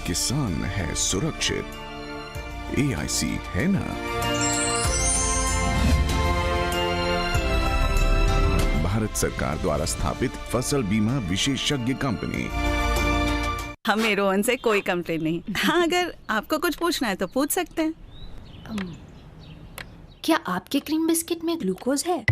पर किसान है सुरक्षित। AIC है ना। भारत सरकार द्वारा स्थापित फसल बीमा विशेषज्ञ कंपनी। हमें रोहन से कोई कंप्लेन नहीं। हाँ, अगर आपको कुछ पूछना है तो पूछ सकते हैं। क्या आपके क्रीम बिस्किट में ग्लूकोज है?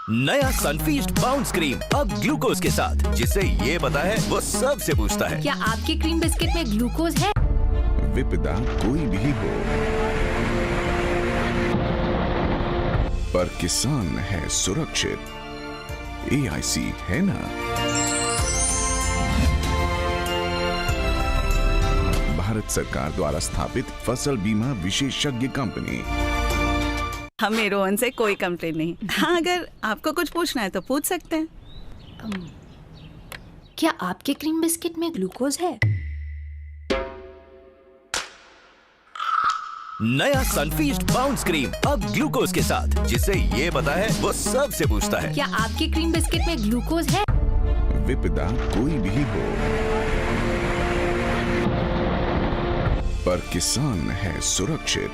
नया सनफीस्ट बाउंस क्रीम अब ग्लूकोज के साथ, जिसे ये पता है वो सबसे पूछता है। क्या आपके क्रीम बिस्किट में ग्लूकोज है? विपदा कोई भी हो, पर किसान है सुरक्षित। AIC है ना। भारत सरकार द्वारा स्थापित फसल बीमा विशेषज्ञ कंपनी। हमें रोहन से कोई कंप्लेन नहीं। हाँ, अगर आपको कुछ पूछना है तो पूछ सकते हैं। क्या आपके क्रीम बिस्किट में ग्लूकोज है? नया सनफीस्ट बाउंस क्रीम अब ग्लूकोज के साथ, जिसे ये पता है वो सबसे पूछता है। क्या आपके क्रीम बिस्किट में ग्लूकोज है? विपदा कोई भी हो, पर किसान है सुरक्षित।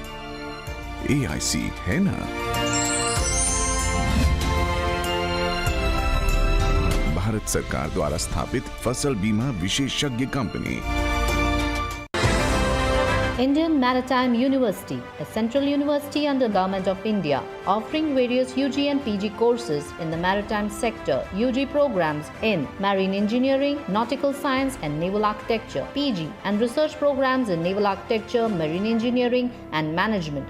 AIC है ना। भारत सरकार द्वारा स्थापित फसल बीमा विशेषज्ञ company. Indian Maritime University, a central university under Government of India, offering various UG and PG courses in the maritime sector. UG programs in marine engineering, nautical science and naval architecture. PG and research programs in naval architecture, marine engineering and management.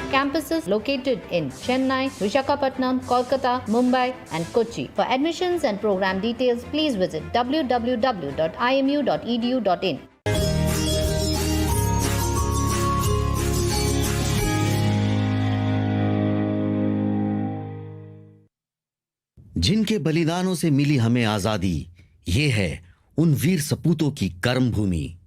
Campuses located in Chennai, Visakhapatnam, Kolkata, Mumbai and Kochi. For admissions and program details, please visit www.imu.edu.in. जिनके बलिदानों से मिली हमें आजादी, ये है उन वीर सपूतों की कर्म भूमि।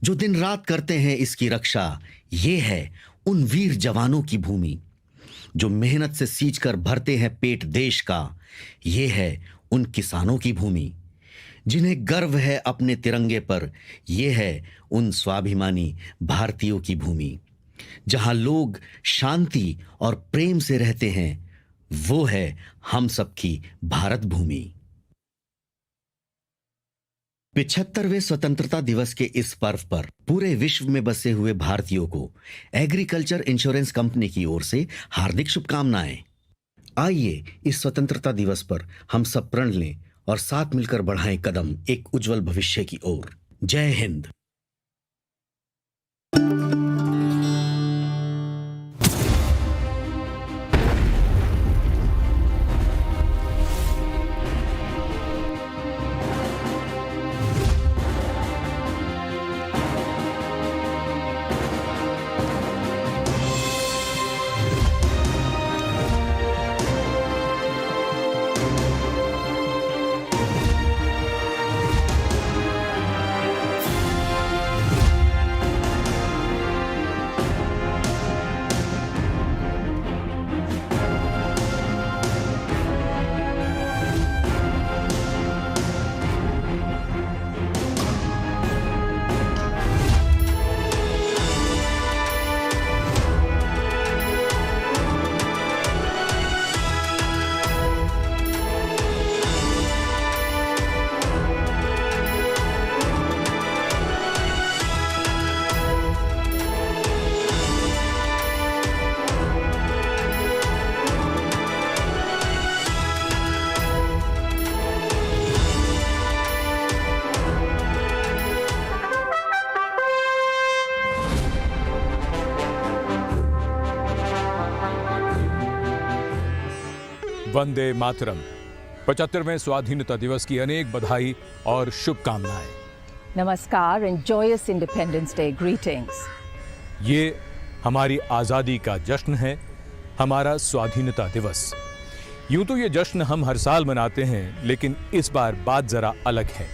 जो दिन रात करते हैं इसकी रक्षा, ये है उन वीर जवानों की भूमि। जो मेहनत से सींचकर भरते हैं पेट देश का, ये है उन किसानों की भूमि। जिन्हें गर्व है अपने तिरंगे पर, ये है उन स्वाभिमानी भारतीयों की भूमि। जहां लोग शांति और प्रेम से रहते हैं, वो है हम सबकी भारत भूमि। 75वें स्वतंत्रता दिवस के इस पर्व पर पूरे विश्व में बसे हुए भारतीयों को एग्रीकल्चर इंश्योरेंस कंपनी की ओर से हार्दिक शुभकामनाएं। आइए इस स्वतंत्रता दिवस पर हम सब प्रण लें और साथ मिलकर बढ़ाएं कदम एक उज्जवल भविष्य की ओर। जय हिंद। वंदे मातरम। 75वें स्वाधीनता दिवस की अनेक बधाई और शुभकामनाएं। नमस्कार and joyous Independence Day greetings. ये हमारी आज़ादी का जश्न है, हमारा स्वाधीनता दिवस। यूं तो ये जश्न हम हर साल मनाते हैं, लेकिन इस बार बात जरा अलग है।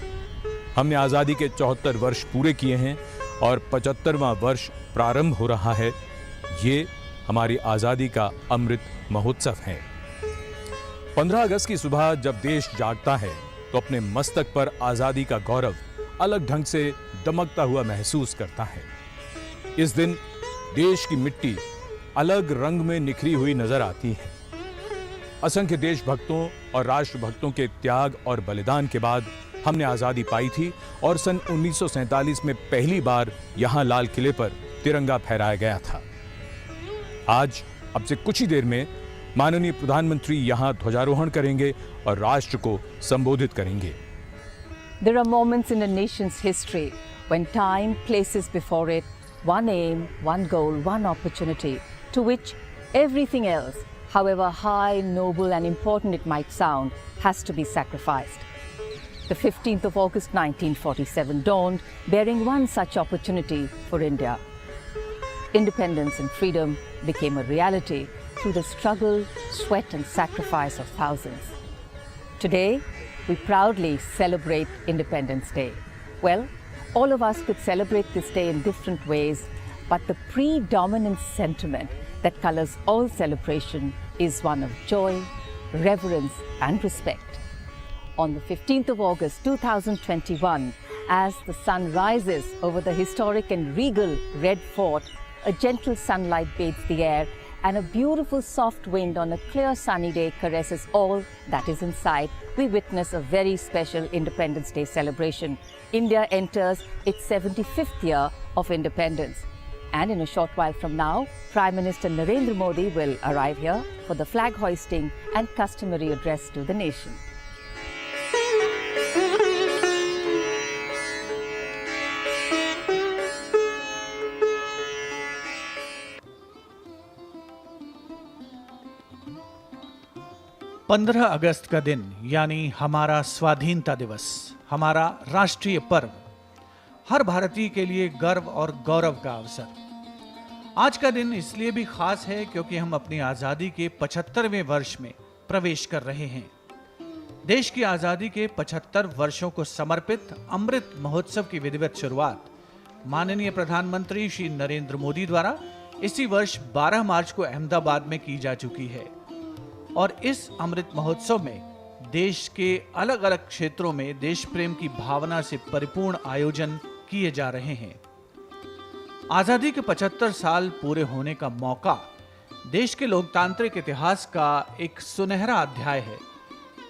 हमने आज़ादी के 74 वर्ष पूरे किए हैं और 75वां वर्ष प्रारंभ हो रहा है। ये हमारी आज़ादी का अमृत महोत्सव है। 15 अगस्त की सुबह जब देश जागता है, तो अपने मस्तक पर आजादी का गौरव अलग ढंग से दमकता हुआ महसूस करता है। इस दिन देश की मिट्टी अलग रंग में निखरी हुई नजर आती है। असंख्य देशभक्तों और राष्ट्रभक्तों के त्याग और बलिदान के बाद हमने आजादी पाई थी और सन 1947 में पहली बार यहां लाल किले पर तिरंगा फहराया गया था। आज अब से कुछ ही देर में माननीय प्रधानमंत्री यहां ध्वजारोहण करेंगे और राष्ट्र को संबोधित करेंगे। There are moments in a nation's history when time places before it one aim, one goal, one opportunity to which everything else, however high, noble and important it might sound, has to be sacrificed. The 15th of August 1947 dawned, bearing one such opportunity for India. Independence and freedom became a reality through the struggle, sweat and sacrifice of thousands. Today, we proudly celebrate Independence Day. Well, all of us could celebrate this day in different ways, but the predominant sentiment that colors all celebration is one of joy, reverence and respect. On the 15th of August 2021, as the sun rises over the historic and regal Red Fort, a gentle sunlight bathes the air and a beautiful soft wind on a clear sunny day caresses all that is in sight. We witness a very special Independence Day celebration. India enters its 75th year of independence. And in a short while from now, Prime Minister Narendra Modi will arrive here for the flag hoisting and customary address to the nation. पंद्रह अगस्त का दिन यानी हमारा स्वाधीनता दिवस, हमारा राष्ट्रीय पर्व, हर भारतीय के लिए गर्व और गौरव का अवसर। आज का दिन इसलिए भी खास है क्योंकि हम अपनी आजादी के 75वें वर्ष में प्रवेश कर रहे हैं। देश की आजादी के 75 वर्षों को समर्पित अमृत महोत्सव की विधिवत शुरुआत माननीय प्रधानमंत्री श्री नरेंद्र मोदी द्वारा इसी वर्ष 12 मार्च को अहमदाबाद में की जा चुकी है। और इस अमृत महोत्सव में देश के अलग अलग क्षेत्रों में देश प्रेम की भावना से परिपूर्ण आयोजन किए जा रहे हैं। आजादी के 75 साल पूरे होने का मौका देश के लोकतांत्रिक इतिहास का एक सुनहरा अध्याय है,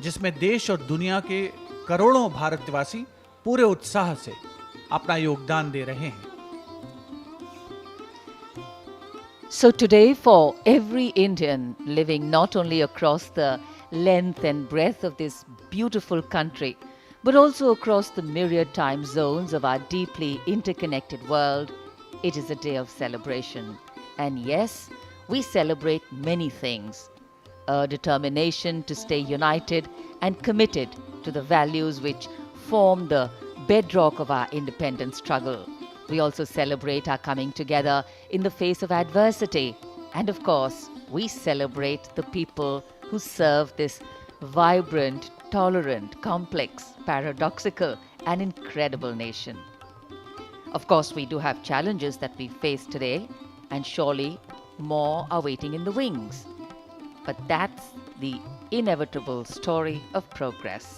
जिसमें देश और दुनिया के करोड़ों भारतवासी पूरे उत्साह से अपना योगदान दे रहे हैं। So today, for every Indian living not only across the length and breadth of this beautiful country, but also across the myriad time zones of our deeply interconnected world, it is a day of celebration. And yes, we celebrate many things. A determination to stay united and committed to the values which form the bedrock of our independence struggle. We also celebrate our coming together in the face of adversity. And of course, we celebrate the people who serve this vibrant, tolerant, complex, paradoxical, and incredible nation. Of course, we do have challenges that we face today, and surely more are waiting in the wings. But that's the inevitable story of progress.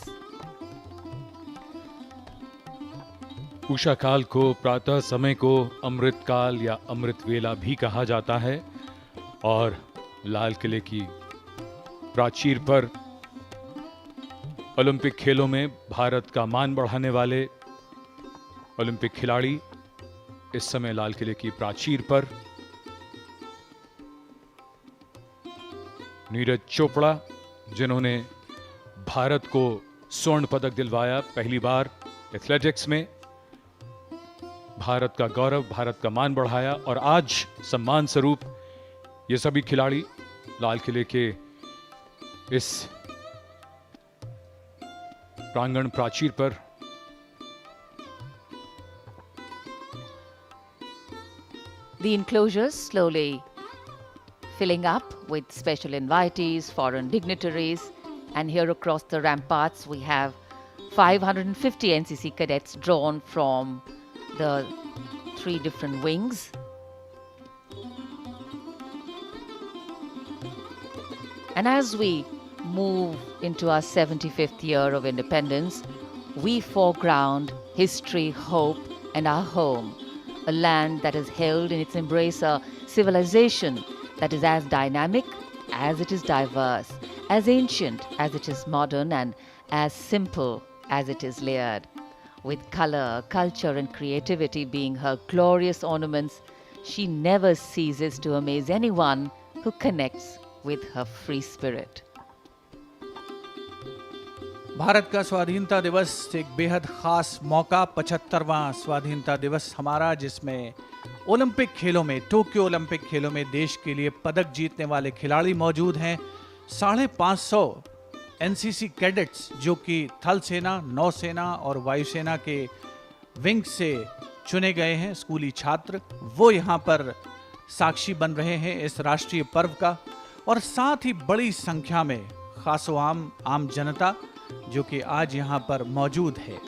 Usha काल को, प्रातः समय को अमृत काल या अमृत वेला भी कहा जाता है और लाल किले की प्राचीर पर ओलंपिक खेलों में भारत का मान बढ़ाने वाले ओलंपिक खिलाड़ी इस समय लाल किले की प्राचीर पर नीरज चोपड़ा, जिन्होंने भारत को स्वर्ण पदक दिलवाया पहली बार एथलेटिक्स में, भारत का गौरव, भारत का मान बढ़ाया और आज सम्मान स्वरूप ये सभी खिलाड़ी लाल किले के इस प्रांगण प्राचीर पर The enclosures slowly filling up with special invitees, foreign dignitaries, and here across the ramparts we have 550 NCC cadets drawn from the 3 different wings. And as we move into our 75th year of independence, we foreground history, hope, and our home, a land that has held in its embrace a civilization that is as dynamic as it is diverse, as ancient as it is modern, and as simple as it is layered. With color, culture, and creativity being her glorious ornaments, she never ceases to amaze anyone who connects with her free spirit. Bharat का स्वाधीनता दिवस एक बेहद खास मौका, 75वां स्वाधीनता दिवस हमारा, जिसमें ओलंपिक खेलों में, टोक्यो ओलंपिक खेलों में देश के लिए पदक जीतने वाले खिलाड़ी मौजूद हैं। 550 एनसीसी कैडेट्स जो कि थल सेना, नौसेना और वायुसेना के विंग से चुने गए हैं, स्कूली छात्र, वो यहाँ पर साक्षी बन रहे हैं इस राष्ट्रीय पर्व का। और साथ ही बड़ी संख्या में खासो आम जनता जो कि आज यहाँ पर मौजूद है।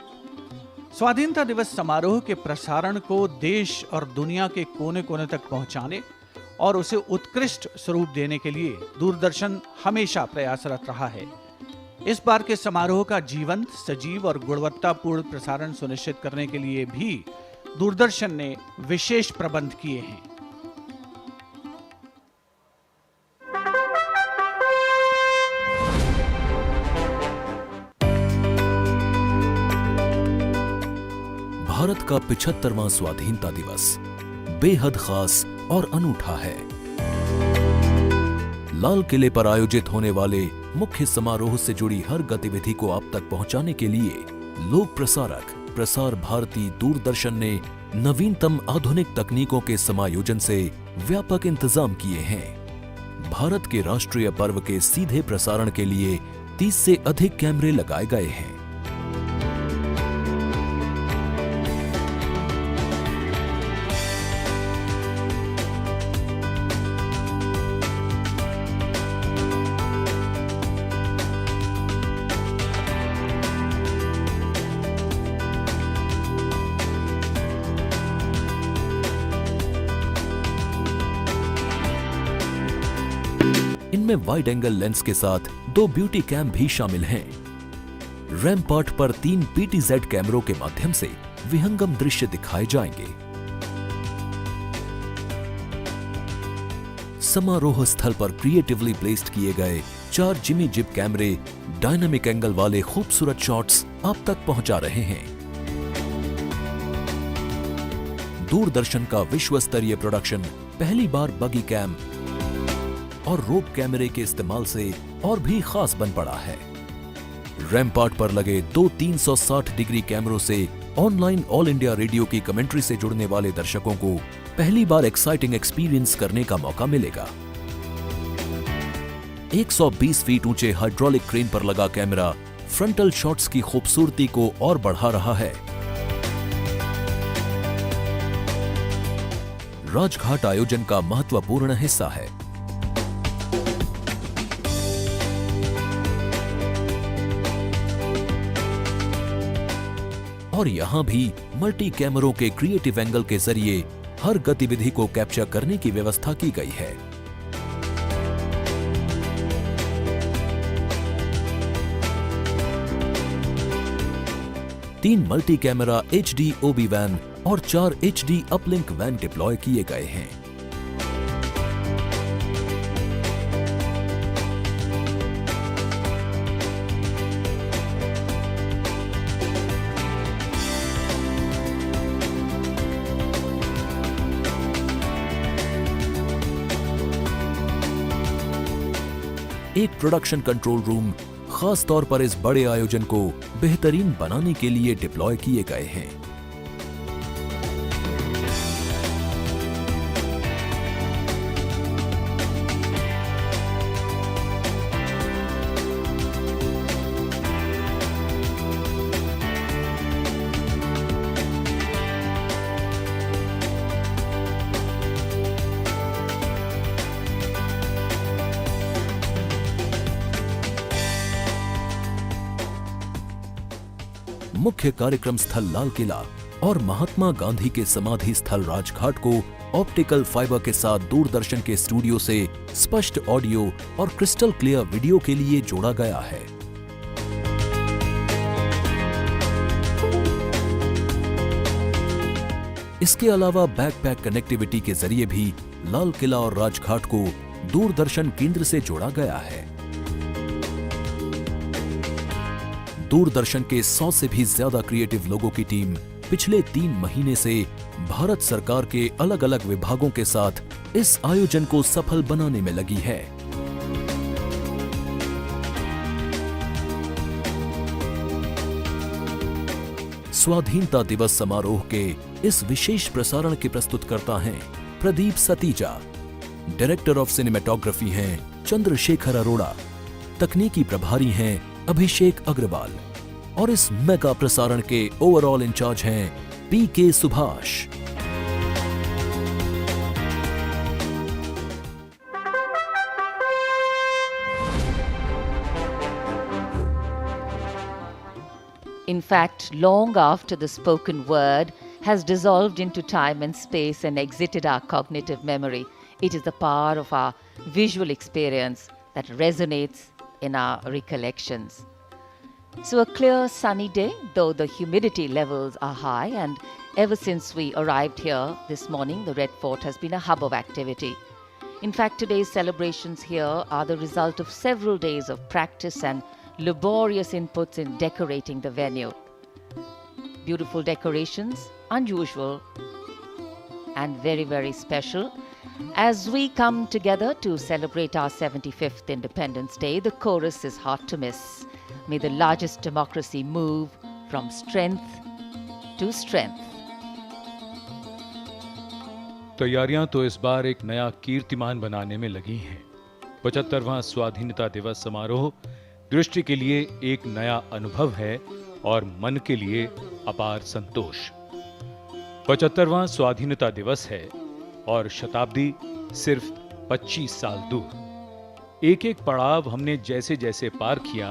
स्वाधीनता दिवस समारोह के प्रसारण को देश और दुनिया के कोने कोने तक पहुंचाने और उसे उत्कृष्ट स्वरूप देने के लिए दूरदर्शन हमेशा प्रयासरत रहा है। इस बार के समारोह का जीवंत, सजीव और गुणवत्तापूर्ण प्रसारण सुनिश्चित करने के लिए भी दूरदर्शन ने विशेष प्रबंध किए हैं। भारत का 75वां स्वाधीनता दिवस बेहद खास और अनूठा है। लाल किले पर आयोजित होने वाले मुख्य समारोह से जुड़ी हर गतिविधि को आप तक पहुंचाने के लिए लोक प्रसारक प्रसार भारती दूरदर्शन ने नवीनतम आधुनिक तकनीकों के समायोजन से व्यापक इंतजाम किए हैं। भारत के राष्ट्रीय पर्व के सीधे प्रसारण के लिए 30 से अधिक कैमरे लगाए गए हैं। इनमें वाइड एंगल लेंस के साथ 2 ब्यूटी कैम भी शामिल हैं। रैम्पार्ट पर 3 PTZ कैमरों के माध्यम से विहंगम दृश्य दिखाए जाएंगे। समारोह स्थल पर क्रिएटिवली प्लेस्ड किए गए 4 जिमी जिप कैमरे डायनामिक एंगल वाले खूबसूरत शॉट्स आप तक पहुंचा रहे हैं। दूरदर्शन का विश्व स्तरीय प्रोडक्शन पहली बार बगी कैम और रोप कैमरे के इस्तेमाल से और भी खास बन पड़ा है। रैम्पार्ट पर लगे 2 360 डिग्री कैमरों से ऑनलाइन ऑल इंडिया रेडियो की कमेंट्री से जुड़ने वाले दर्शकों को पहली बार एक्साइटिंग एक्सपीरियंस करने का मौका मिलेगा। 120 फीट ऊंचे हाइड्रोलिक क्रेन पर लगा कैमरा फ्रंटल शॉट्स की खूबसूरती को और बढ़ा रहा है। राजघाट आयोजन का महत्वपूर्ण हिस्सा है। और यहां भी मल्टी कैमरों के क्रिएटिव एंगल के जरिए हर गतिविधि को कैप्चर करने की व्यवस्था की गई है। तीन multi camera HD OB van और 4 HD अपलिंक वैन डिप्लॉय किए गए हैं। एक प्रोडक्शन कंट्रोल रूम खास तौर पर इस बड़े आयोजन को बेहतरीन बनाने के लिए डिप्लॉय किए गए हैं। मुख्य कार्यक्रम स्थल लाल किला और महात्मा गांधी के समाधि स्थल राजघाट को ऑप्टिकल फाइबर के साथ दूरदर्शन के स्टूडियो से स्पष्ट ऑडियो और क्रिस्टल क्लियर वीडियो के लिए जोड़ा गया है। इसके अलावा बैकपैक कनेक्टिविटी के जरिए भी लाल किला और राजघाट को दूरदर्शन केंद्र से जोड़ा गया है। दूरदर्शन के 100 से भी ज्यादा क्रिएटिव लोगों की टीम पिछले 3 महीने से भारत सरकार के अलग अलग विभागों के साथ इस आयोजन को सफल बनाने में लगी है। स्वाधीनता दिवस समारोह के इस विशेष प्रसारण के प्रस्तुतकर्ता हैं Pradeep Satija, director of cinematography हैं चंद्रशेखर अरोड़ा, तकनीकी प्रभारी हैं अभिषेक अग्रवाल और इस मेगा प्रसारण के ओवरऑल इंचार्ज हैं पीके Subhash. In fact, long after the spoken word has dissolved into time and space and exited our cognitive memory, it is the power of our visual experience that resonates in our recollections. So a clear sunny day, though the humidity levels are high, and ever since we arrived here this morning, the Red Fort has been a hub of activity. In fact, today's celebrations here are the result of several days of practice and laborious inputs in decorating the venue. Beautiful decorations, unusual and very, very special. As we come together to celebrate our 75th Independence Day, the chorus is hard to miss. May the largest democracy move from strength to strength. तैयारियां तो इस बार एक नया कीर्तिमान बनाने में लगी हैं। 75वां स्वाधीनता दिवस समारोह दृष्टि के लिए एक नया अनुभव है और मन के लिए अपार संतोष। 75वां स्वाधीनता दिवस है और शताब्दी सिर्फ 25 साल दूर। एक एक पड़ाव हमने जैसे जैसे पार किया,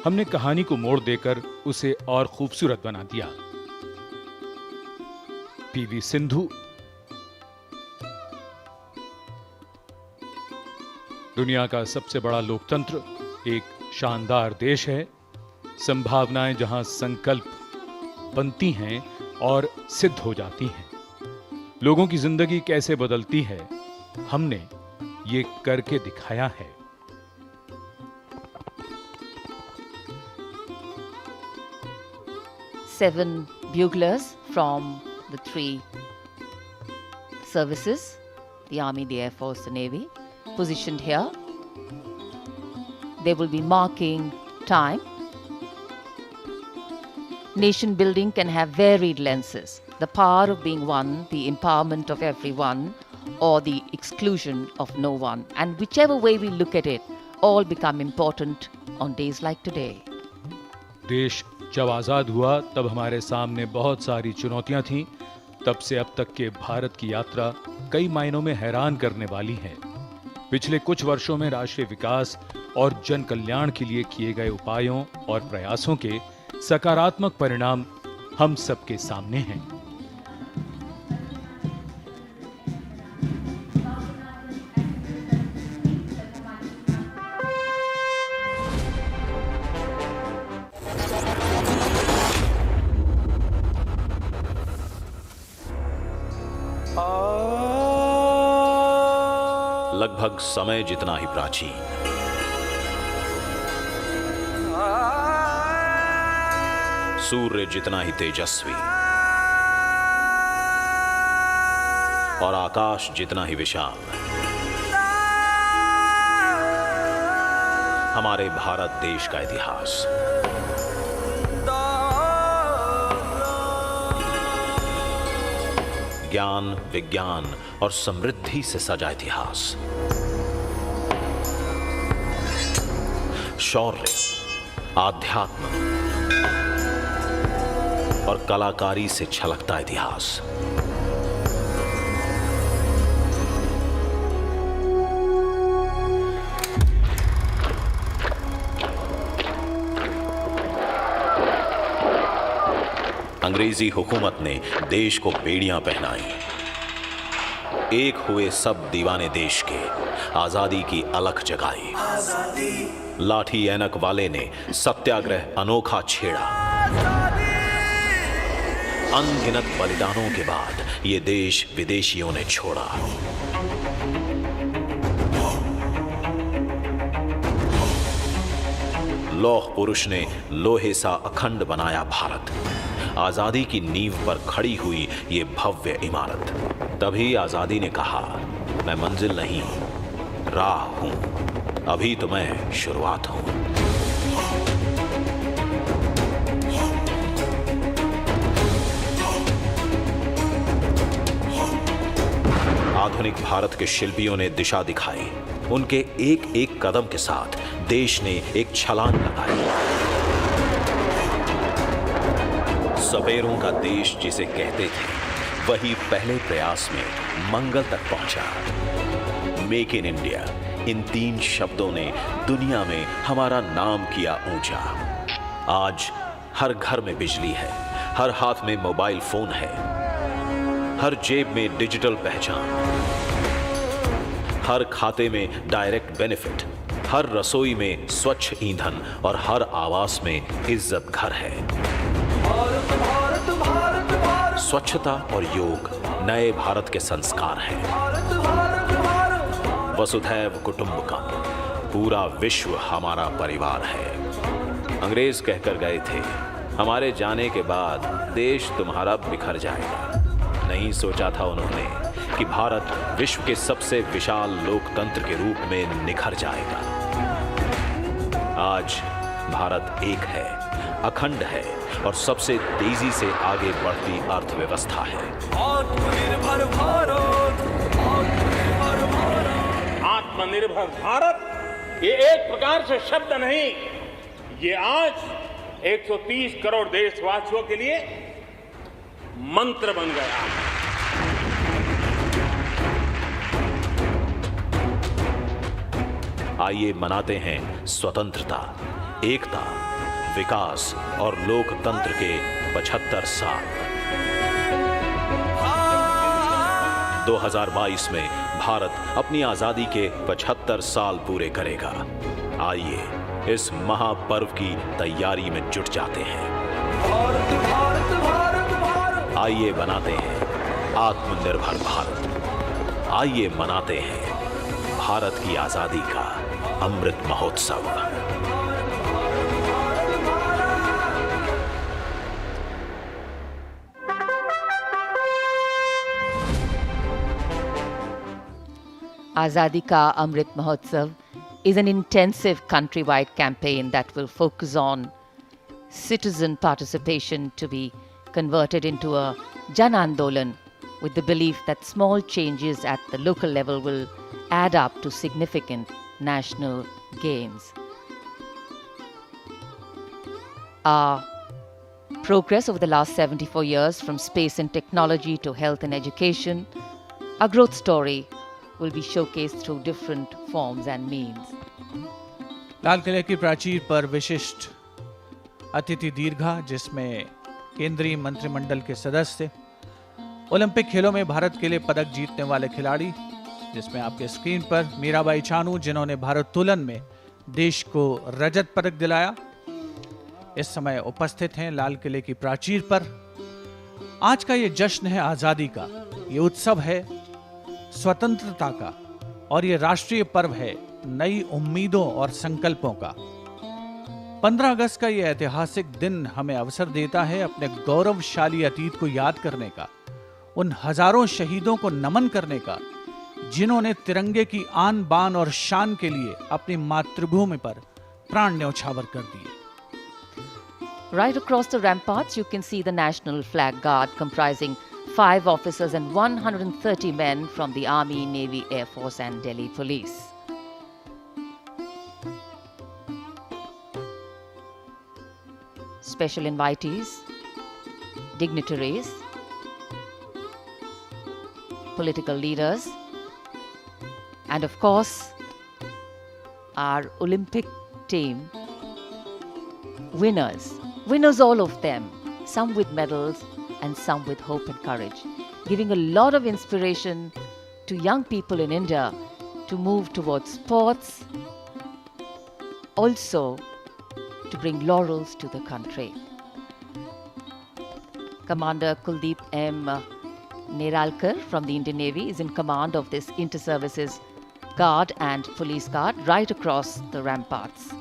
हमने कहानी को मोड़ देकर उसे और खूबसूरत बना दिया। पीवी सिंधु दुनिया का सबसे बड़ा लोकतंत्र एक शानदार देश है। संभावनाएं जहां संकल्प बनती हैं और सिद्ध हो जाती हैं। लोगों की जिंदगी कैसे बदलती है, हमने ये करके दिखाया है। Seven buglers from the 3 services, the Army, the Air Force, the Navy, positioned here. They will be marking time. Nation building can have varied lenses. The power of being one, the empowerment of everyone, or the exclusion of no one. And whichever way we look at it, all become important on days like today. देश जब आजाद हुआ तब हमारे सामने बहुत सारी चुनौतियां थीं। तब से अब तक के भारत की यात्रा कई मायनों में हैरान करने वाली है। पिछले कुछ वर्षों में राष्ट्रीय विकास और जन कल्याण के लिए किए गए उपायों और प्रयासों के सकारात्मक परिणाम हम सबके सामने हैं। लगभग समय जितना ही प्राचीन, सूर्य जितना ही तेजस्वी और आकाश जितना ही विशाल, हमारे भारत देश का इतिहास। ज्ञान, विज्ञान और समृद्धि से सजा इतिहास। शौर्य, आध्यात्म और कलाकारी से छलकता इतिहास। अंग्रेजी हुकूमत ने देश को बेड़ियां पहनाई। एक हुए सब दीवाने देश के, आजादी की अलख जगाई। लाठी ऐनक वाले ने सत्याग्रह अनोखा छेड़ा। अनगिनत बलिदानों के बाद ये देश विदेशियों ने छोड़ा। लौह पुरुष ने लोहे सा अखंड बनाया भारत। आजादी की नींव पर खड़ी हुई ये भव्य इमारत। तभी आजादी ने कहा, मैं मंजिल नहीं, राह हूं, अभी तो मैं शुरुआत हूं। आधुनिक भारत के शिल्पियों ने दिशा दिखाई। उनके एक एक कदम के साथ देश ने एक छलांग लगाई। सवेरों का देश जिसे कहते थे, वही पहले प्रयास में मंगल तक पहुंचा। मेक इन इंडिया, इन 3 शब्दों ने दुनिया में हमारा नाम किया ऊंचा। आज हर घर में बिजली है, हर हाथ में मोबाइल फोन है, हर जेब में डिजिटल पहचान, हर खाते में डायरेक्ट बेनिफिट, हर रसोई में स्वच्छ ईंधन और हर आवास में इज्जत घर है। स्वच्छता और योग नए भारत के संस्कार हैं। वसुधैव कुटुंबकम, पूरा विश्व हमारा परिवार है। अंग्रेज कहकर गए थे, हमारे जाने के बाद देश तुम्हारा बिखर जाएगा। नहीं सोचा था उन्होंने कि भारत विश्व के सबसे विशाल लोकतंत्र के रूप में निखर जाएगा। आज भारत एक है, अखंड है और सबसे तेजी से आगे बढ़ती अर्थव्यवस्था है। आत्मनिर्भर भारत, आत्मनिर्भर भारत। आत्मनिर्भर भारत ये एक प्रकार से शब्द नहीं, ये आज 130 करोड़ देशवासियों के लिए मंत्र बन गया है। आइए मनाते हैं स्वतंत्रता, एकता, विकास और लोकतंत्र के 75 साल। 2022 में भारत अपनी आजादी के 75 साल पूरे करेगा। आइए इस महापर्व की तैयारी में जुट जाते हैं। आइए बनाते हैं आत्मनिर्भर भारत। आइए मनाते हैं भारत की आजादी का Amrit Mahotsav. Azadi Ka Amrit Mahotsav is an intensive countrywide campaign that will focus on citizen participation to be converted into a Jan Andolan, with the belief that small changes at the local level will add up to significant national gains. Our progress over the last 74 years, from space and technology to health and education, our growth story will be showcased through different forms and means. लाल किले की प्राचीर पर विशिष्ट अतिथि दीर्घा, जिसमें केंद्रीय मंत्रिमंडल के सदस्य, ओलंपिक खेलों में भारत के लिए पदक जीतने वाले खिलाड़ी, जिसमें आपके स्क्रीन पर मीराबाई चानू, जिन्होंने भारोत्तोलन में देश को रजत पदक दिलाया, इस समय उपस्थित हैं लाल किले की प्राचीर पर। आज का ये जश्न है आजादी का, ये उत्सव है स्वतंत्रता का और ये राष्ट्रीय पर्व है नई उम्मीदों और संकल्पों का। 15 अगस्त का ये ऐतिहासिक दिन हमें अवसर देता है अपने गौरवशाली अतीत को याद करने का, उन हजारों शहीदों को नमन करने का जिन्होंने तिरंगे की आन बान और शान के लिए अपनी मातृभूमि पर प्राण न्यौछावर कर दिए। Right across the ramparts, you can see the National Flag Guard, comprising 5 officers and 130 men from the Army, Navy, Air Force and Delhi Police. Special invitees, dignitaries, political leaders, and of course, our Olympic team, winners all of them, some with medals and some with hope and courage, giving a lot of inspiration to young people in India to move towards sports, also to bring laurels to the country. Commander Kuldeep M. Neralkar from the Indian Navy is in command of this inter-services guard and police guard right across the ramparts.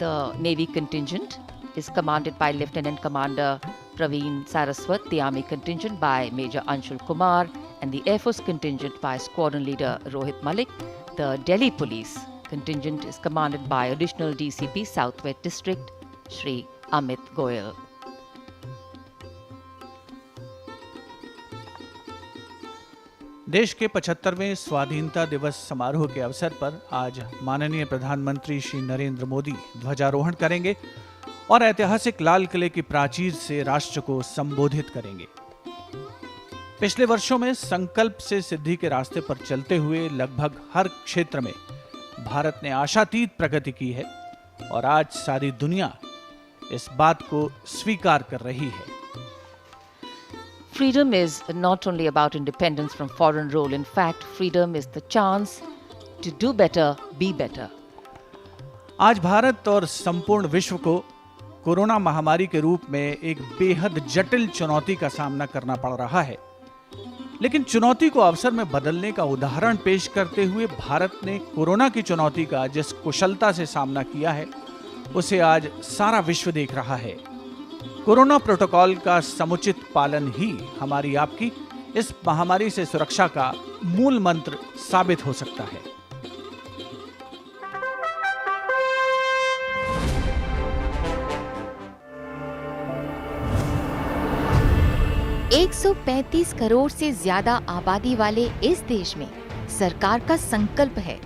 The Navy contingent is commanded by Lieutenant Commander Praveen Saraswat, the Army contingent by Major Anshul Kumar, and the Air Force contingent by Squadron Leader Rohit Malik. The Delhi Police contingent is commanded by Additional DCP Southwest District, Shri Amit Goyal. देश के 75वें स्वाधीनता दिवस समारोह के अवसर पर आज माननीय प्रधानमंत्री श्री नरेंद्र मोदी ध्वजारोहण करेंगे और ऐतिहासिक लाल किले की प्राचीर से राष्ट्र को संबोधित करेंगे। पिछले वर्षों में संकल्प से सिद्धि के रास्ते पर चलते हुए लगभग हर क्षेत्र में भारत ने आशातीत प्रगति की है और आज सारी दुनिया इस बात को स्वीकार कर रही है। Freedom is not only about independence from foreign rule. In fact, freedom is the chance to do better, be better. आज भारत और संपूर्ण विश्व को कोरोना महामारी के रूप में एक बेहद जटिल चुनौती का सामना करना पड़ रहा है, लेकिन चुनौती को अवसर में बदलने का उदाहरण पेश करते हुए भारत ने कोरोना की चुनौती का जिस कुशलता से सामना किया है, उसे आज सारा विश्व देख रहा है। कोरोना प्रोटोकॉल का समुचित पालन ही हमारी आपकी इस महामारी से सुरक्षा का मूल मंत्र साबित हो सकता है। $135 करोड़ से ज्यादा आबादी वाले इस देश में सरकार का संकल्प है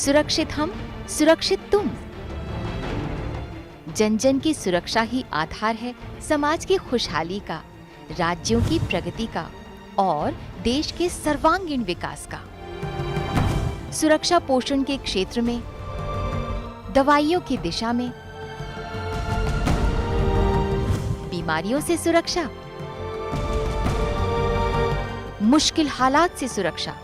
सुरक्षित हम, सुरक्षित तुम। जन जन की सुरक्षा ही आधार है समाज की खुशहाली का, राज्यों की प्रगति का और देश के सर्वांगीण विकास का। सुरक्षा पोषण के क्षेत्र में, दवाइयों की दिशा में, बीमारियों से सुरक्षा, मुश्किल हालात से सुरक्षा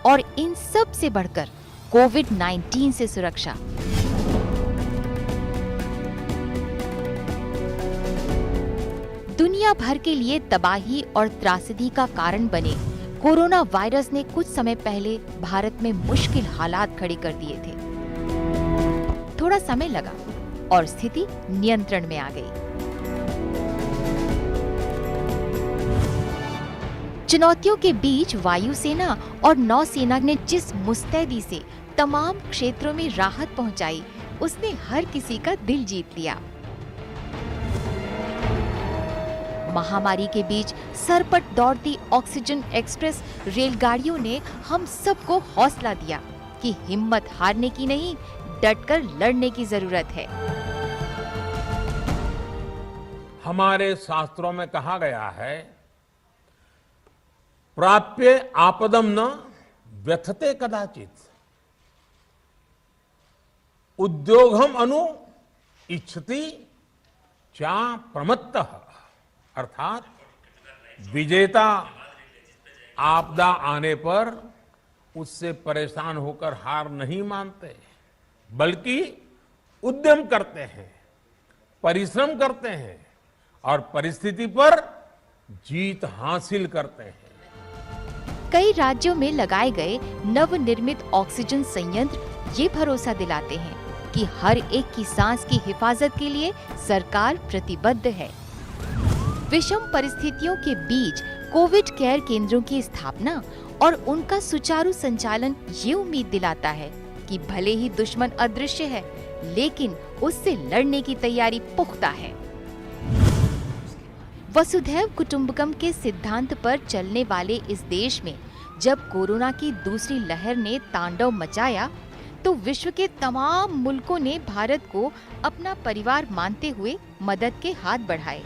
और इन सब से बढ़कर कोविड-19 से सुरक्षा। दुनिया भर के लिए तबाही और त्रासदी का कारण बने कोरोना वायरस ने कुछ समय पहले भारत में मुश्किल हालात खड़े कर दिए थे। थोड़ा समय लगा और स्थिति नियंत्रण में आ गई। चुनौतियों के बीच वायुसेना और नौसेना ने जिस मुस्तैदी से तमाम क्षेत्रों में राहत पहुंचाई, उसने हर किसी का दिल जीत लिया। महामारी के बीच सरपट दौड़ती ऑक्सीजन एक्सप्रेस रेलगाड़ियों ने हम सबको हौसला दिया कि हिम्मत हारने की नहीं, डटकर लड़ने की जरूरत है। हमारे शास्त्रों में कहा गया है, प्राप्य आपदम न व्यथते कदाचित, उद्योगम अनु इच्छति चा प्रमत्तः। अर्थात विजेता आपदा आने पर उससे परेशान होकर हार नहीं मानते, बल्कि उद्यम करते हैं, परिश्रम करते हैं और परिस्थिति पर जीत हासिल करते हैं। कई राज्यों में लगाए गए नवनिर्मित ऑक्सीजन संयंत्र ये भरोसा दिलाते हैं कि हर एक की सांस की हिफाजत के लिए सरकार प्रतिबद्ध है। विषम परिस्थितियों के बीच कोविड केयर केंद्रों की स्थापना और उनका सुचारू संचालन ये उम्मीद दिलाता है कि भले ही दुश्मन अदृश्य है, लेकिन उससे लड़ने की तैयारी पुख्ता है। वसुधैव कुटुंबकम के सिद्धांत पर चलने वाले इस देश में जब कोरोना की दूसरी लहर ने तांडव मचाया, तो विश्व के तमाम मुल्कों ने भारत को अपना परिवार मानते हुए मदद के हाथ बढ़ाए।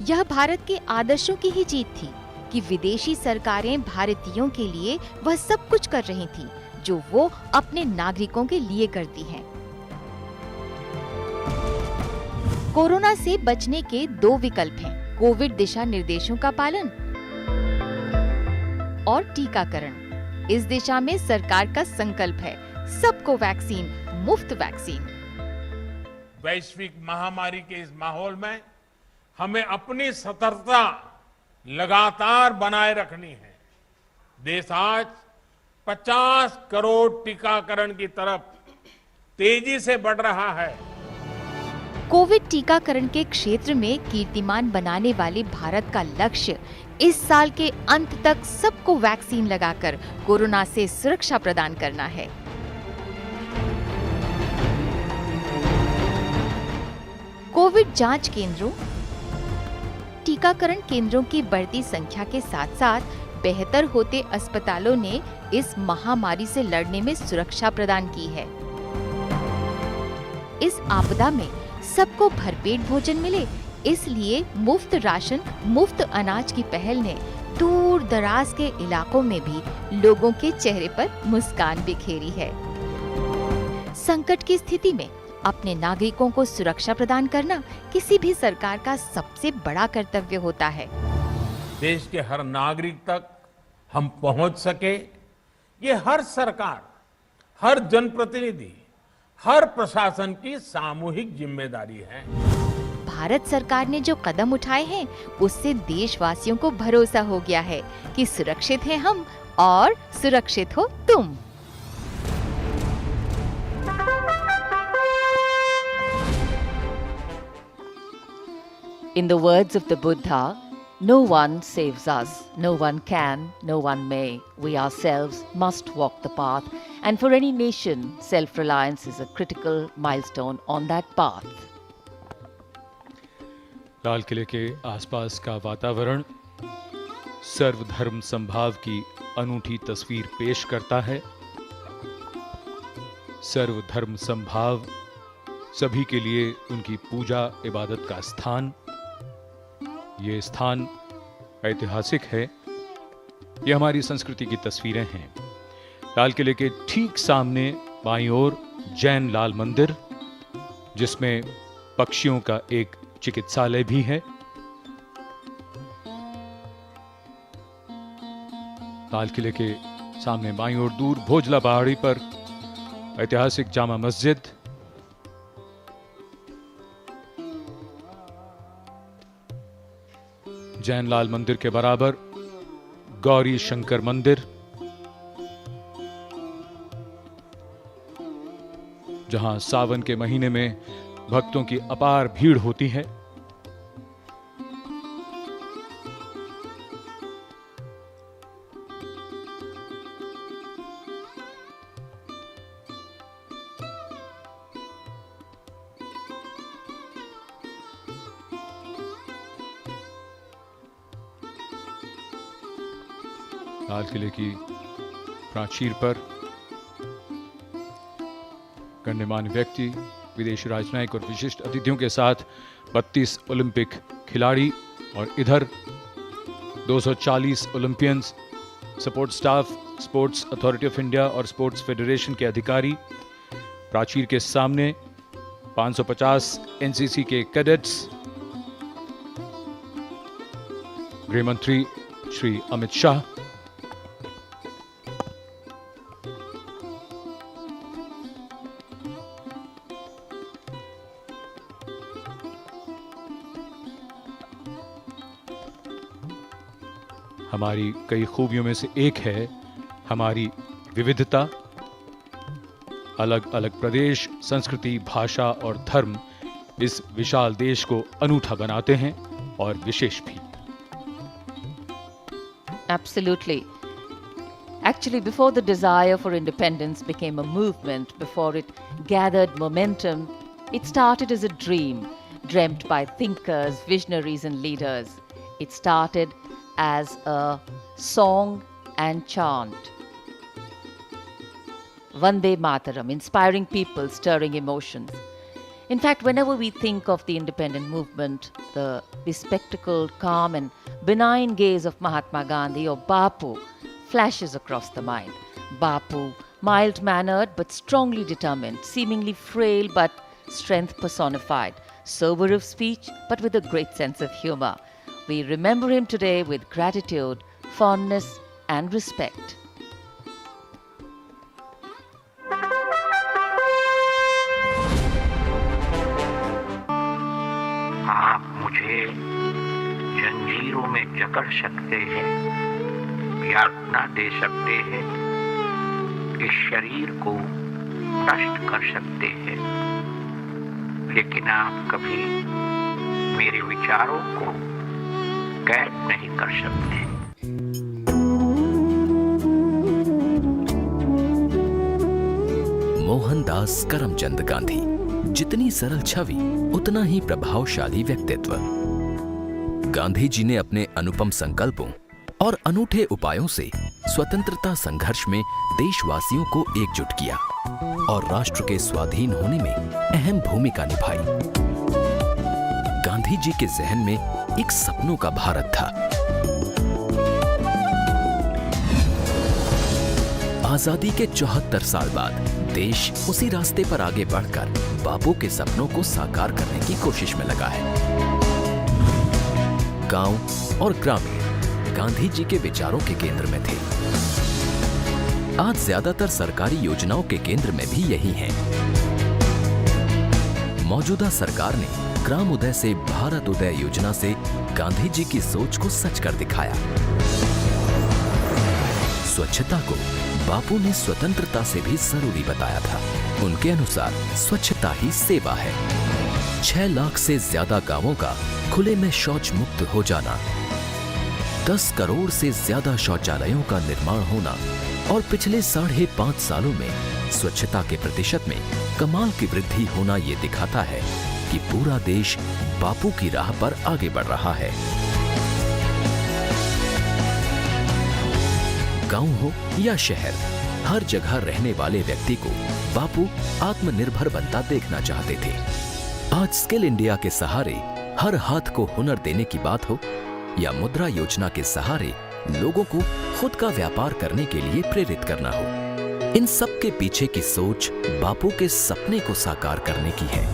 यह भारत के आदर्शों की ही जीत थी कि विदेशी सरकारें भारतीयों के लिए वह सब कुछ कर रही थी जो वो अपने नागरिकों के लिए करती हैं। कोरोना से बचने के 2 विकल्प हैं, कोविड दिशा निर्देशों का पालन और टीकाकरण। इस दिशा में सरकार का संकल्प है, सबको वैक्सीन, मुफ्त वैक्सीन। वैश्विक महामारी के इस माहौल में हमें अपनी सतर्कता लगातार बनाए रखनी है। देश आज 50 करोड़ टीकाकरण की तरफ तेजी से बढ़ रहा है। कोविड टीकाकरण के क्षेत्र में कीर्तिमान बनाने वाले भारत का लक्ष्य इस साल के अंत तक सबको वैक्सीन लगाकर कोरोना से सुरक्षा प्रदान करना है। कोविड जांच केंद्रों, टीकाकरण केंद्रों की बढ़ती संख्या के साथ साथ बेहतर होते अस्पतालों ने इस महामारी से लड़ने में सुरक्षा प्रदान की है। इस आपदा में सबको भरपेट भोजन मिले, इसलिए मुफ्त राशन, मुफ्त अनाज की पहल ने दूर दराज के इलाकों में भी लोगों के चेहरे पर मुस्कान बिखेरी है। संकट की स्थिति में अपने नागरिकों को सुरक्षा प्रदान करना किसी भी सरकार का सबसे बड़ा कर्तव्य होता है। देश के हर नागरिक तक हम पहुंच सके, ये हर सरकार, हर जनप्रतिनिधि, हर प्रशासन की सामूहिक जिम्मेदारी है। भारत सरकार ने जो कदम उठाए हैं, उससे देशवासियों को भरोसा हो गया है कि सुरक्षित हैं हम और सुरक्षित हो तुम। In the words of the Buddha, no one saves us, no one can, no one may. We ourselves must walk the path, and for any nation, self-reliance is a critical milestone on that path. लाल किले के आसपास का वातावरण सर्वधर्म संभाव की अनूठी तस्वीर पेश करता है। सर्वधर्म संभाव, सभी के लिए उनकी पूजा इबादत का स्थान। ये स्थान ऐतिहासिक है, ये हमारी संस्कृति की तस्वीरें हैं। लाल किले के ठीक सामने बाईं ओर जैन लाल मंदिर, जिसमें पक्षियों का एक चिकित्सालय भी है। लाल किले के सामने बाईं ओर दूर भोजला पहाड़ी पर ऐतिहासिक जामा मस्जिद, जैन लाल मंदिर के बराबर गौरी शंकर मंदिर, जहां सावन के महीने में भक्तों की अपार भीड़ होती है। लाल किले की प्राचीर पर गण्यमान्य व्यक्ति, विदेशी राजनयिक और विशिष्ट अतिथियों के साथ 32 ओलंपिक खिलाड़ी और इधर 240 Olympians, support staff, sports authority of India और स्पोर्ट्स फेडरेशन के अधिकारी। प्राचीर के सामने 550 एनसीसी के कैडेट्स, गृह मंत्री श्री अमित शाह, हमारी कई खूबियों में से एक है हमारी विविधता। अलग अलग प्रदेश, संस्कृति, भाषा और धर्म इस विशाल देश को अनूठा बनाते हैं और विशेष भी। Absolutely. Actually, before the desire for independence became a movement, before it gathered momentum, it started as a dream, dreamt by thinkers, visionaries and leaders. It started as a song and chant. Vande Mataram, inspiring people, stirring emotions. In fact, whenever we think of the independent movement, the bespectacled, calm and benign gaze of Mahatma Gandhi or Bapu flashes across the mind. Bapu, mild-mannered but strongly determined, seemingly frail but strength personified, sober of speech but with a great sense of humor. We remember him today with gratitude, fondness and respect. आप मुझे जंजीरों में जकड़ सकते हैं, यातना दे सकते हैं, इस शरीर को नष्ट कर सकते हैं, लेकिन आप कभी मेरे विचारों को कैद नहीं कर सकते। मोहनदास करमचंद गांधी, जितनी सरल छवि उतना ही प्रभावशाली व्यक्तित्व। गांधी जी ने अपने अनुपम संकल्पों और अनूठे उपायों से स्वतंत्रता संघर्ष में देशवासियों को एकजुट किया और राष्ट्र के स्वाधीन होने में अहम भूमिका निभाई। गांधी जी के जहन में एक सपनों का भारत था। आजादी के 74 साल बाद देश उसी रास्ते पर आगे बढ़कर बापू के सपनों को साकार करने की कोशिश में लगा है। गांव और ग्रामीण गांधी जी के विचारों के केंद्र में थे। आज ज्यादातर सरकारी योजनाओं के केंद्र में भी यही हैं। मौजूदा सरकार ने ग्राम उदय से भारत उदय योजना से गांधी जी की सोच को सच कर दिखाया। स्वच्छता को बापू ने स्वतंत्रता से भी जरूरी बताया था। उनके अनुसार स्वच्छता ही सेवा है। 6 लाख से ज्यादा गांवों का खुले में शौच मुक्त हो जाना, 10 करोड़ से ज्यादा शौचालयों का निर्माण होना और पिछले 5.5 सालों में स्वच्छता के प्रतिशत में कमाल की वृद्धि होना ये दिखाता है कि पूरा देश बापू की राह पर आगे बढ़ रहा है। गांव हो या शहर, हर जगह रहने वाले व्यक्ति को बापू आत्मनिर्भर बनता देखना चाहते थे। आज स्किल इंडिया के सहारे हर हाथ को हुनर देने की बात हो या मुद्रा योजना के सहारे लोगों को खुद का व्यापार करने के लिए प्रेरित करना हो, इन सब के पीछे की सोच बापू के सपने को साकार करने की है।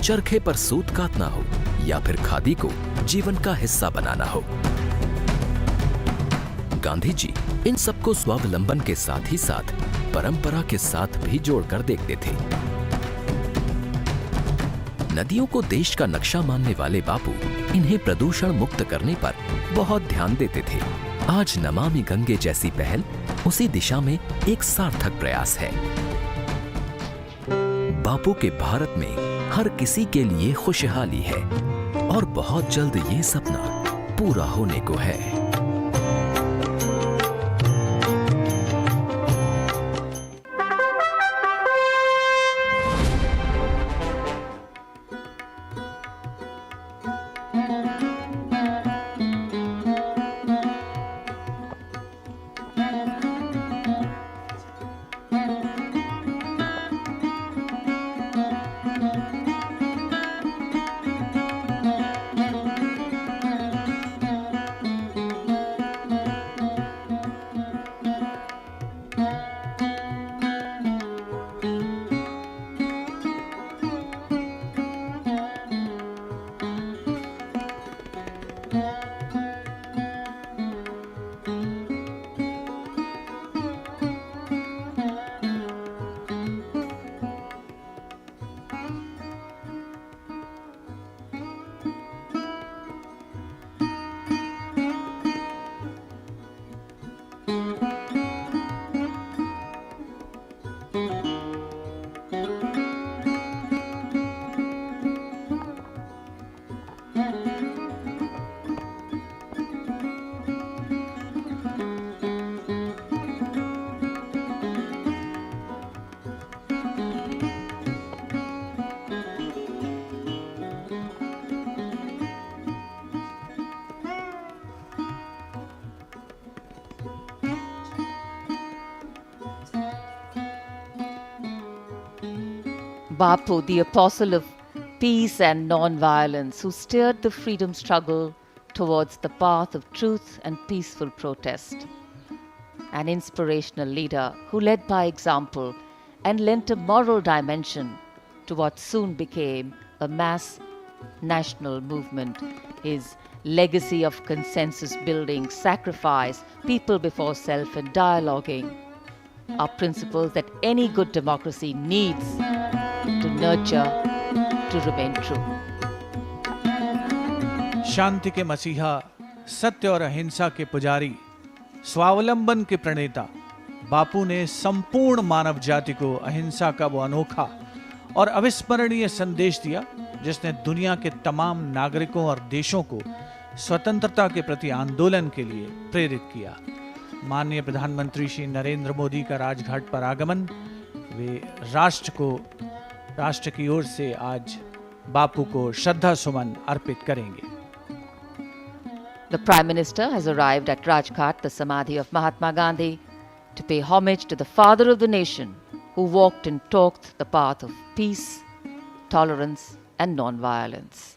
चरखे पर सूत काटना हो या फिर खादी को जीवन का हिस्सा बनाना हो, गांधी जी इन सबको स्वावलंबन के साथ ही साथ परंपरा के साथ भी जोड़कर देखते थे। नदियों को देश का नक्शा मानने वाले बापू इन्हें प्रदूषण मुक्त करने पर बहुत ध्यान देते थे। आज नमामि गंगे जैसी पहल उसी दिशा में एक सार्थक प्रयास है। बापू के भारत में हर किसी के लिए खुशहाली है और बहुत जल्द ये सपना पूरा होने को है। Bapu, the apostle of peace and non-violence, who steered the freedom struggle towards the path of truth and peaceful protest. An inspirational leader who led by example and lent a moral dimension to what soon became a mass national movement. His legacy of consensus building, sacrifice, people before self, and dialoguing are principles that any good democracy needs to nurture to remain true. शांति के मसीहा, सत्य और अहिंसा के पुजारी, स्वावलंबन के प्रणेता बापू ने संपूर्ण मानव जाति को अहिंसा का वो अनोखा और अविस्मरणीय संदेश दिया जिसने दुनिया के तमाम नागरिकों और देशों को स्वतंत्रता के प्रति आंदोलन के लिए प्रेरित किया। माननीय प्रधानमंत्री श्री नरेंद्र मोदी का राजघाट पर आगमन, वे राष्ट्र की ओर से आज बापू को श्रद्धा सुमन अर्पित करेंगे। The Prime Minister has arrived at Rajghat, the Samadhi of Mahatma Gandhi, to pay homage to the father of the nation who walked and talked the path of peace, tolerance, and non-violence.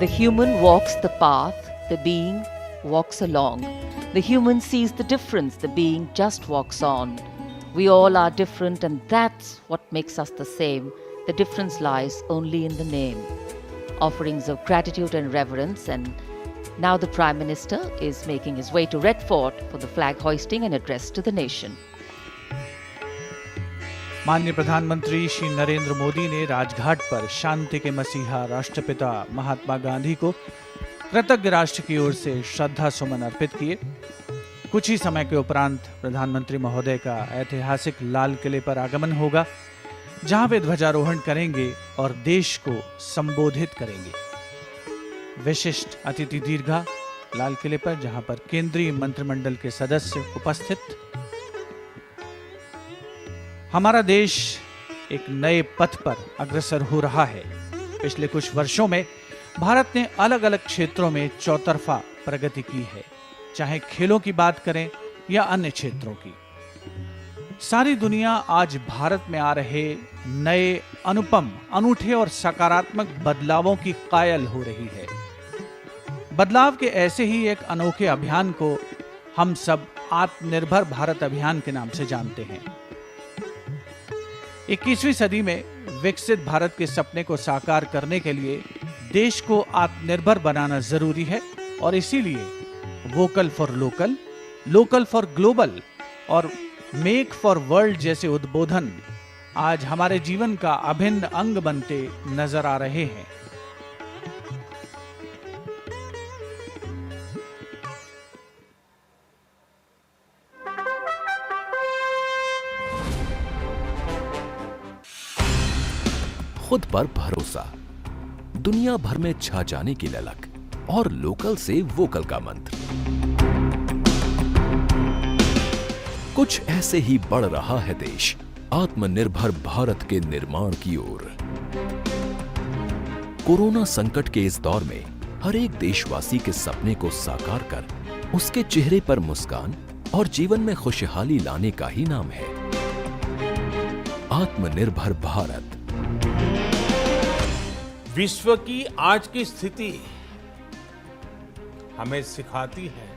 The human walks the path, the being walks along. The human sees the difference, the being just walks on. We all are different, and that's what makes us the same. The difference lies only in the name. Offerings of gratitude and reverence, and now the Prime Minister is making his way to Red Fort for the flag hoisting and address to the nation. माननीय प्रधानमंत्री श्री नरेंद्र मोदी ने राजघाट पर शांति के मसीहा राष्ट्रपिता महात्मा गांधी को कृतज्ञ राष्ट्र की ओर से श्रद्धा सुमन अर्पित किए। कुछ ही समय के उपरांत प्रधानमंत्री महोदय का ऐतिहासिक लाल किले पर आगमन होगा, जहां वे ध्वजारोहण करेंगे और देश को संबोधित करेंगे। विशिष्ट अतिथि दीर्घा लाल किले पर, जहां पर केंद्रीय मंत्रिमंडल के सदस्य उपस्थित। हमारा देश एक नए पथ पर अग्रसर हो रहा है। पिछले कुछ वर्षों में भारत ने अलग अलग क्षेत्रों में चौतरफा प्रगति की है, चाहे खेलों की बात करें या अन्य क्षेत्रों की। सारी दुनिया आज भारत में आ रहे नए, अनुपम, अनूठे और सकारात्मक बदलावों की कायल हो रही है। बदलाव के ऐसे ही एक अनोखे अभियान को हम सब आत्मनिर्भर भारत अभियान के नाम से जानते हैं। 21वीं सदी में विकसित भारत के सपने को साकार करने के लिए देश को आत्मनिर्भर बनाना जरूरी है, और इसीलिए vocal for local, local for global और मेक फॉर वर्ल्ड जैसे उद्बोधन आज हमारे जीवन का अभिन्न अंग बनते नजर आ रहे हैं। खुद पर भरोसा, दुनिया भर में छा जाने की ललक और लोकल से वोकल का मंत्र, कुछ ऐसे ही बढ़ रहा है देश आत्मनिर्भर भारत के निर्माण की ओर। कोरोना संकट के इस दौर में हर एक देशवासी के सपने को साकार कर उसके चेहरे पर मुस्कान और जीवन में खुशहाली लाने का ही नाम है आत्मनिर्भर भारत। विश्व की आज की स्थिति हमें सिखाती है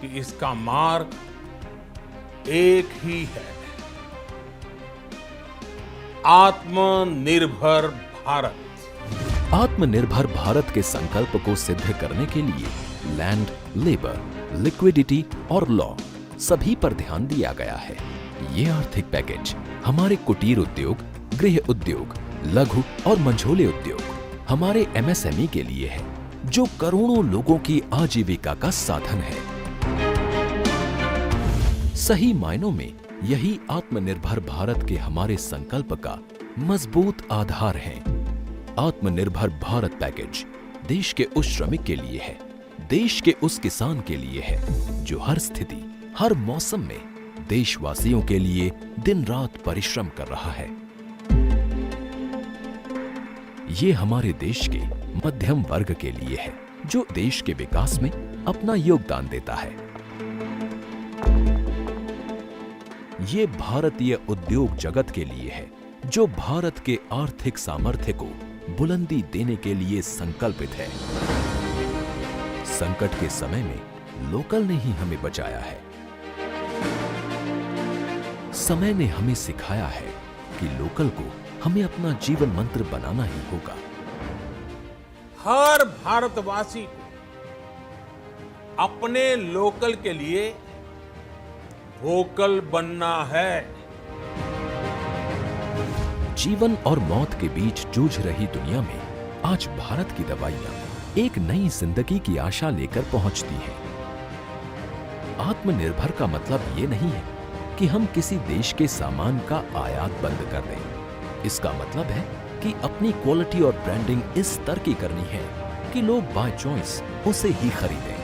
कि इसका मार्ग एक ही है, आत्मनिर्भर भारत। आत्मनिर्भर भारत के संकल्प को सिद्ध करने के लिए लैंड, लेबर, लिक्विडिटी और लॉ सभी पर ध्यान दिया गया है। ये आर्थिक पैकेज हमारे कुटीर उद्योग, गृह उद्योग, लघु और मंझोले उद्योग, हमारे MSME के लिए है, जो करोड़ों लोगों की आजीविका का साधन है। सही मायनों में यही आत्मनिर्भर भारत के हमारे संकल्प का मजबूत आधार है। आत्मनिर्भर भारत पैकेज देश के उस श्रमिक के लिए है, देश के उस किसान के लिए है जो हर स्थिति, हर मौसम में देशवासियों के लिए दिन रात परिश्रम कर रहा है। ये हमारे देश के मध्यम वर्ग के लिए है, जो देश के विकास में अपना योगदान देता है। ये भारतीय उद्योग जगत के लिए है, जो भारत के आर्थिक सामर्थ्य को बुलंदी देने के लिए संकल्पित है। संकट के समय में लोकल ने ही हमें बचाया है। समय ने हमें सिखाया है कि लोकल को हमें अपना जीवन मंत्र बनाना ही होगा। हर भारतवासी को अपने लोकल के लिए वोकल बनना है। जीवन और मौत के बीच जूझ रही दुनिया में आज भारत की दवाइयां एक नई जिंदगी की आशा लेकर पहुंचती हैं। आत्मनिर्भर का मतलब ये नहीं है कि हम किसी देश के सामान का आयात बंद कर दें। इसका मतलब है कि अपनी क्वालिटी और ब्रांडिंग इस स्तर की करनी है कि लोग बाय चॉइस उसे ही खरीदें।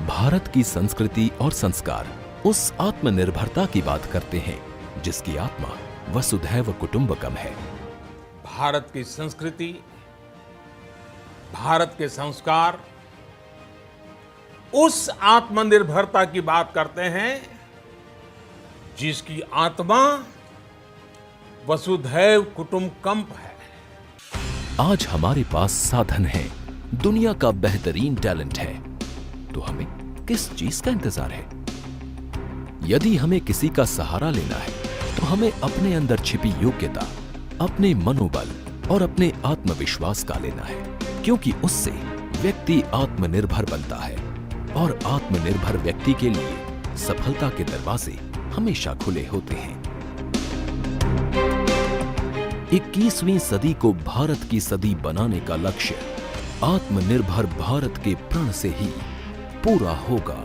भारत की संस्कृति और संस्कार उस आत्मनिर्भरता की बात करते हैं जिसकी आत्मा वसुधैव कुटुंबकम है। भारत की संस्कृति, भारत के संस्कार उस आत्मनिर्भरता की बात करते हैं जिसकी आत्मा वसुधैव कुटुंबकम है। आज हमारे पास साधन है, दुनिया का बेहतरीन टैलेंट है, तो हमें किस चीज का इंतजार है? यदि हमें किसी का सहारा लेना है तो हमें अपने अंदर छिपी योग्यता, अपने मनोबल और अपने आत्मविश्वास का लेना है, क्योंकि उससे व्यक्ति आत्मनिर्भर बनता है और आत्मनिर्भर व्यक्ति के लिए सफलता के दरवाजे हमेशा खुले होते हैं। 21वीं सदी को भारत की सदी बनाने का लक्ष्य आत्मनिर्भर भारत के प्रण से ही पूरा होगा।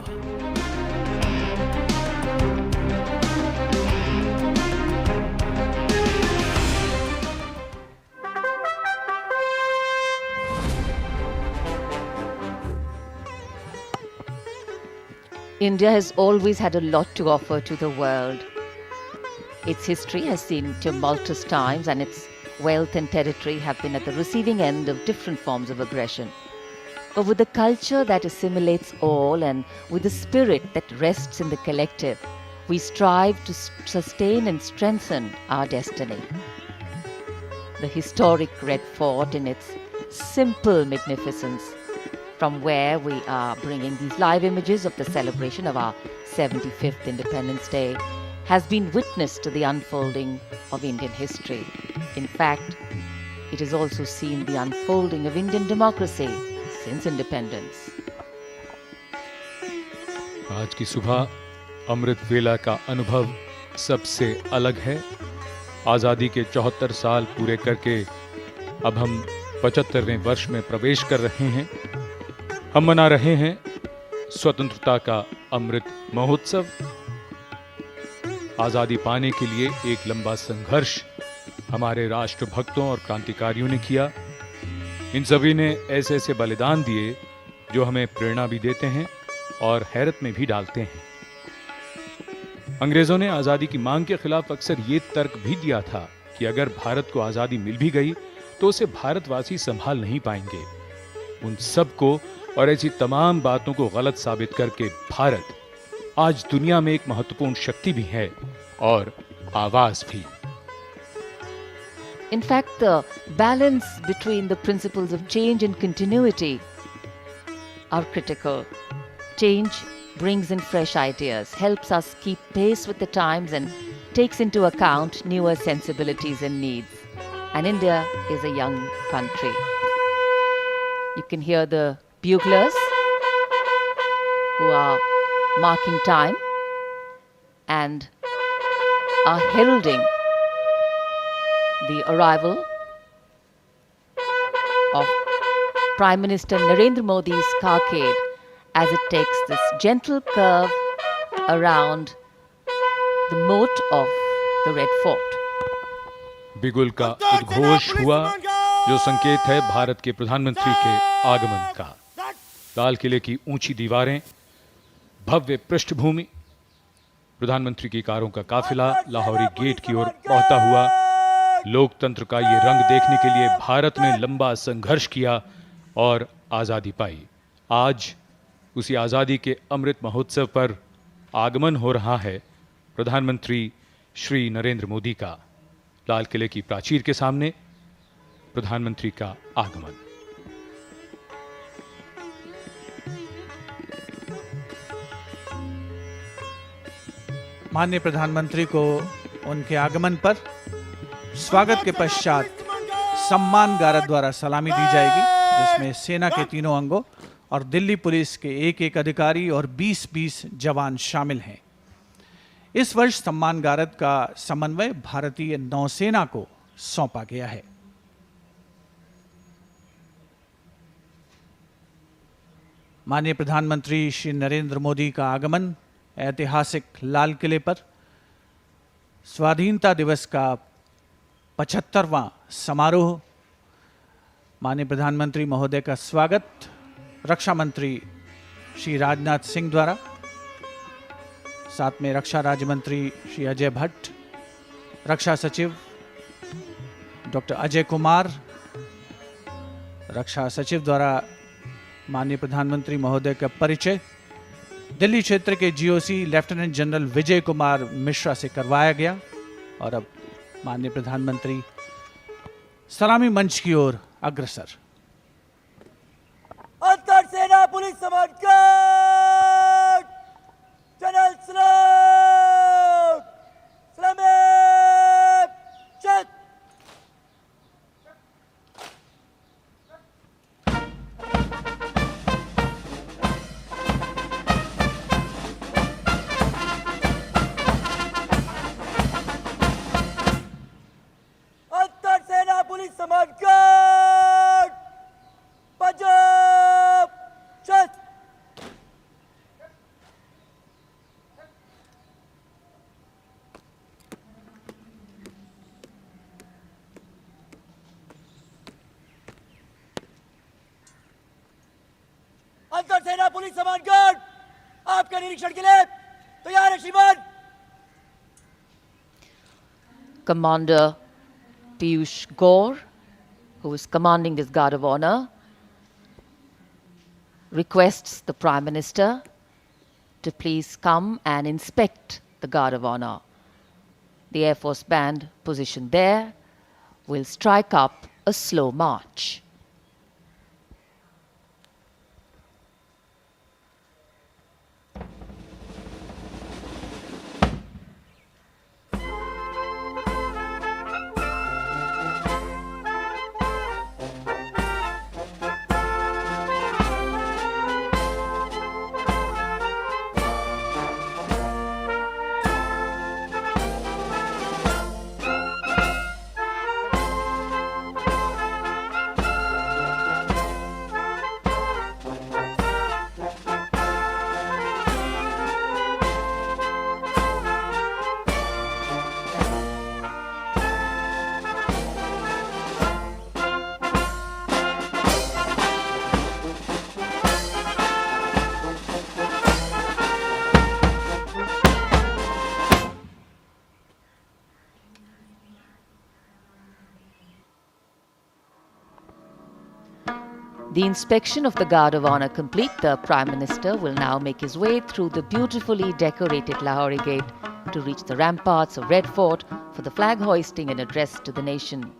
India has always had a lot to offer to the world. Its history has seen tumultuous times, and its wealth and territory have been at the receiving end of different forms of aggression. But with a culture that assimilates all and with a spirit that rests in the collective, we strive to sustain and strengthen our destiny. The historic Red Fort, in its simple magnificence, from where we are bringing these live images of the celebration of our 75th Independence Day, has been witness to the unfolding of Indian history. In fact, it has also seen the unfolding of Indian democracy since independence. आज की सुबह अमृत वेला का अनुभव सबसे अलग है। आज़ादी के 74 साल पूरे करके अब हम 75वें वर्ष में प्रवेश कर रहे हैं। हम मना रहे हैं स्वतंत्रता का अमृत महोत्सव। आज़ादी पाने के लिए एक लंबा संघर्ष हमारे राष्ट्रभक्तों और क्रांतिकारियों ने किया। इन सभी ने ऐसे ऐसे बलिदान दिए जो हमें प्रेरणा भी देते हैं और हैरत में भी डालते हैं। अंग्रेजों ने आज़ादी की मांग के खिलाफ अक्सर ये तर्क भी दिया था कि अगर भारत को आज़ादी मिल भी गई तो उसे भारतवासी संभाल नहीं पाएंगे। उन सब को और ऐसी तमाम बातों को गलत साबित करके भारत आज दुनिया में एक महत्वपूर्ण शक्ति भी है और आवाज भी। In fact, the balance between the principles of change and continuity are critical. Change brings in fresh ideas, helps us keep pace with the times, and takes into account newer sensibilities and needs. And India is a young country. You can hear the buglers who are marking time and are heralding the arrival of Prime Minister Narendra Modi's carcade as it takes this gentle curve around the moat of the Red Fort. बिगुल का उद्घोष हुआ, जो संकेत है भारत के प्रधानमंत्री के आगमन का। लाल किले की ऊंची दीवारें, भव्य पृष्ठभूमि, प्रधानमंत्री की कारों का काफिला लाहौरी गेट की ओर बढ़ता हुआ। लोकतंत्र का ये रंग देखने के लिए भारत ने लंबा संघर्ष किया और आज़ादी पाई। आज उसी आज़ादी के अमृत महोत्सव पर आगमन हो रहा है प्रधानमंत्री श्री नरेंद्र मोदी का। लाल किले की प्राचीर के सामने प्रधानमंत्री का आगमन। माननीय प्रधानमंत्री को उनके आगमन पर स्वागत के पश्चात सम्मान गारद द्वारा सलामी दी जाएगी, जिसमें सेना के तीनों अंगों और दिल्ली पुलिस के एक अधिकारी और 20-20 जवान शामिल हैं। इस वर्ष सम्मान गारद का समन्वय भारतीय नौसेना को सौंपा गया है। माननीय प्रधानमंत्री श्री नरेंद्र मोदी का आगमन ऐतिहासिक लाल किले पर स्वाधीनता दिवस का 75वां समारोह। माननीय प्रधानमंत्री महोदय का स्वागत रक्षा मंत्री श्री राजनाथ सिंह द्वारा, साथ में रक्षा राज्य मंत्री श्री अजय भट्ट, रक्षा सचिव डॉक्टर अजय कुमार, रक्षा सचिव द्वारा माननीय प्रधानमंत्री महोदय का परिचय दिल्ली क्षेत्र के GOC lieutenant general Vijay Kumar Mishra से करवाया गया। और अब माननीय प्रधानमंत्री सलामी मंच की ओर अग्रसर। अंतर सेना पुलिस सम्मान गार्ड, जनरल सलाम, सलाम, चेक। अंतर सेना पुलिस सम्मान गार्ड, पंजाब, चेक। अंतर सेना पुलिस सम्मान गार्ड आपके निरीक्षण के लिए तैयार है श्रीमान। Commander Piyush Gore, who is commanding this Guard of Honor, requests the Prime Minister to please come and inspect the Guard of Honor. The Air Force Band positioned there will strike up a slow march. The inspection of the Guard of Honor complete, the Prime Minister will now make his way through the beautifully decorated Lahori Gate to reach the ramparts of Red Fort for the flag hoisting and address to the nation.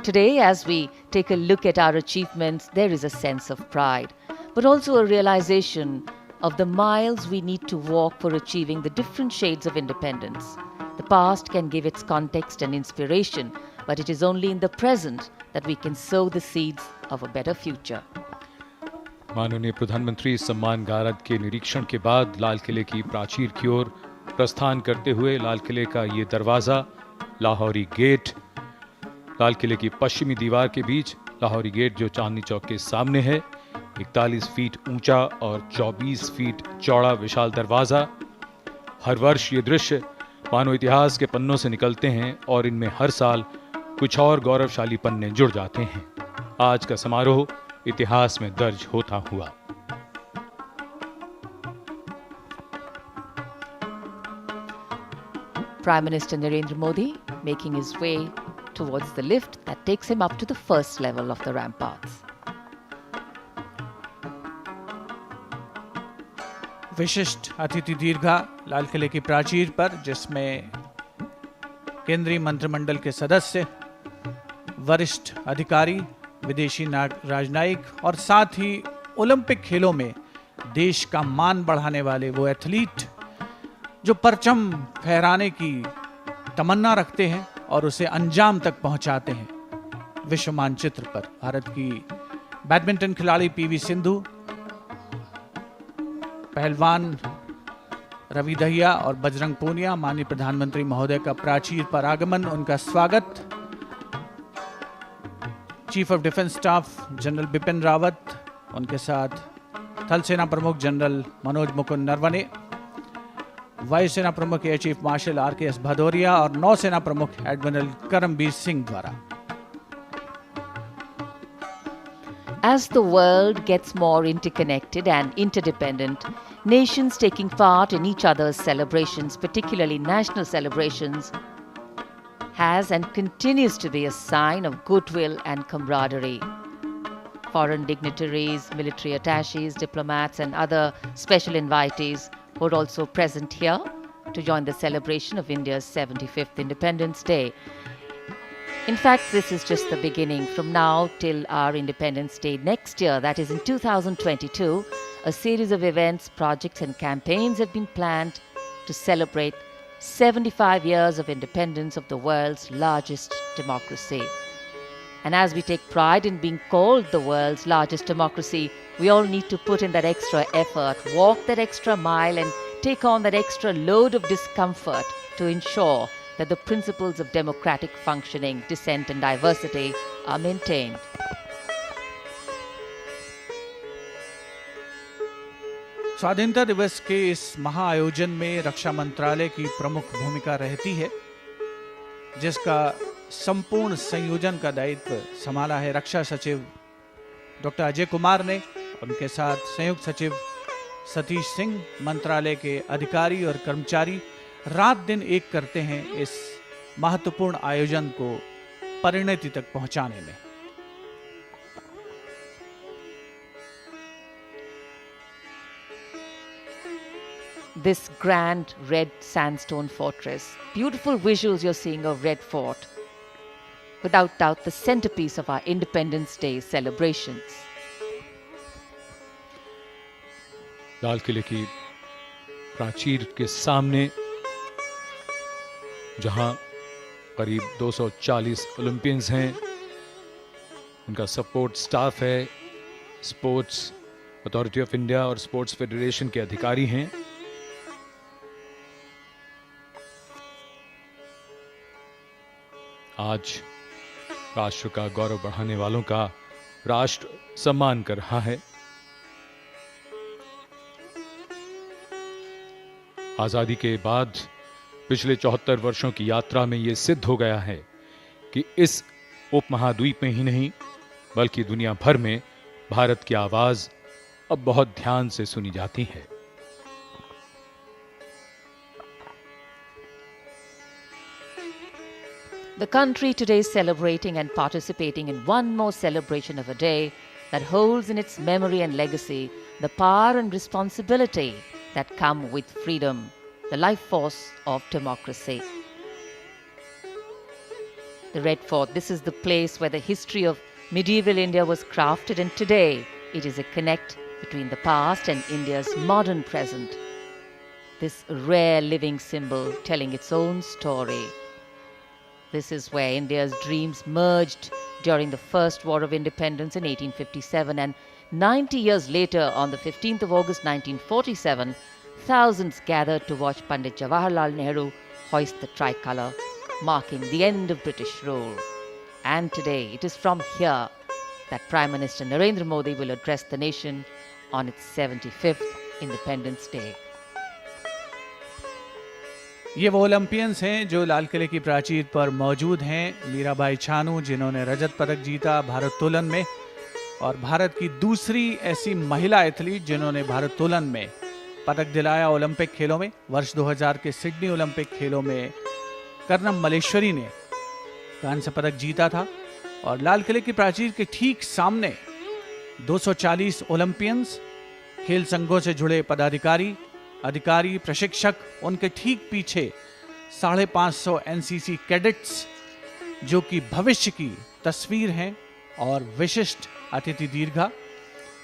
Today, as we take a look at our achievements, there is a sense of pride, but also a realization of the miles we need to walk for achieving the different shades of independence. The past can give its context and inspiration, but it is only in the present that we can sow the seeds of a better future. माननीय प्रधानमंत्री सम्मान गारद के निरीक्षण के बाद लाल किले की प्राचीर की ओर प्रस्थान करते हुए लाल किले का ये दरवाजा, लाहौरी गेट, लाल किले की पश्चिमी दीवार के बीच लाहौरी गेट जो चांदनी चौक के सामने है, 41 फीट ऊंचा और 24 फीट चौड़ा विशाल दरवाजा। हर वर्ष ये दृश्य मानो इतिहास के पन्नों से निकलते हैं और इनमें हर साल कुछ और गौरवशाली पन्ने जुड़ जाते हैं। आज का समारोह इतिहास में दर्ज होता हुआ। Prime Minister Narendra Modi making his way towards the lift that takes him up to the first level of the ramparts. विशिष्ट अतिथि दीर्घा लाल किले की प्राचीर पर, जिसमें केंद्रीय मंत्रिमंडल के सदस्य, वरिष्ठ अधिकारी, विदेशी राजनयिक और साथ ही ओलंपिक खेलों में देश का मान बढ़ाने वाले वो एथलीट जो परचम फहराने की तमन्ना रखते हैं और उसे अंजाम तक पहुंचाते हैं। विश्व मानचित्र पर भारत की बैडमिंटन खिलाड़ी पीवी सिंधु, पहलवान रवि दहिया और बजरंग पूनिया, माननीय प्रधानमंत्री महोदय का प्राचीर पर आगमन, उनका स्वागत, chief of defence staff general Bipin Rawat, उनके साथ थल सेना प्रमुख जनरल मनोज मुकुंद नरवणे, वायुसेना प्रमुख air chief marshal RKS Bhadauria और नौसेना प्रमुख एडमिरल करमबीर सिंह द्वारा। As the world gets more interconnected and interdependent, nations taking part in each other's celebrations, particularly national celebrations, has and continues to be a sign of goodwill and camaraderie. Foreign dignitaries, military attaches, diplomats, and other special invitees were also present here to join the celebration of India's 75th Independence Day. In fact, this is just the beginning. From now till our Independence Day next year, that is in 2022, a series of events, projects and campaigns have been planned to celebrate 75 years of independence of the world's largest democracy. And as we take pride in being called the world's largest democracy, we all need to put in that extra effort, walk that extra mile and take on that extra load of discomfort to ensure that the principles of democratic functioning, dissent and diversity are maintained. स्वाधीनता दिवस के इस महाआयोजन में रक्षा मंत्रालय की प्रमुख भूमिका रहती है, जिसका संपूर्ण संयोजन का दायित्व संभाला है रक्षा सचिव डॉक्टर अजय कुमार ने। उनके साथ संयुक्त सचिव सतीश सिंह, मंत्रालय के अधिकारी और कर्मचारी रात दिन एक करते हैं इस महत्वपूर्ण आयोजन को परिणति तक पहुंचाने में। This grand red sandstone fortress, beautiful visuals you're seeing of Red Fort, without doubt the centerpiece of our Independence Day celebrations. लाल किले की प्राचीर के सामने जहां करीब 240 ओलंपियंस हैं, उनका सपोर्ट स्टाफ है, स्पोर्ट्स अथॉरिटी ऑफ इंडिया और स्पोर्ट्स फेडरेशन के अधिकारी हैं। आज राष्ट्र का गौरव बढ़ाने वालों का राष्ट्र सम्मान कर रहा है। आजादी के बाद पिछले 74 वर्षों की यात्रा में यह सिद्ध हो गया है कि इस उपमहाद्वीप में ही नहीं बल्कि दुनिया भर में भारत की आवाज अब बहुत ध्यान से सुनी जाती है। The country today is celebrating and participating in one more celebration of a day that holds in its memory and legacy the power and responsibility that come with freedom, the life force of democracy. The Red Fort, this is the place where the history of medieval India was crafted, and today it is a connect between the past and India's modern present. This rare living symbol telling its own story. This is where India's dreams merged during the First War of Independence in 1857, and 90 years later, on the 15th of August 1947, thousands gathered to watch Pandit Jawaharlal Nehru hoist the tricolour, marking the end of British rule. And today, it is from here that Prime Minister Narendra Modi will address the nation on its 75th Independence Day. ये वो Olympians हैं जो लाल किले की प्राचीर पर मौजूद हैं। मीराबाई चानू, जिन्होंने रजत पदक जीता भारोत्तोलन में, और भारत की दूसरी ऐसी महिला एथलीट जिन्होंने भारोत्तोलन में पदक दिलाया ओलंपिक खेलों में। वर्ष 2000 के सिडनी ओलंपिक खेलों में कर्नम मलेश्वरी ने कांस्य पदक जीता था। और लाल किले की प्राचीर के ठीक सामने 240 ओलंपियंस, खेल संघों से जुड़े पदाधिकारी, अधिकारी, प्रशिक्षक, उनके ठीक पीछे 550 एनसीसी कैडेट्स जो कि भविष्य की तस्वीर हैं, और विशिष्ट अतिथि दीर्घा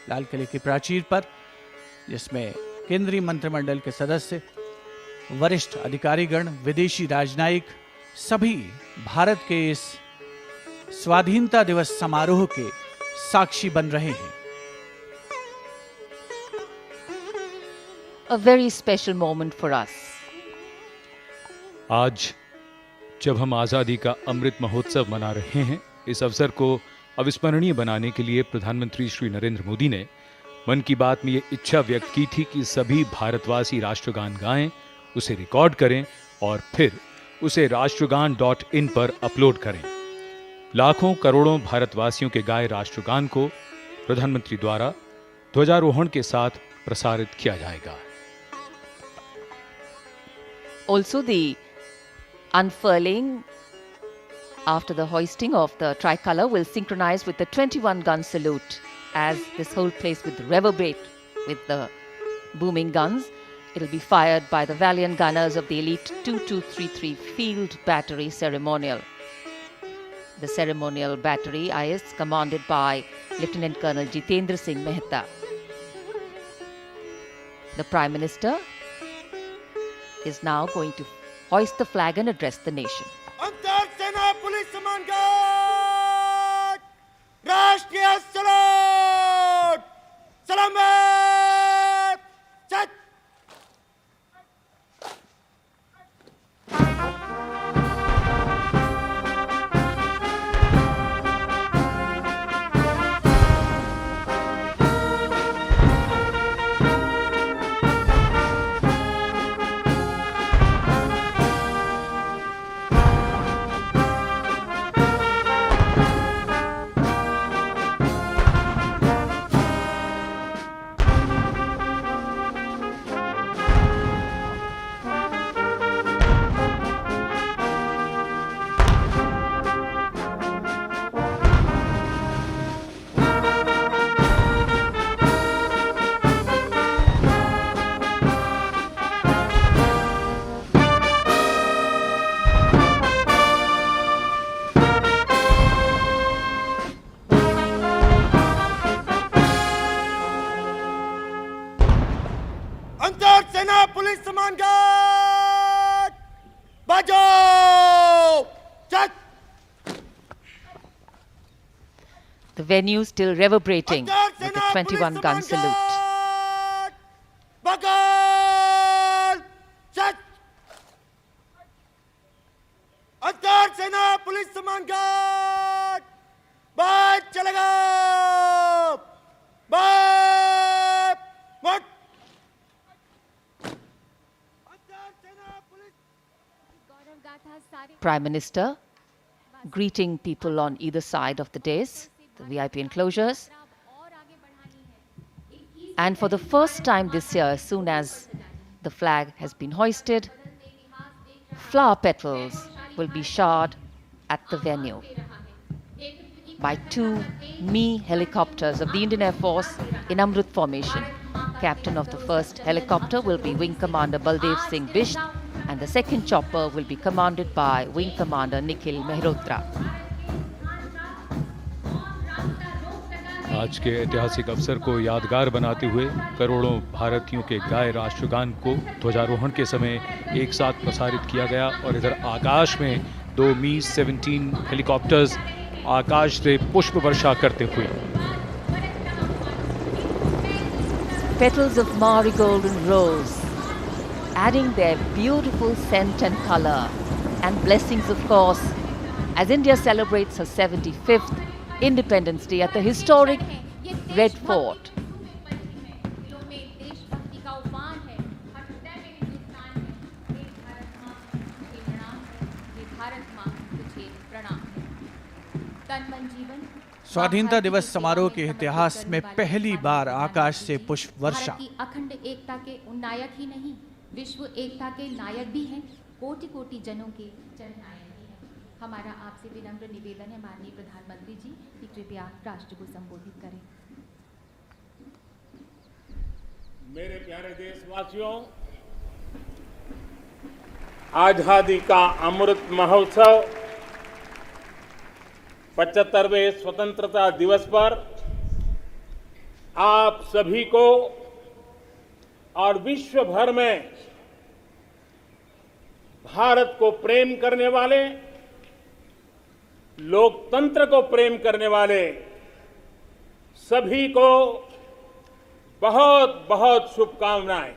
लाल किले की प्राचीर पर, जिसमें केंद्रीय मंत्रिमंडल के सदस्य, वरिष्ठ अधिकारीगण, विदेशी राजनयिक सभी भारत के इस स्वाधीनता दिवस समारोह के साक्षी बन रहे हैं। A very special moment for us. आज जब हम आज़ादी का अमृत महोत्सव मना रहे हैं, इस अवसर को अविस्मरणीय बनाने के लिए प्रधानमंत्री श्री नरेंद्र मोदी ने मन की बात में ये इच्छा व्यक्त की थी कि सभी भारतवासी राष्ट्रगान गाएं, उसे रिकॉर्ड करें और फिर उसे राष्ट्रगान.in पर अपलोड करें। लाखों करोड़ों भारतवासियों के गाए राष्ट्रगान को प्रधानमंत्री द्वारा ध्वजारोहण के साथ प्रसारित किया जाएगा। Also, the unfurling after the hoisting of the tricolour will synchronize with the 21-gun salute, as this whole place will reverberate with the booming guns. It will be fired by the valiant gunners of the elite 2233 Field Battery Ceremonial. The ceremonial battery is commanded by Lieutenant Colonel Jitendra Singh Mehta. The Prime Minister is now going to hoist the flag and address the nation. अंतर सेना police सम्मान guard, राष्ट्रीय सलाम, सलामत, सत। अंतर सेना police सम्मान गार्ड, बाजो, चट। The venue still reverberating with the 21-gun salute. बगल, चट। अंतर सेना पुलिस सम्मान गार्ड, बात चलेगा, बात, मत। Prime Minister greeting people on either side of the dais, the VIP enclosures. And for the first time this year, as soon as the flag has been hoisted, flower petals will be showered at the venue by two Mi helicopters of the Indian Air Force in Amrut formation. Captain of the first helicopter will be Wing Commander Baldev Singh Bisht, and the second chopper will be commanded by Wing Commander Nikhil Mehrotra. आज के ऐतिहासिक अवसर को यादगार बनाते हुए करोड़ों भारतीयों के गाए राष्ट्रगान को ध्वजारोहण के समय एक साथ प्रसारित किया गया और इधर आकाश में दो Mi-17 हेलीकॉप्टर्स आकाश से पुष्प वर्षा करते हुए Petals of marigold and rose adding their beautiful scent and color. And blessings, of course, as India celebrates her 75th Independence Day at the historic Red Fort. स्वाधीनता दिवस समारोह के इतिहास में पहली बार आकाश से पुष्प वर्षा। भारत की अखंड एकता के नायक ही नहीं, विश्व एकता के नायक भी हैं, कोटि कोटि जनों के जननायक भी हैं। हमारा आपसे विनम्र निवेदन है माननीय प्रधानमंत्री जी कि कृपया राष्ट्र को संबोधित करें। मेरे प्यारे देशवासियों, आजादी का अमृत महोत्सव 75वें स्वतंत्रता दिवस पर आप सभी को और विश्व भर में भारत को प्रेम करने वाले, लोकतंत्र को प्रेम करने वाले सभी को बहुत बहुत शुभकामनाएं।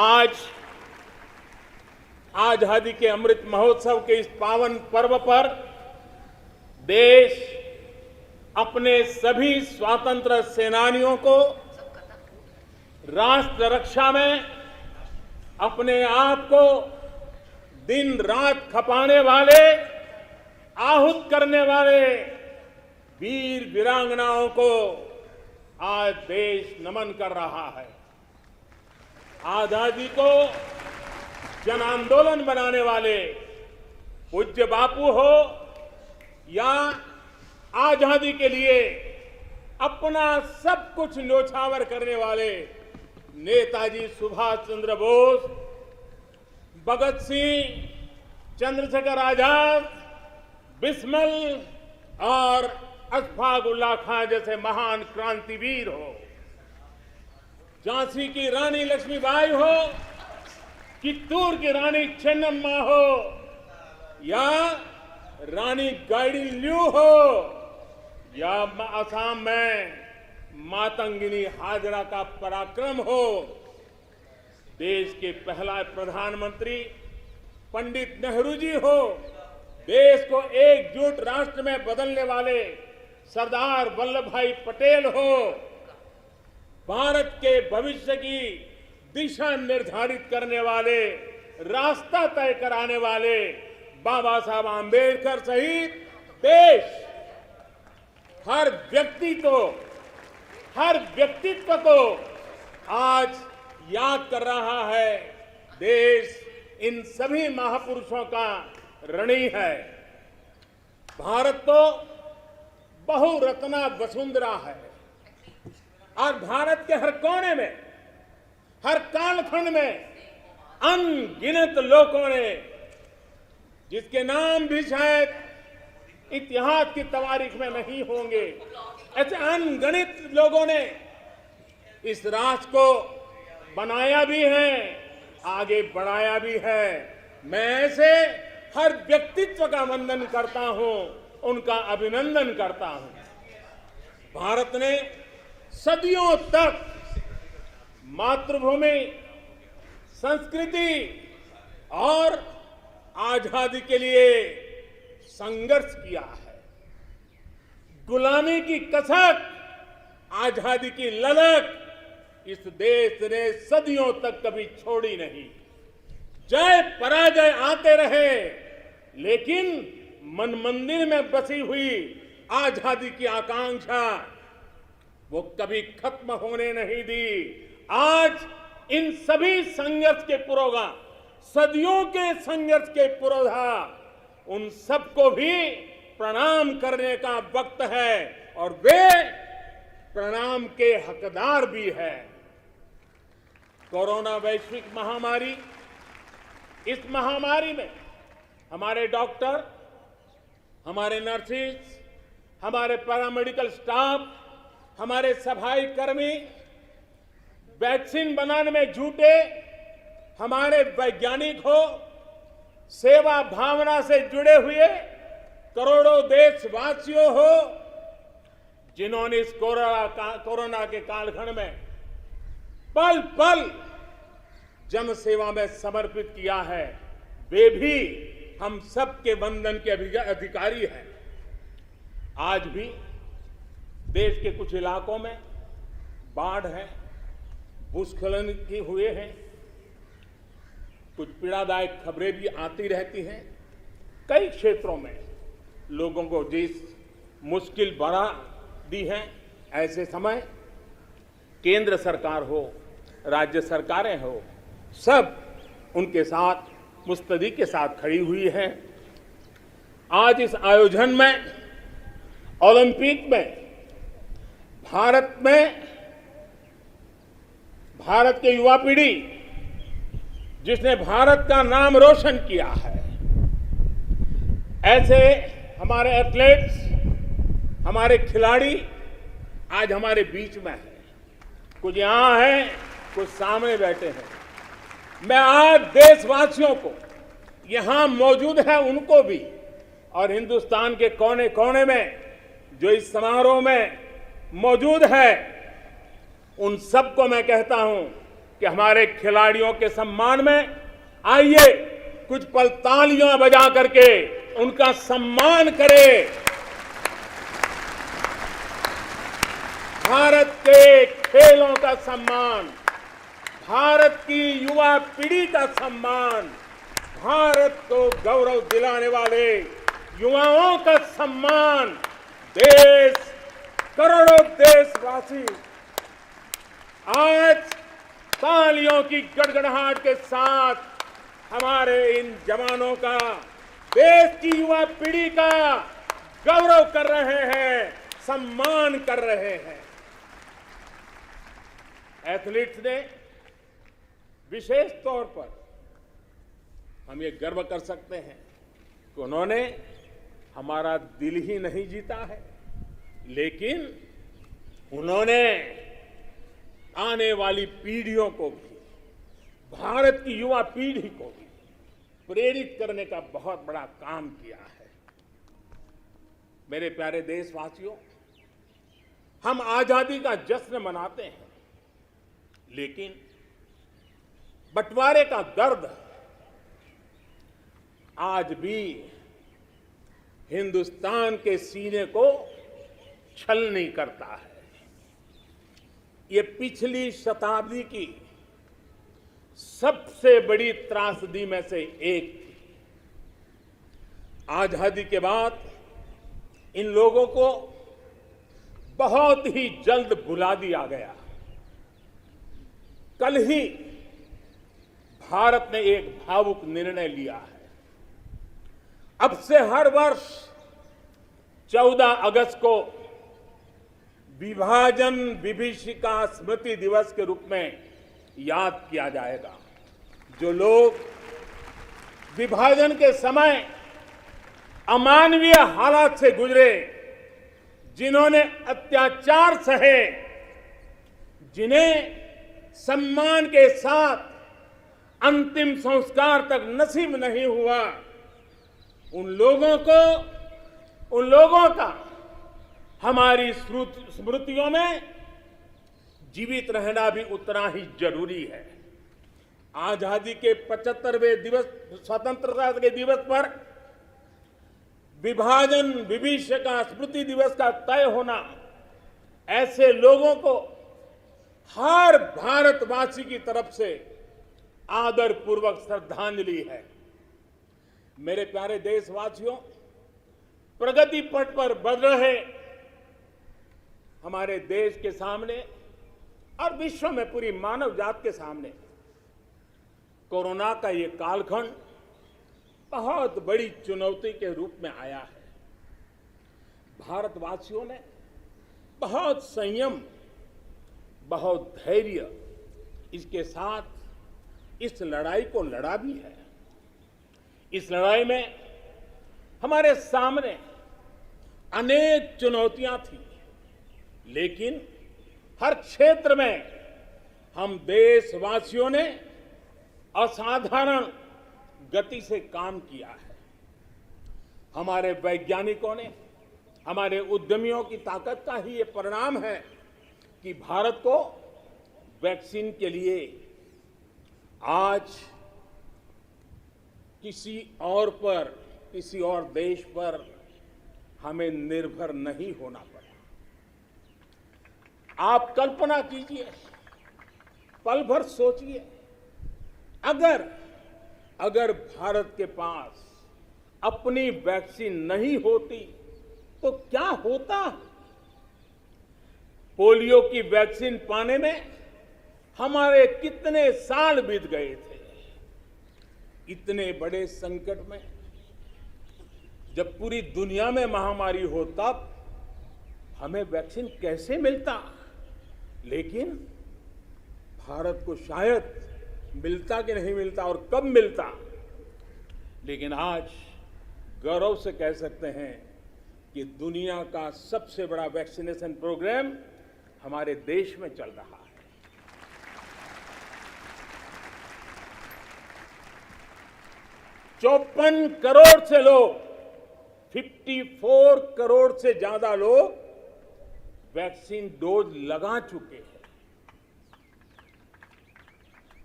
आज आजादी के अमृत महोत्सव के इस पावन पर्व पर देश अपने सभी स्वतंत्र सेनानियों को राष्ट्र रक्षा में अपने आप को दिन रात खपाने वाले, आहूत करने वाले वीर वीरांगनाओं को आज देश नमन कर रहा है। आजादी को जन आंदोलन बनाने वाले पूज्य बापू हो या आजादी के लिए अपना सब कुछ न्योछावर करने वाले नेताजी सुभाष चंद्र बोस, भगत सिंह, चंद्रशेखर आजाद, बिस्मिल और अशफाक उल्लाह खां जैसे महान क्रांतिवीर हो, झांसी की रानी लक्ष्मीबाई हो, चित्तूर की रानी चेन्नम्मा हो या रानी गाइडिंलियू हो या असम में मातंगिनी हाजरा का पराक्रम हो, देश के पहला प्रधानमंत्री पंडित नेहरू जी हो, देश को एकजुट राष्ट्र में बदलने वाले सरदार वल्लभ भाई पटेल हो, भारत के भविष्य की दिशा निर्धारित करने वाले, रास्ता तय कराने वाले बाबा साहब आंबेडकर सहित देश हर व्यक्तित्व को आज याद कर रहा है। देश इन सभी महापुरुषों का ऋणी है। भारत तो बहुरत्ना वसुंधरा है और भारत के हर कोने में, हर कालखंड में अनगिनत लोगों ने, जिसके नाम भी शायद इतिहास की तवारीख में नहीं होंगे, ऐसे अनगिनत लोगों ने इस राष्ट्र को बनाया भी है, आगे बढ़ाया भी है। मैं ऐसे हर व्यक्तित्व का वंदन करता हूं, उनका अभिनंदन करता हूं। भारत ने सदियों तक मातृभूमि, संस्कृति और आजादी के लिए संघर्ष किया है। गुलामी की कसक, आजादी की ललक इस देश ने सदियों तक कभी छोड़ी नहीं। जय पराजय आते रहे, लेकिन मन मंदिर में बसी हुई आजादी की आकांक्षा वो कभी खत्म होने नहीं दी। आज इन सभी संघर्ष के पुरोधा, सदियों के संघर्ष के पुरोधा, उन सबको भी प्रणाम करने का वक्त है और वे प्रणाम के हकदार भी है। कोरोना वैश्विक महामारी, इस महामारी में हमारे डॉक्टर, हमारे नर्सेस, हमारे पैरामेडिकल स्टाफ, हमारे सफाई कर्मी वैक्सीन बनाने में जुटे, हमारे वैज्ञानिक हो, सेवा भावना से जुड़े हुए करोड़ों देशवासियों हो, जिन्होंने इस कोरोना के कालखंड में पल पल जन सेवा में समर्पित किया है, वे भी हम सबके वंदन के अधिकारी हैं। आज भी देश के कुछ इलाकों में बाढ़ है, भूस्खलन की हुए हैं, कुछ पीड़ादायक खबरें भी आती रहती हैं। कई क्षेत्रों में लोगों को जिस मुश्किल बढ़ा दी है, ऐसे समय केंद्र सरकार हो, राज्य सरकारें हो, सब उनके साथ मुस्तैदी के साथ खड़ी हुई है। आज इस आयोजन में, ओलंपिक में, भारत के युवा पीढ़ी जिसने भारत का नाम रोशन किया है, ऐसे हमारे एथलीट्स, हमारे खिलाड़ी आज हमारे बीच में हैं। कुछ यहां हैं, कुछ सामने बैठे हैं। मैं आज देशवासियों को, यहां मौजूद है उनको भी, और हिंदुस्तान के कोने कोने में जो इस समारोह में मौजूद है, उन सबको मैं कहता हूं कि हमारे खिलाड़ियों के सम्मान में आइए कुछ पल तालियां बजा करके उनका सम्मान करें। भारत के खेलों का सम्मान, भारत की युवा पीढ़ी का सम्मान, भारत को गौरव दिलाने वाले युवाओं का सम्मान, देश, करोड़ों देशवासी आज तालियों की गड़गड़ाहट के साथ हमारे इन जवानों का, देश की युवा पीढ़ी का गौरव कर रहे हैं, सम्मान कर रहे हैं। एथलीट्स ने विशेष तौर पर हम ये गर्व कर सकते हैं कि उन्होंने हमारा दिल ही नहीं जीता है, लेकिन उन्होंने आने वाली पीढ़ियों को भी, भारत की युवा पीढ़ी को भी प्रेरित करने का बहुत बड़ा काम किया है। मेरे प्यारे देशवासियों, हम आजादी का जश्न मनाते हैं, लेकिन बंटवारे का दर्द आज भी हिंदुस्तान के सीने को छलनी करता है। ये पिछली शताब्दी की सबसे बड़ी त्रासदी में से एक थी। आजादी के बाद इन लोगों को बहुत ही जल्द भुला दिया गया। कल ही भारत ने एक भावुक निर्णय लिया है। अब से हर वर्ष 14 अगस्त को विभाजन विभीषिका स्मृति दिवस के रूप में याद किया जाएगा। जो लोग विभाजन के समय अमानवीय हालात से गुजरे, जिन्होंने अत्याचार सहे, जिन्हें सम्मान के साथ अंतिम संस्कार तक नसीब नहीं हुआ, उन लोगों का हमारी स्मृतियों में जीवित रहना भी उतना ही जरूरी है। आजादी के 75वें दिवस, स्वतंत्रता के दिवस पर विभाजन विभीषिका स्मृति दिवस का तय होना ऐसे लोगों को हर भारतवासी की तरफ से आदर पूर्वक श्रद्धांजलि है। मेरे प्यारे देशवासियों, प्रगति पथ पर बढ़ रहे हमारे देश के सामने और विश्व में पूरी मानव जात के सामने कोरोना का ये कालखंड बहुत बड़ी चुनौती के रूप में आया है। भारतवासियों ने बहुत संयम, बहुत धैर्य इसके साथ इस लड़ाई को लड़ा भी है। इस लड़ाई में हमारे सामने अनेक चुनौतियां थी, लेकिन हर क्षेत्र में हम देशवासियों ने असाधारण गति से काम किया है। हमारे वैज्ञानिकों ने, हमारे उद्यमियों की ताकत का ही ये परिणाम है कि भारत को वैक्सीन के लिए आज किसी और पर, किसी और देश पर हमें निर्भर नहीं होना पड़ा। आप कल्पना कीजिए, पल भर सोचिए, अगर भारत के पास अपनी वैक्सीन नहीं होती तो क्या होता। पोलियो की वैक्सीन पाने में हमारे कितने साल बीत गए थे। इतने बड़े संकट में जब पूरी दुनिया में महामारी हो तब हमें वैक्सीन कैसे मिलता। लेकिन भारत को शायद मिलता कि नहीं मिलता और कब मिलता, लेकिन आज गौरव से कह सकते हैं कि दुनिया का सबसे बड़ा वैक्सीनेशन प्रोग्राम हमारे देश में चल रहा है। 54 करोड़ से लोग, 54 करोड़ से ज्यादा लोग वैक्सीन डोज लगा चुके हैं।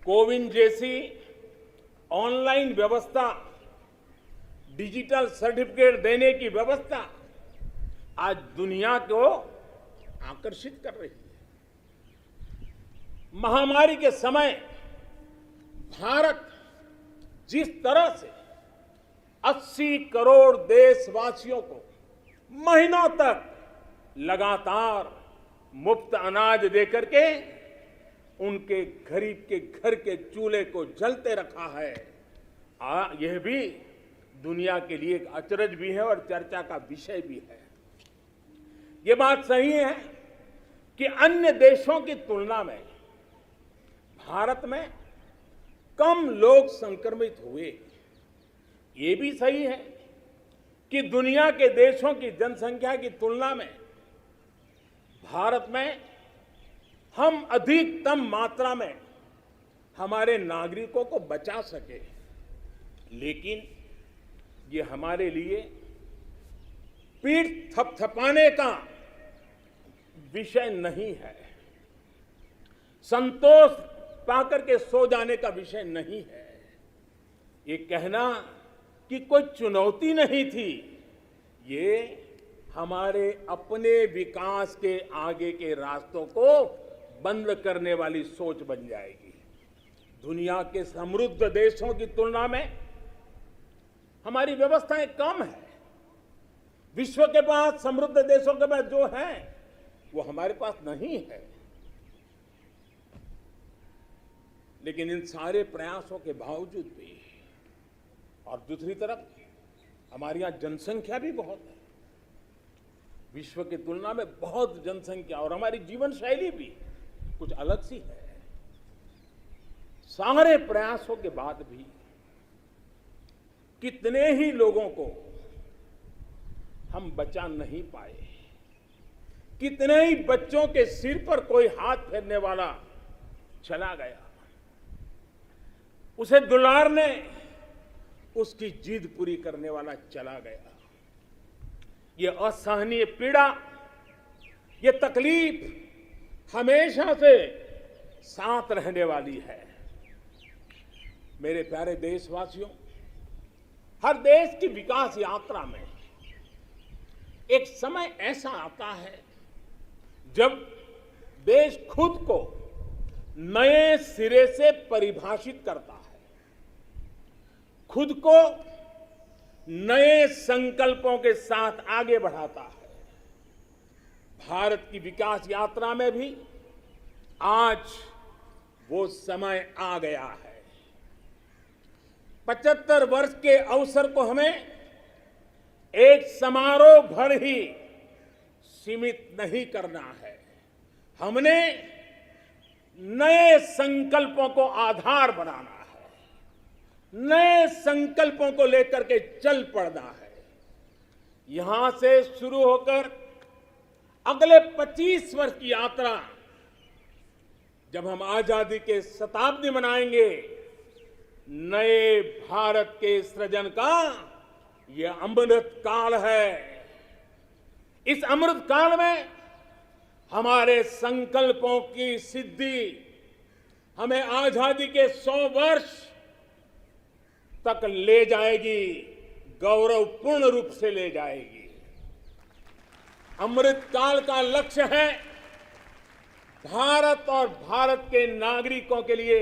कोविन जैसी ऑनलाइन व्यवस्था, डिजिटल सर्टिफिकेट देने की व्यवस्था आज दुनिया को आकर्षित कर रही है। महामारी के समय भारत जिस तरह से 80 करोड़ देशवासियों को महीनों तक लगातार मुफ्त अनाज देकर के उनके गरीब के घर के चूल्हे को जलते रखा है, यह भी दुनिया के लिए एक अचरज भी है और चर्चा का विषय भी है। ये बात सही है कि अन्य देशों की तुलना में भारत में कम लोग संक्रमित हुए। ये भी सही है कि दुनिया के देशों की जनसंख्या की तुलना में भारत में हम अधिकतम मात्रा में हमारे नागरिकों को बचा सके। लेकिन ये हमारे लिए पीठ थपथपाने का विषय नहीं है, संतोष पाकर के सो जाने का विषय नहीं है। ये कहना कि कोई चुनौती नहीं थी, ये हमारे अपने विकास के आगे के रास्तों को बंद करने वाली सोच बन जाएगी। दुनिया के समृद्ध देशों की तुलना में हमारी व्यवस्थाएं कम है। विश्व के पास, समृद्ध देशों के पास जो है वो हमारे पास नहीं है। लेकिन इन सारे प्रयासों के बावजूद भी, और दूसरी तरफ हमारे यहां जनसंख्या भी बहुत है, विश्व की तुलना में बहुत जनसंख्या, और हमारी जीवन शैली भी कुछ अलग सी है। सारे प्रयासों के बाद भी कितने ही लोगों को हम बचा नहीं पाए। कितने ही बच्चों के सिर पर कोई हाथ फेरने वाला चला गया, उसे दुलारने, उसकी जिद पूरी करने वाला चला गया। ये असहनीय पीड़ा, ये तकलीफ हमेशा से साथ रहने वाली है। मेरे प्यारे देशवासियों, हर देश की विकास यात्रा में एक समय ऐसा आता है जब देश खुद को नए सिरे से परिभाषित करता है, खुद को नए संकल्पों के साथ आगे बढ़ाता है। भारत की विकास यात्रा में भी आज वो समय आ गया है। 75 वर्ष के अवसर को हमें एक समारोह भर ही सीमित नहीं करना है। हमने नए संकल्पों को आधार बनाना है, नए संकल्पों को लेकर के चल पड़ना है। यहां से शुरू होकर अगले 25 वर्ष की यात्रा, जब हम आजादी के शताब्दी मनाएंगे, नए भारत के सृजन का यह अमृत काल है। इस अमृत काल में हमारे संकल्पों की सिद्धि हमें आजादी के 100 वर्ष तक ले जाएगी, गौरवपूर्ण रूप से ले जाएगी। अमृत काल का लक्ष्य है भारत और भारत के नागरिकों के लिए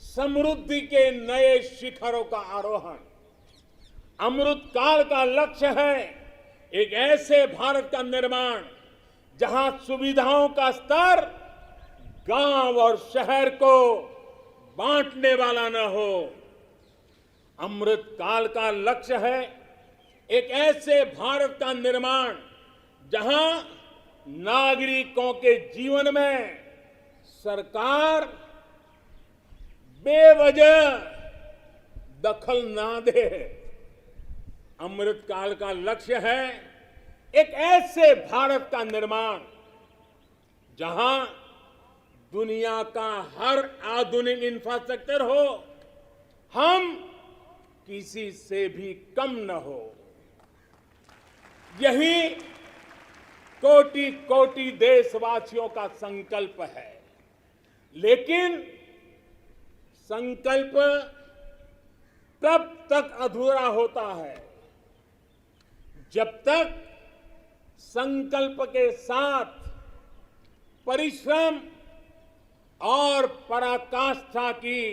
समृद्धि के नए शिखरों का आरोहण। अमृत काल का लक्ष्य है एक ऐसे भारत का निर्माण जहां सुविधाओं का स्तर गांव और शहर को बांटने वाला न हो। अमृत काल का लक्ष्य है एक ऐसे भारत का निर्माण जहां नागरिकों के जीवन में सरकार बेवजह दखल ना दे। अमृत काल का लक्ष्य है एक ऐसे भारत का निर्माण जहां दुनिया का हर आधुनिक इंफ्रास्ट्रक्चर हो, हम किसी से भी कम न हो। यही कोटि कोटि देशवासियों का संकल्प है। लेकिन संकल्प तब तक अधूरा होता है जब तक संकल्प के साथ परिश्रम और पराकाष्ठा की,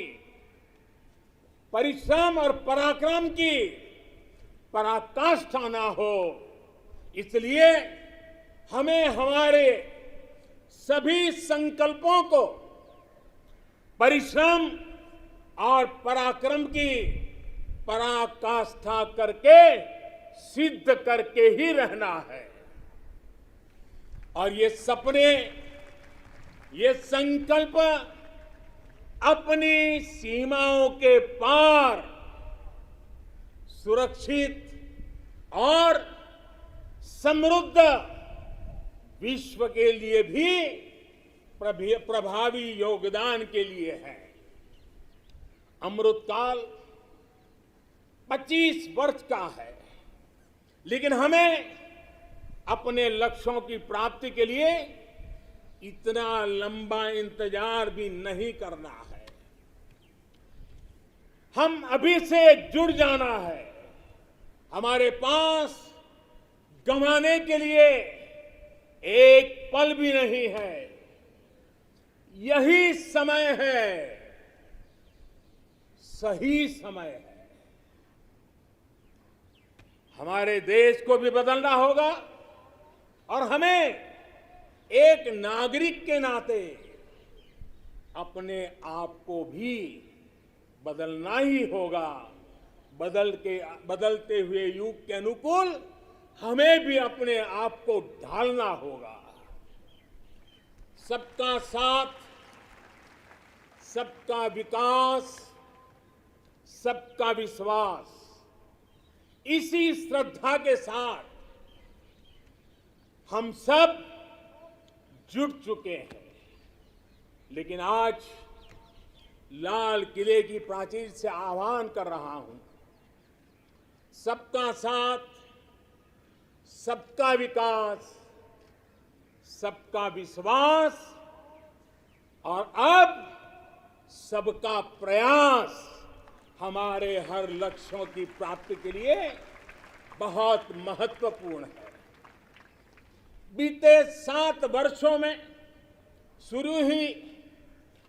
परिश्रम और पराक्रम की पराकाष्ठा ना हो। इसलिए हमें हमारे सभी संकल्पों को परिश्रम और पराक्रम की पराकाष्ठा करके सिद्ध करके ही रहना है। और ये सपने, ये संकल्प अपनी सीमाओं के पार सुरक्षित और समृद्ध विश्व के लिए भी प्रभावी योगदान के लिए है। अमृतकाल 25 वर्ष का है, लेकिन हमें अपने लक्ष्यों की प्राप्ति के लिए इतना लंबा इंतजार भी नहीं करना है। हम अभी से जुड़ जाना है। हमारे पास गंवाने के लिए एक पल भी नहीं है। यही समय है, सही समय है। हमारे देश को भी बदलना होगा और हमें एक नागरिक के नाते अपने आप को भी बदलना ही होगा। बदलते हुए युग के अनुकूल हमें भी अपने आप को ढालना होगा। सबका साथ, सबका विकास, सबका विश्वास, इसी श्रद्धा के साथ हम सब जुट चुके हैं। लेकिन आज लाल किले की प्राचीर से आह्वान कर रहा हूं, सबका साथ, सबका विकास, सबका विश्वास और अब सबका प्रयास हमारे हर लक्ष्यों की प्राप्ति के लिए बहुत महत्वपूर्ण है। बीते 7 वर्षों में शुरू हुई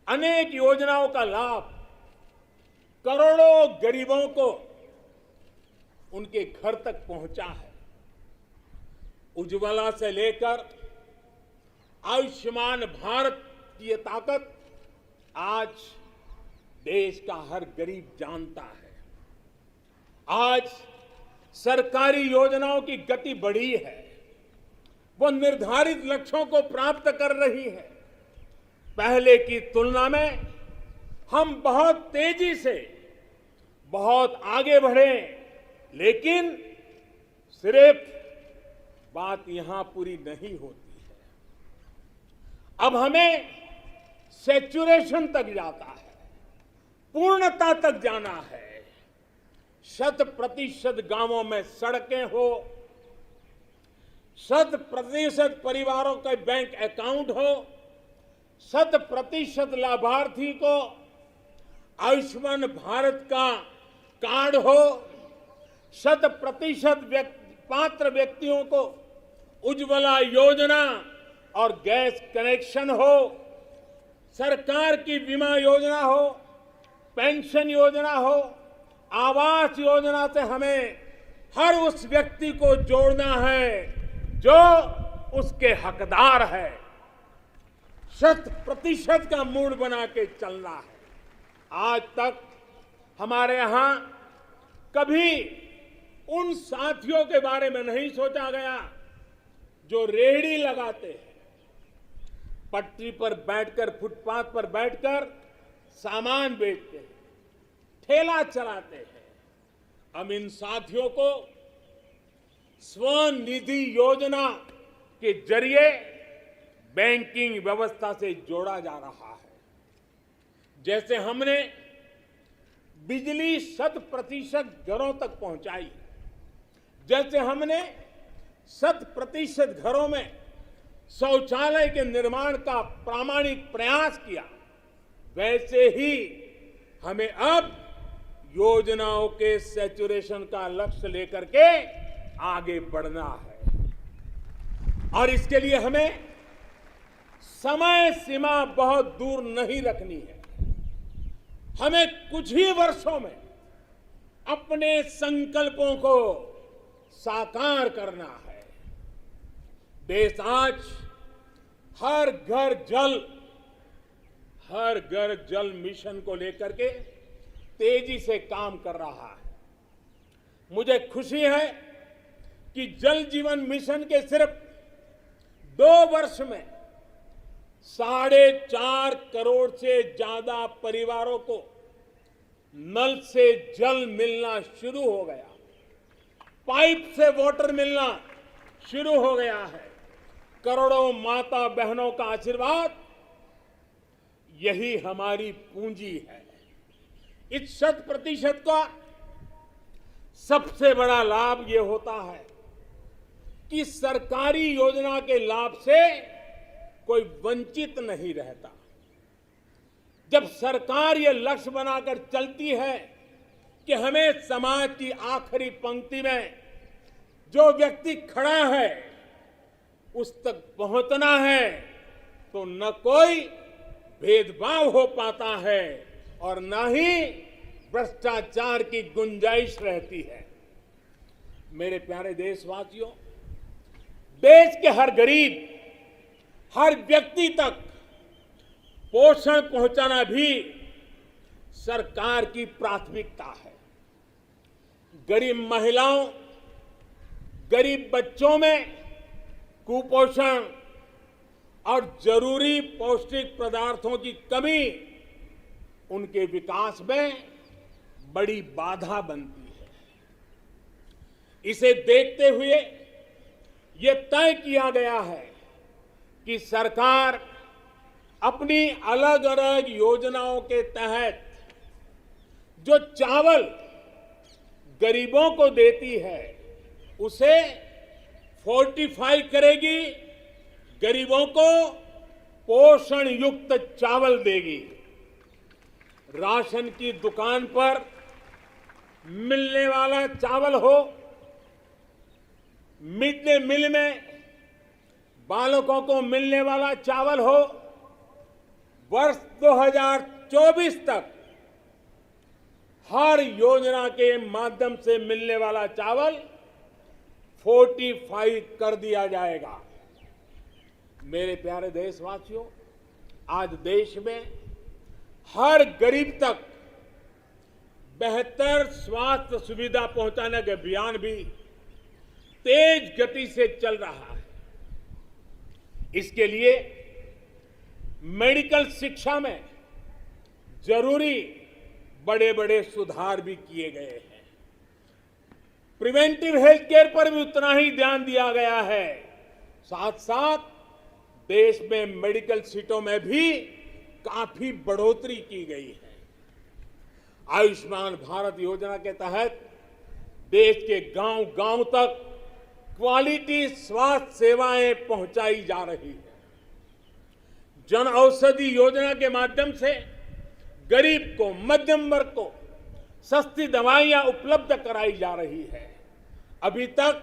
अनेक योजनाओं का लाभ करोड़ों गरीबों को उनके घर तक पहुंचा है। उज्ज्वला से लेकर आयुष्मान भारत की ये ताकत आज देश का हर गरीब जानता है। आज सरकारी योजनाओं की गति बढ़ी है, वो निर्धारित लक्ष्यों को प्राप्त कर रही है। पहले की तुलना में हम बहुत तेजी से बहुत आगे बढ़े, लेकिन सिर्फ बात यहां पूरी नहीं होती है। अब हमें सैचुरेशन तक जाता है, पूर्णता तक जाना है। 100% गांवों में सड़कें हो, 100% परिवारों के बैंक अकाउंट हो, 100% लाभार्थी को आयुष्मान भारत का कार्ड हो, 100% पात्र व्यक्तियों को उज्ज्वला योजना और गैस कनेक्शन हो, सरकार की बीमा योजना हो, पेंशन योजना हो, आवास योजना से हमें हर उस व्यक्ति को जोड़ना है जो उसके हकदार है। 100% का मूड बना के चलना है। आज तक हमारे यहां कभी उन साथियों के बारे में नहीं सोचा गया जो रेहड़ी लगाते हैं, पटरी पर बैठकर, फुटपाथ पर बैठकर सामान बेचते हैं, ठेला चलाते हैं। हम इन साथियों को स्वनिधि योजना के जरिए बैंकिंग व्यवस्था से जोड़ा जा रहा है। जैसे हमने बिजली 100% घरों तक पहुंचाई, जैसे हमने 100% घरों में शौचालय के निर्माण का प्रामाणिक प्रयास किया, वैसे ही हमें अब योजनाओं के सैचुरेशन का लक्ष्य लेकर के आगे बढ़ना है। और इसके लिए हमें समय सीमा बहुत दूर नहीं रखनी है। हमें कुछ ही वर्षों में अपने संकल्पों को साकार करना है। देश आज हर घर जल मिशन को लेकर के तेजी से काम कर रहा है। मुझे खुशी है कि जल जीवन मिशन के सिर्फ 2 वर्ष में 4.5 करोड़ से ज्यादा परिवारों को नल से जल मिलना शुरू हो गया, पाइप से वाटर मिलना शुरू हो गया है। करोड़ों माता बहनों का आशीर्वाद, यही हमारी पूंजी है। इस 100% का सबसे बड़ा लाभ ये होता है कि सरकारी योजना के लाभ से कोई वंचित नहीं रहता। जब सरकार ये लक्ष्य बनाकर चलती है कि हमें समाज की आखिरी पंक्ति में जो व्यक्ति खड़ा है उस तक पहुंचना है, तो न कोई भेदभाव हो पाता है और न ही भ्रष्टाचार की गुंजाइश रहती है। मेरे प्यारे देशवासियों, देश के हर गरीब, हर व्यक्ति तक पोषण पहुंचाना भी सरकार की प्राथमिकता है। गरीब महिलाओं, गरीब बच्चों में कुपोषण और जरूरी पौष्टिक पदार्थों की कमी उनके विकास में बड़ी बाधा बनती है। इसे देखते हुए ये तय किया गया है कि सरकार अपनी अलग अलग योजनाओं के तहत जो चावल गरीबों को देती है उसे फोर्टिफाई करेगी, गरीबों को पोषण युक्त चावल देगी। राशन की दुकान पर मिलने वाला चावल हो, मिड डे मील में बालकों को मिलने वाला चावल हो, वर्ष 2024 तक हर योजना के माध्यम से मिलने वाला चावल फोर्टिफाई कर दिया जाएगा। मेरे प्यारे देशवासियों, आज देश में हर गरीब तक बेहतर स्वास्थ्य सुविधा पहुंचाने का अभियान भी तेज गति से चल रहा है। इसके लिए मेडिकल शिक्षा में जरूरी बड़े बड़े सुधार भी किए गए हैं। प्रिवेंटिव हेल्थ केयर पर भी उतना ही ध्यान दिया गया है। साथ साथ देश में मेडिकल सीटों में भी काफी बढ़ोतरी की गई है। आयुष्मान भारत योजना के तहत देश के गांव-गांव तक क्वालिटी स्वास्थ्य सेवाएं पहुंचाई जा रही है। जन औषधि योजना के माध्यम से गरीब को, मध्यम वर्ग को सस्ती दवाइयां उपलब्ध कराई जा रही है। अभी तक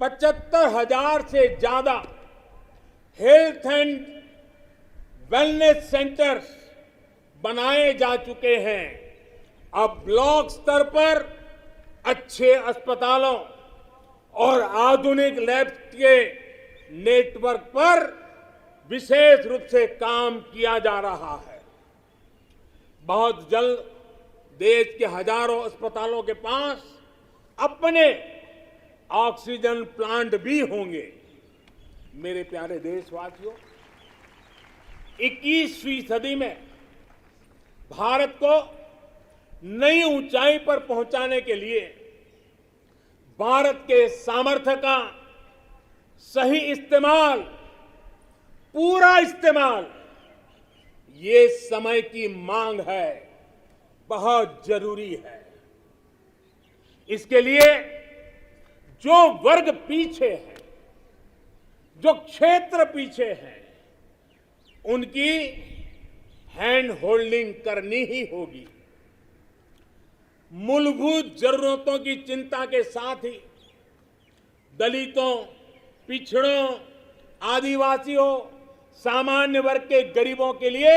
75,000 से ज्यादा हेल्थ एंड वेलनेस सेंटर्स बनाए जा चुके हैं। अब ब्लॉक स्तर पर अच्छे अस्पतालों और आधुनिक लैब के नेटवर्क पर विशेष रूप से काम किया जा रहा है। बहुत जल्द देश के हजारों अस्पतालों के पास अपने ऑक्सीजन प्लांट भी होंगे। मेरे प्यारे देशवासियों, 21वीं सदी में भारत को नई ऊंचाई पर पहुंचाने के लिए भारत के सामर्थ्य का सही इस्तेमाल, पूरा इस्तेमाल, ये समय की मांग है, बहुत जरूरी है। इसके लिए जो वर्ग पीछे है, जो क्षेत्र पीछे है, उनकी हैंड होल्डिंग करनी ही होगी। मूलभूत जरूरतों की चिंता के साथ ही दलितों, पिछड़ों, आदिवासियों, सामान्य वर्ग के गरीबों के लिए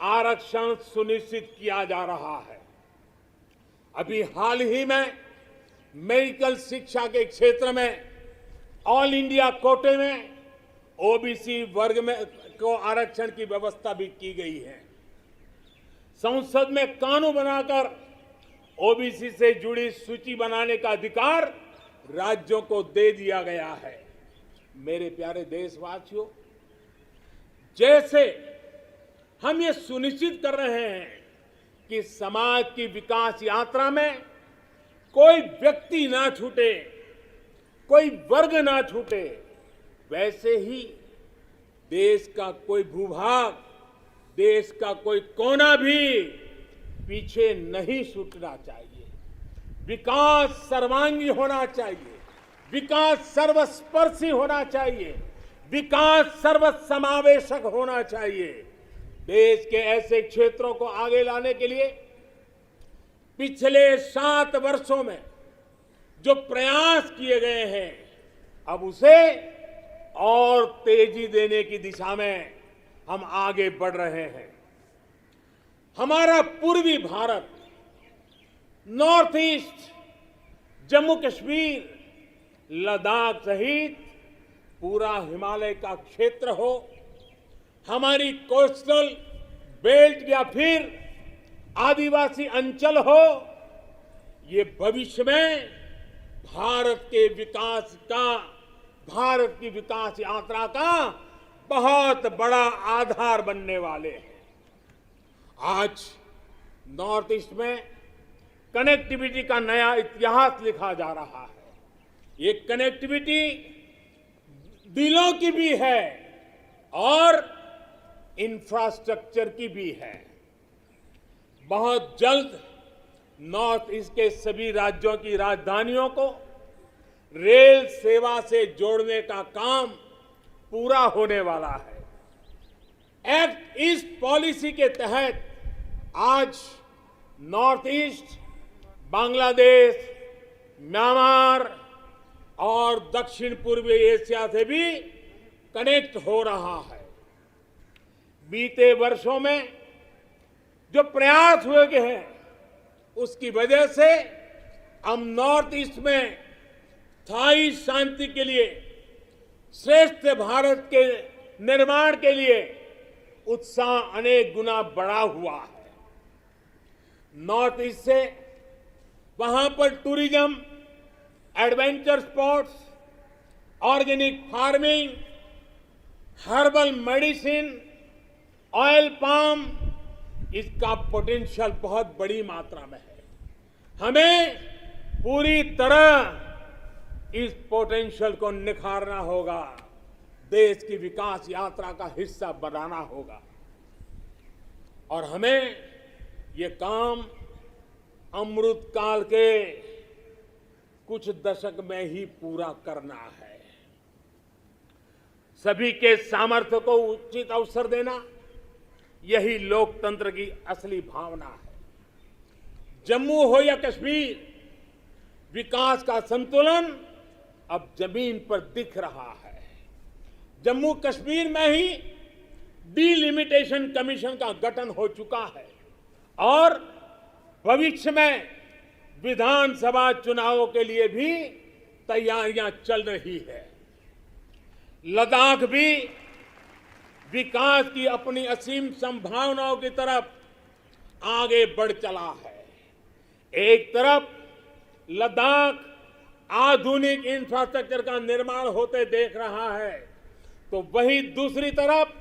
आरक्षण सुनिश्चित किया जा रहा है। अभी हाल ही में मेडिकल शिक्षा के क्षेत्र में ऑल इंडिया कोटे में ओबीसी वर्ग में को आरक्षण की व्यवस्था भी की गई है। संसद में कानून बनाकर ओबीसी से जुड़ी सूची बनाने का अधिकार राज्यों को दे दिया गया है। मेरे प्यारे देशवासियों, जैसे हम ये सुनिश्चित कर रहे हैं कि समाज की विकास यात्रा में कोई व्यक्ति ना छूटे, कोई वर्ग ना छूटे, वैसे ही देश का कोई भूभाग, देश का कोई कोना भी पीछे नहीं छूटना चाहिए। विकास सर्वांगी होना चाहिए, विकास सर्वस्पर्शी होना चाहिए, विकास सर्वसमावेशक होना चाहिए। देश के ऐसे क्षेत्रों को आगे लाने के लिए पिछले 7 वर्षों में जो प्रयास किए गए हैं, अब उसे और तेजी देने की दिशा में हम आगे बढ़ रहे हैं। हमारा पूर्वी भारत, नॉर्थ ईस्ट, जम्मू कश्मीर, लद्दाख सहित पूरा हिमालय का क्षेत्र हो, हमारी कोस्टल बेल्ट या फिर आदिवासी अंचल हो, ये भविष्य में भारत के विकास का, भारत की विकास यात्रा का बहुत बड़ा आधार बनने वाले हैं। आज नॉर्थ ईस्ट में कनेक्टिविटी का नया इतिहास लिखा जा रहा है। ये कनेक्टिविटी दिलों की भी है और इंफ्रास्ट्रक्चर की भी है। बहुत जल्द नॉर्थ ईस्ट के सभी राज्यों की राजधानियों को रेल सेवा से जोड़ने का काम पूरा होने वाला है। एक्ट ईस्ट पॉलिसी के तहत आज नॉर्थ ईस्ट बांग्लादेश, म्यांमार और दक्षिण पूर्वी एशिया से भी कनेक्ट हो रहा है। बीते वर्षों में जो प्रयास हुए हैं, उसकी वजह से हम नॉर्थ ईस्ट में स्थायी शांति के लिए, श्रेष्ठ भारत के निर्माण के लिए उत्साह अनेक गुना बढ़ा हुआ है। नॉर्थ ईस्ट से वहां पर tourism, adventure sports, organic farming, herbal medicine, oil palm, इसका पोटेंशियल बहुत बड़ी मात्रा में है। हमें पूरी तरह इस पोटेंशियल को निखारना होगा, देश की विकास यात्रा का हिस्सा बनाना होगा और हमें ये काम अमृत काल के कुछ दशक में ही पूरा करना है। सभी के सामर्थ्य को उचित अवसर देना, यही लोकतंत्र की असली भावना है। जम्मू हो या कश्मीर, विकास का संतुलन अब जमीन पर दिख रहा है। जम्मू कश्मीर में ही डिलिमिटेशन कमीशन का गठन हो चुका है और भविष्य में विधानसभा चुनावों के लिए भी तैयारियां चल रही है। लद्दाख भी विकास की अपनी असीम संभावनाओं की तरफ आगे बढ़ चला है। एक तरफ लद्दाख आधुनिक इंफ्रास्ट्रक्चर का निर्माण होते देख रहा है, तो वहीं दूसरी तरफ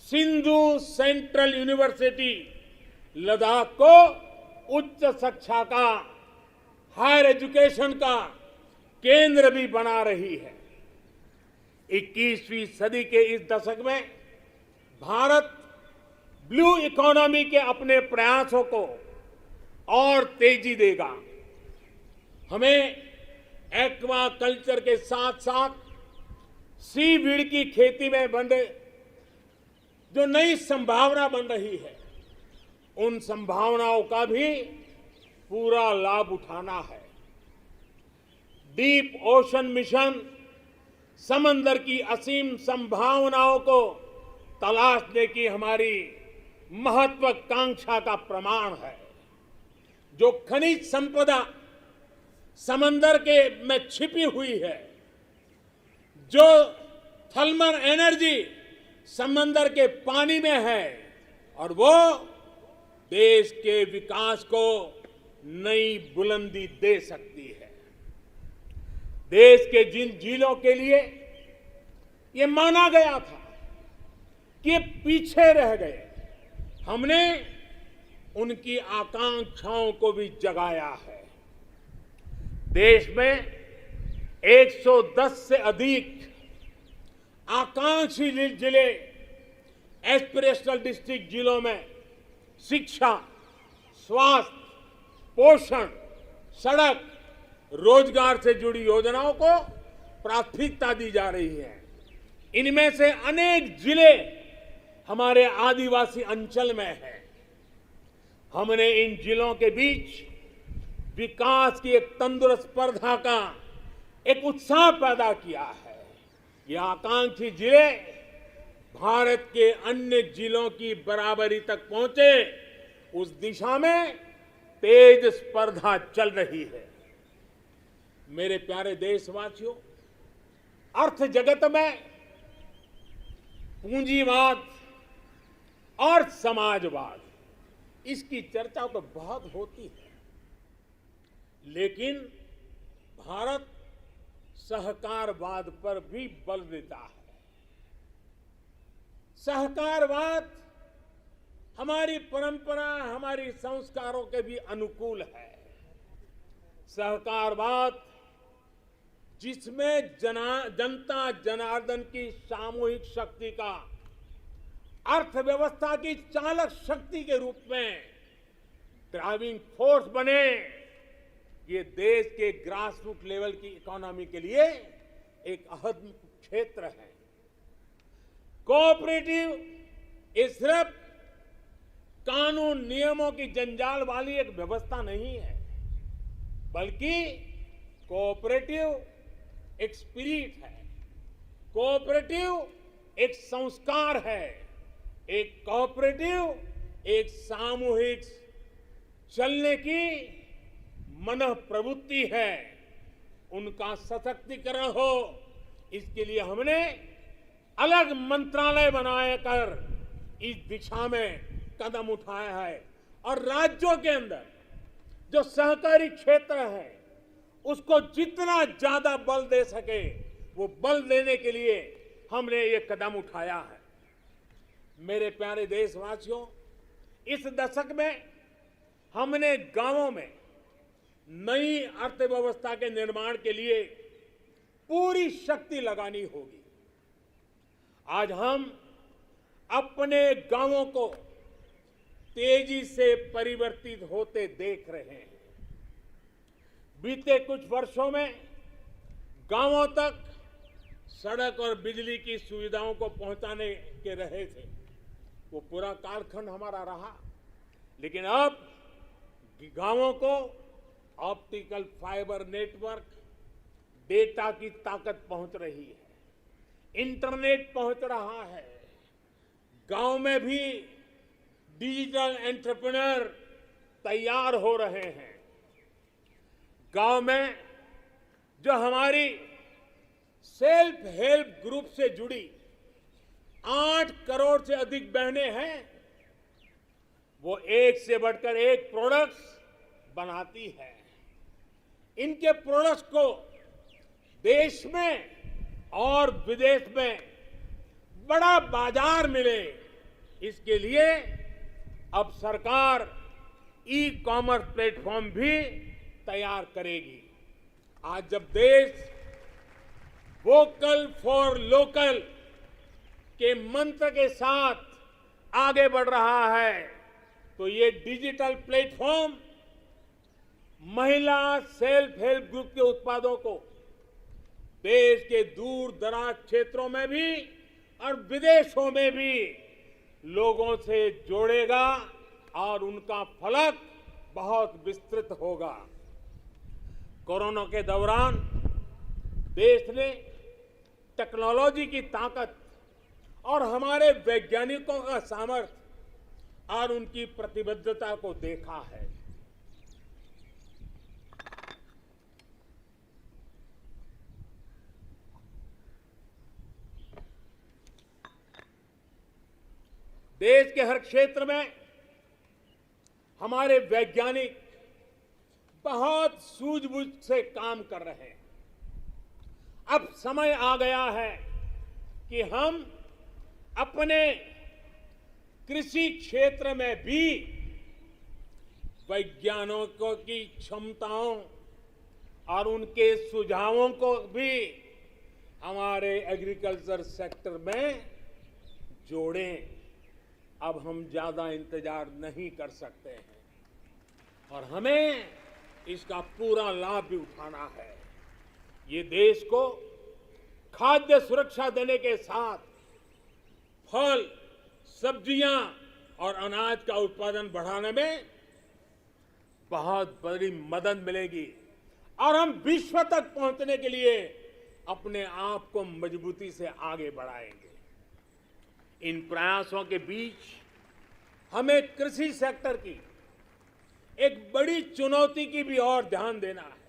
सिंधु सेंट्रल यूनिवर्सिटी लद्दाख को उच्च शिक्षा का, हायर एजुकेशन का केंद्र भी बना रही है। 21वीं सदी के इस दशक में भारत ब्लू इकोनॉमी के अपने प्रयासों को और तेजी देगा। हमें एक्वा कल्चर के साथ साथ सीवीड की खेती में बन रहे जो नई संभावना बन रही है, उन संभावनाओं का भी पूरा लाभ उठाना है। डीप ओशन मिशन समंदर की असीम संभावनाओं को तलाशने की हमारी महत्वाकांक्षा का प्रमाण है। जो खनिज संपदा समंदर के में छिपी हुई है, जो थर्मल एनर्जी समंदर के पानी में है, और वो देश के विकास को नई बुलंदी दे सकती है। देश के जिन जिलों के लिए ये माना गया था कि ये पीछे रह गए, हमने उनकी आकांक्षाओं को भी जगाया है। देश में 110 से अधिक आकांक्षी जिले, एस्पिरेशनल डिस्ट्रिक्ट जिलों में शिक्षा, स्वास्थ्य, पोषण, सड़क, रोजगार से जुड़ी योजनाओं को प्राथमिकता दी जा रही है। इनमें से अनेक जिले हमारे आदिवासी अंचल में हैं। हमने इन जिलों के बीच विकास की एक तंदुरुस्त स्पर्धा का एक उत्साह पैदा किया है। ये आकांक्षी जिले भारत के अन्य जिलों की बराबरी तक पहुंचे, उस दिशा में तेज स्पर्धा चल रही है। मेरे प्यारे देशवासियों, अर्थ जगत में पूंजीवाद और समाजवाद, इसकी चर्चा तो बहुत होती है, लेकिन भारत सहकारवाद पर भी बल देता है। सहकारवाद हमारी परंपरा, हमारी संस्कारों के भी अनुकूल है। सहकारवाद जिसमें जनता जनार्दन की सामूहिक शक्ति का अर्थव्यवस्था की चालक शक्ति के रूप में ड्राइविंग फोर्स बने, ये देश के ग्रासरूट लेवल की इकोनॉमी के लिए एक अहम क्षेत्र है। कोऑपरेटिव ये सिर्फ कानून नियमों की जंजाल वाली एक व्यवस्था नहीं है, बल्कि कोऑपरेटिव एक स्पिरिट है, कोऑपरेटिव एक संस्कार है, एक कोऑपरेटिव एक सामूहिक चलने की मन प्रवृत्ति है। उनका सशक्तिकरण हो, इसके लिए हमने अलग मंत्रालय बनाए कर इस दिशा में कदम उठाया है। और राज्यों के अंदर जो सहकारी क्षेत्र है, उसको जितना ज्यादा बल दे सके, वो बल देने के लिए हमने ये कदम उठाया है। मेरे प्यारे देशवासियों, इस दशक में हमने गांवों में नई अर्थव्यवस्था के निर्माण के लिए पूरी शक्ति लगानी होगी। आज हम अपने गांवों को तेजी से परिवर्तित होते देख रहे हैं। बीते कुछ वर्षों में गांवों तक सड़क और बिजली की सुविधाओं को पहुंचाने के रहे थे, वो पूरा कालखंड हमारा रहा। लेकिन अब गांवों को ऑप्टिकल फाइबर नेटवर्क, डेटा की ताकत पहुंच रही है, इंटरनेट पहुंच रहा है। गांव में भी डिजिटल एंटरप्रेन्योर तैयार हो रहे हैं। गांव में जो हमारी सेल्फ हेल्प ग्रुप से जुड़ी 8 करोड़ से अधिक बहनें हैं, वो एक से बढ़कर एक प्रोडक्ट्स बनाती है। इनके प्रोडक्ट्स को देश में और विदेश में बड़ा बाजार मिले, इसके लिए अब सरकार ई कॉमर्स प्लेटफॉर्म भी तैयार करेगी। आज जब देश वोकल फॉर लोकल के मंत्र के साथ आगे बढ़ रहा है, तो ये डिजिटल प्लेटफॉर्म महिला सेल्फ हेल्प ग्रुप के उत्पादों को देश के दूर दराज क्षेत्रों में भी और विदेशों में भी लोगों से जोड़ेगा और उनका फलक बहुत विस्तृत होगा। कोरोना के दौरान देश ने टेक्नोलॉजी की ताकत और हमारे वैज्ञानिकों का सामर्थ्य और उनकी प्रतिबद्धता को देखा है। देश के हर क्षेत्र में हमारे वैज्ञानिक बहुत सूझबूझ से काम कर रहे हैं। अब समय आ गया है कि हम अपने कृषि क्षेत्र में भी वैज्ञानिकों की क्षमताओं और उनके सुझावों को भी हमारे एग्रीकल्चर सेक्टर में जोड़ें। अब हम ज्यादा इंतजार नहीं कर सकते हैं और हमें इसका पूरा लाभ भी उठाना है। ये देश को खाद्य सुरक्षा देने के साथ फल, सब्जियां और अनाज का उत्पादन बढ़ाने में बहुत बड़ी मदद मिलेगी और हम विश्व तक पहुंचने के लिए अपने आप को मजबूती से आगे बढ़ाएंगे। इन प्रयासों के बीच हमें कृषि सेक्टर की एक बड़ी चुनौती की भी और ध्यान देना है।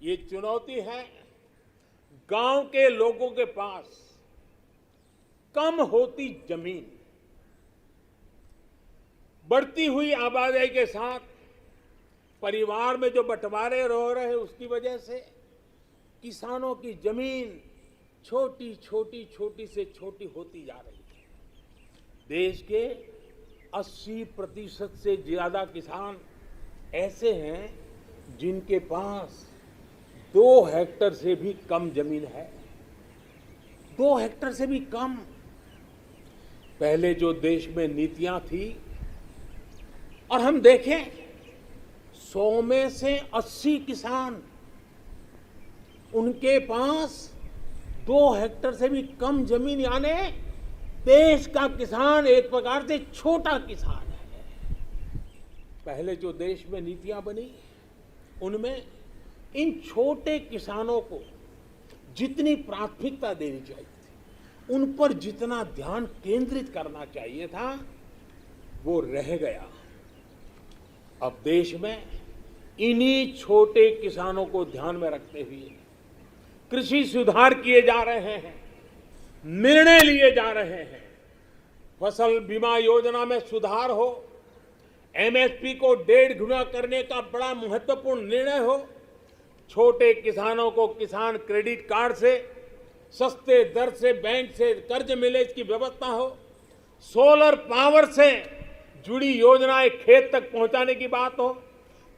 ये चुनौती है गांव के लोगों के पास कम होती जमीन। बढ़ती हुई आबादी के साथ परिवार में जो बंटवारे हो रहे हैं, उसकी वजह से किसानों की जमीन छोटी छोटी से छोटी होती जा रही है। देश के 80% से ज्यादा किसान ऐसे हैं जिनके पास 2 हेक्टेयर से भी कम जमीन है। 2 हेक्टेयर से भी कम। पहले जो देश में नीतियां थी, और हम देखें 100 में से 80 किसान, उनके पास 2 हेक्टेयर से भी कम जमीन, यानी देश का किसान एक प्रकार से छोटा किसान है। पहले जो देश में नीतियां बनी, उनमें इन छोटे किसानों को जितनी प्राथमिकता देनी चाहिए थी, उन पर जितना ध्यान केंद्रित करना चाहिए था, वो रह गया। अब देश में इन्हीं छोटे किसानों को ध्यान में रखते हुए कृषि सुधार किए जा रहे हैं, निर्णय लिए जा रहे हैं। फसल बीमा योजना में सुधार हो, एमएसपी को 1.5 गुना करने का बड़ा महत्वपूर्ण निर्णय हो, छोटे किसानों को किसान क्रेडिट कार्ड से सस्ते दर से बैंक से कर्ज मिले, इसकी व्यवस्था हो, सोलर पावर से जुड़ी योजनाएं खेत तक पहुंचाने की बात हो,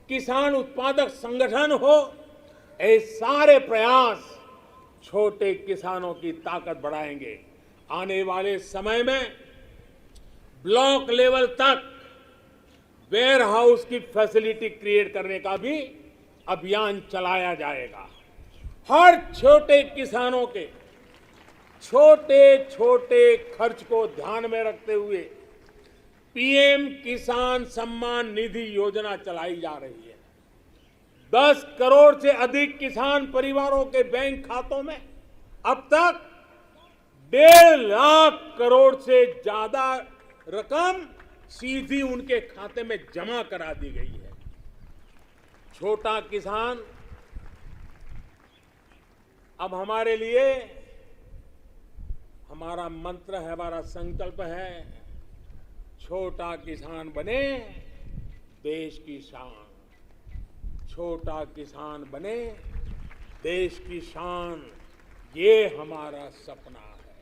किसान उत्पादक संगठन हो। ये सारे प्रयास छोटे किसानों की ताकत बढ़ाएंगे। आने वाले समय में ब्लॉक लेवल तक वेयर हाउस की फैसिलिटी क्रिएट करने का भी अभियान चलाया जाएगा। हर छोटे किसानों के छोटे छोटे खर्च को ध्यान में रखते हुए पीएम किसान सम्मान निधि योजना चलाई जा रही है। 10 करोड़ से अधिक किसान परिवारों के बैंक खातों में अब तक 1.5 लाख करोड़ से ज्यादा रकम सीधी उनके खाते में जमा करा दी गई है। छोटा किसान अब हमारे लिए, हमारा मंत्र है, हमारा संकल्प है, छोटा किसान बने देश की शान। छोटा किसान बने देश की शान, ये हमारा सपना है।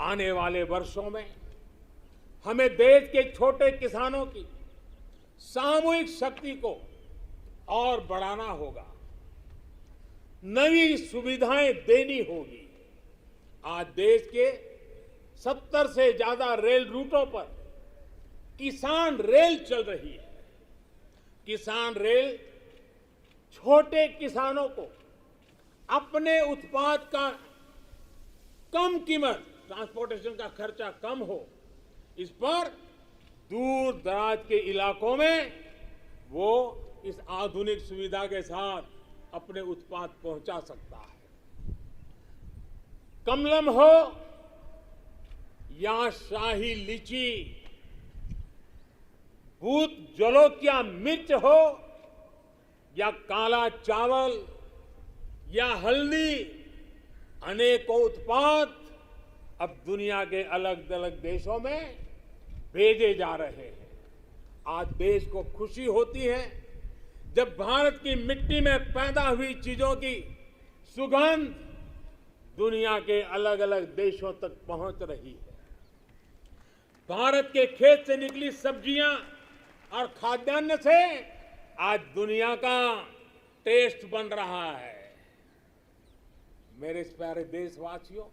आने वाले वर्षों में हमें देश के छोटे किसानों की सामूहिक शक्ति को और बढ़ाना होगा, नई सुविधाएं देनी होगी। आज देश के 70 से ज्यादा रेल रूटों पर किसान रेल चल रही है। किसान रेल छोटे किसानों को अपने उत्पाद का कम कीमत, ट्रांसपोर्टेशन का खर्चा कम हो, इस पर दूर दराज के इलाकों में वो इस आधुनिक सुविधा के साथ अपने उत्पाद पहुंचा सकता है। कमलम हो या शाही लीची, भूत जलोकिया मिर्च हो या काला चावल या हल्दी, अनेकों उत्पाद अब दुनिया के अलग अलग देशों में भेजे जा रहे हैं। आज देश को खुशी होती है जब भारत की मिट्टी में पैदा हुई चीजों की सुगंध दुनिया के अलग अलग देशों तक पहुंच रही है। भारत के खेत से निकली सब्जियां और खाद्यान्न से आज दुनिया का टेस्ट बन रहा है। मेरे प्यारे देशवासियों,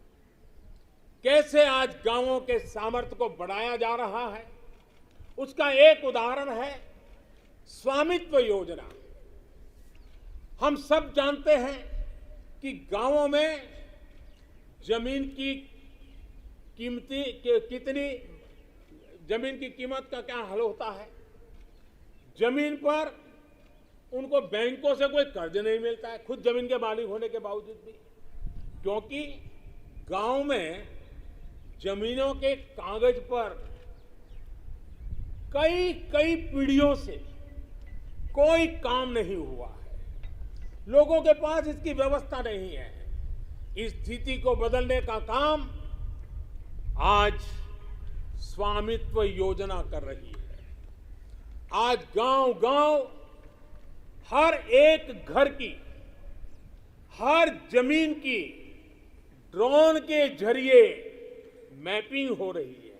कैसे आज गांवों के सामर्थ्य को बढ़ाया जा रहा है, उसका एक उदाहरण है स्वामित्व योजना। हम सब जानते हैं कि गांवों में जमीन की जमीन की कीमत का क्या हल होता है। जमीन पर उनको बैंकों से कोई कर्ज नहीं मिलता है, खुद जमीन के मालिक होने के बावजूद भी, क्योंकि गांव में जमीनों के कागज पर कई कई पीढ़ियों से कोई काम नहीं हुआ है। लोगों के पास इसकी व्यवस्था नहीं है। इस स्थिति को बदलने का काम आज स्वामित्व योजना कर रही है। आज गांव-गांव हर एक घर की, हर जमीन की ड्रोन के जरिए मैपिंग हो रही है।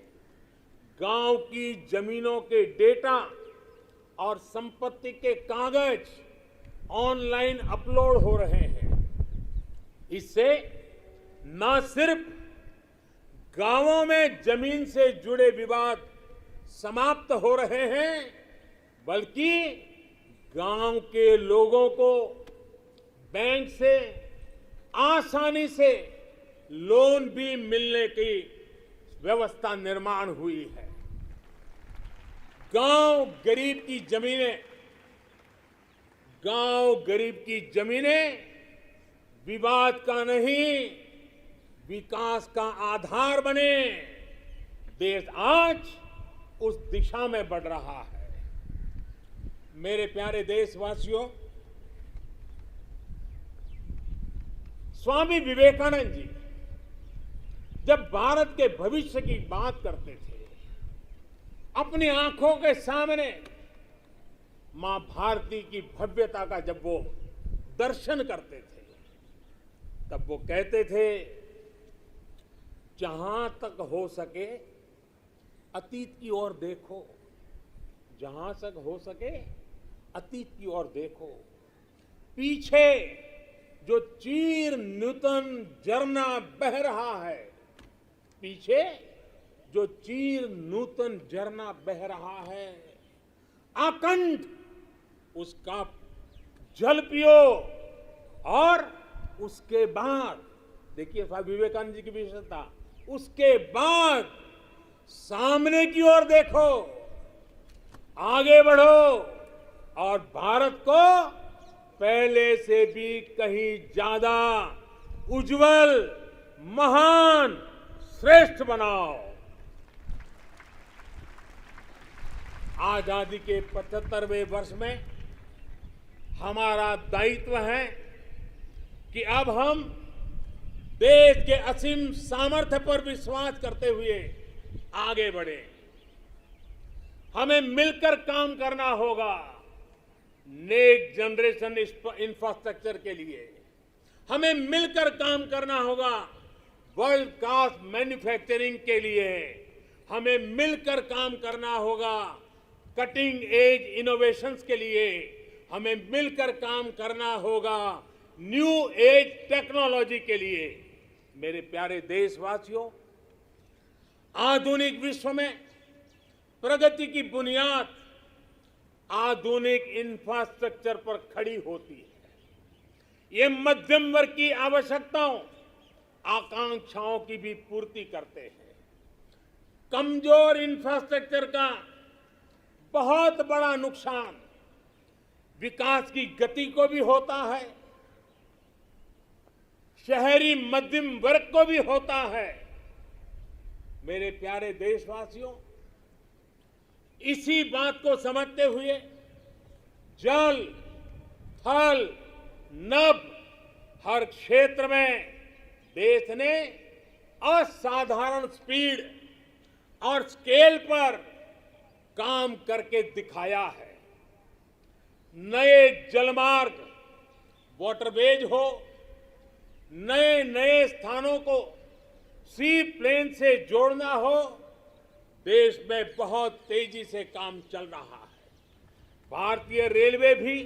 गांव की जमीनों के डेटा और संपत्ति के कागज ऑनलाइन अपलोड हो रहे हैं। इससे न सिर्फ गांवों में जमीन से जुड़े विवाद समाप्त हो रहे हैं, बल्कि गांव के लोगों को बैंक से आसानी से लोन भी मिलने की व्यवस्था निर्माण हुई है। गांव गरीब की जमीनें विवाद का नहीं, विकास का आधार बने। देश आज उस दिशा में बढ़ रहा है। मेरे प्यारे देशवासियों, स्वामी विवेकानंद जी जब भारत के भविष्य की बात करते थे, अपनी आंखों के सामने मां भारती की भव्यता का जब वो दर्शन करते थे, तब वो कहते थे, जहां तक हो सके अतीत की ओर देखो, जहां तक हो सके अतीत की ओर देखो। पीछे जो चीर नूतन झरना बह रहा है, पीछे जो चीर नूतन झरना बह रहा है, आकंठ उसका जल पियो और उसके बाद देखिए स्वामी विवेकानंद जी की विशेषता, उसके बाद सामने की ओर देखो, आगे बढ़ो और भारत को पहले से भी कहीं ज्यादा उज्जवल, महान, श्रेष्ठ बनाओ। आजादी के 75वें वर्ष में हमारा दायित्व है कि अब हम देश के असीम सामर्थ्य पर विश्वास करते हुए आगे बढ़े। हमें मिलकर काम करना होगा नेक्स्ट जनरेशन इंफ्रास्ट्रक्चर के लिए। हमें मिलकर काम करना होगा वर्ल्ड क्लास मैन्युफैक्चरिंग के लिए। हमें मिलकर काम करना होगा कटिंग एज इनोवेशंस के लिए। हमें मिलकर काम करना होगा न्यू एज टेक्नोलॉजी के लिए। मेरे प्यारे देशवासियों, आधुनिक विश्व में प्रगति की बुनियाद आधुनिक इंफ्रास्ट्रक्चर पर खड़ी होती है। ये मध्यम वर्ग की आवश्यकताओं, आकांक्षाओं की भी पूर्ति करते हैं। कमजोर इंफ्रास्ट्रक्चर का बहुत बड़ा नुकसान विकास की गति को भी होता है, शहरी मध्यम वर्ग को भी होता है। मेरे प्यारे देशवासियों, इसी बात को समझते हुए जल, थल, नभ हर क्षेत्र में देश ने असाधारण स्पीड और स्केल पर काम करके दिखाया है। नए जलमार्ग, वाटरवेज हो, नए नए स्थानों को सी प्लेन से जोड़ना हो, देश में बहुत तेजी से काम चल रहा है। भारतीय रेलवे भी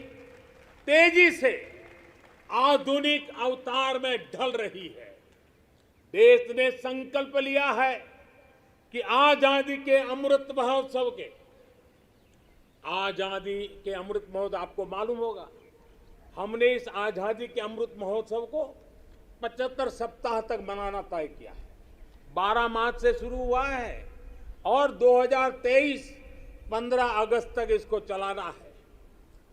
तेजी से आधुनिक अवतार में ढल रही है। देश ने संकल्प लिया है कि आजादी के अमृत महोत्सव आपको मालूम होगा, हमने इस आजादी के अमृत महोत्सव को 75 सप्ताह तक मनाना तय किया है। 12 मार्च से शुरू हुआ है और 2023 15 अगस्त तक इसको चलाना है।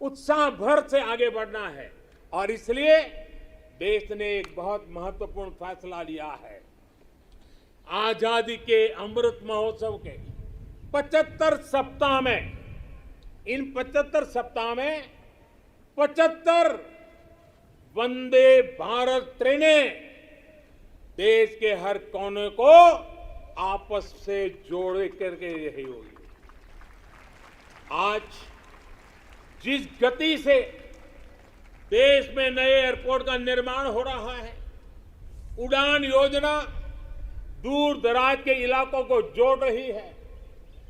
उत्साह भर से आगे बढ़ना है और इसलिए देश ने एक बहुत महत्वपूर्ण फैसला लिया है। आजादी के अमृत महोत्सव के 75 सप्ताह में, इन 75 सप्ताह में 75 वंदे भारत ट्रेनें देश के हर कोने को आपस से जोड़ करके रही होगी। आज जिस गति से देश में नए एयरपोर्ट का निर्माण हो रहा है, उड़ान योजना दूर दराज के इलाकों को जोड़ रही है,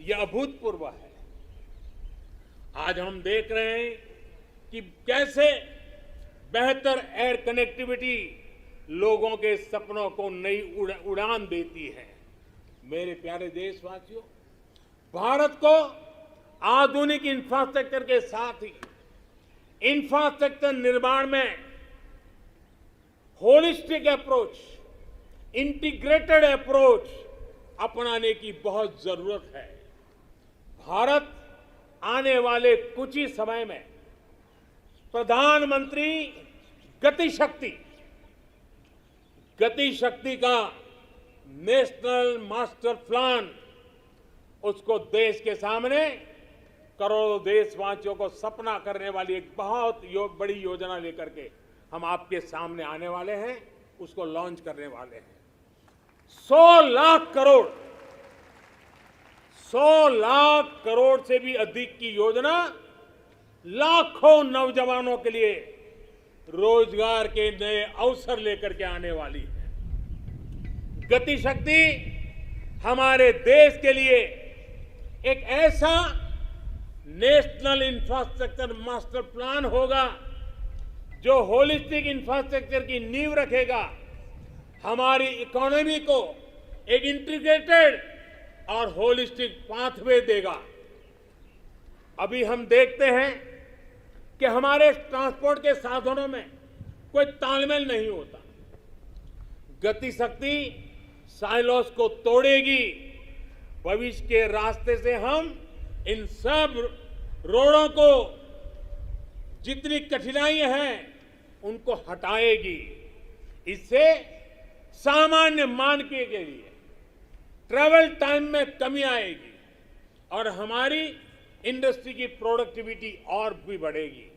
यह अभूतपूर्व है। आज हम देख रहे हैं कि कैसे बेहतर एयर कनेक्टिविटी लोगों के सपनों को नई उड़ान देती है। मेरे प्यारे देशवासियों, भारत को आधुनिक इंफ्रास्ट्रक्चर के साथ ही इंफ्रास्ट्रक्चर निर्माण में होलिस्टिक अप्रोच, इंटीग्रेटेड अप्रोच अपनाने की बहुत जरूरत है। भारत आने वाले कुछ ही समय में प्रधानमंत्री गति शक्ति का नेशनल मास्टर प्लान, उसको देश के सामने करोड़ों देशवासियों को सपना करने वाली एक बहुत बड़ी योजना लेकर के हम आपके सामने आने वाले हैं, उसको लॉन्च करने वाले हैं। 100 लाख करोड़ से भी अधिक की योजना लाखों नौजवानों के लिए रोजगार के नए अवसर लेकर के आने वाली है। गति शक्ति हमारे देश के लिए एक ऐसा नेशनल इंफ्रास्ट्रक्चर मास्टर प्लान होगा जो होलिस्टिक इंफ्रास्ट्रक्चर की नींव रखेगा, हमारी इकोनॉमी को एक इंटीग्रेटेड और होलिस्टिक पाथवे देगा। अभी हम देखते हैं कि हमारे ट्रांसपोर्ट के साधनों में कोई तालमेल नहीं होता। गति शक्ति साइलोस को तोड़ेगी। भविष्य के रास्ते से हम इन सब रोड़ों को, जितनी कठिनाइयां हैं, उनको हटाएगी। इससे सामान्य मानके के लिए ट्रैवल टाइम में कमी आएगी और हमारी इंडस्ट्री की प्रोडक्टिविटी और भी बढ़ेगी।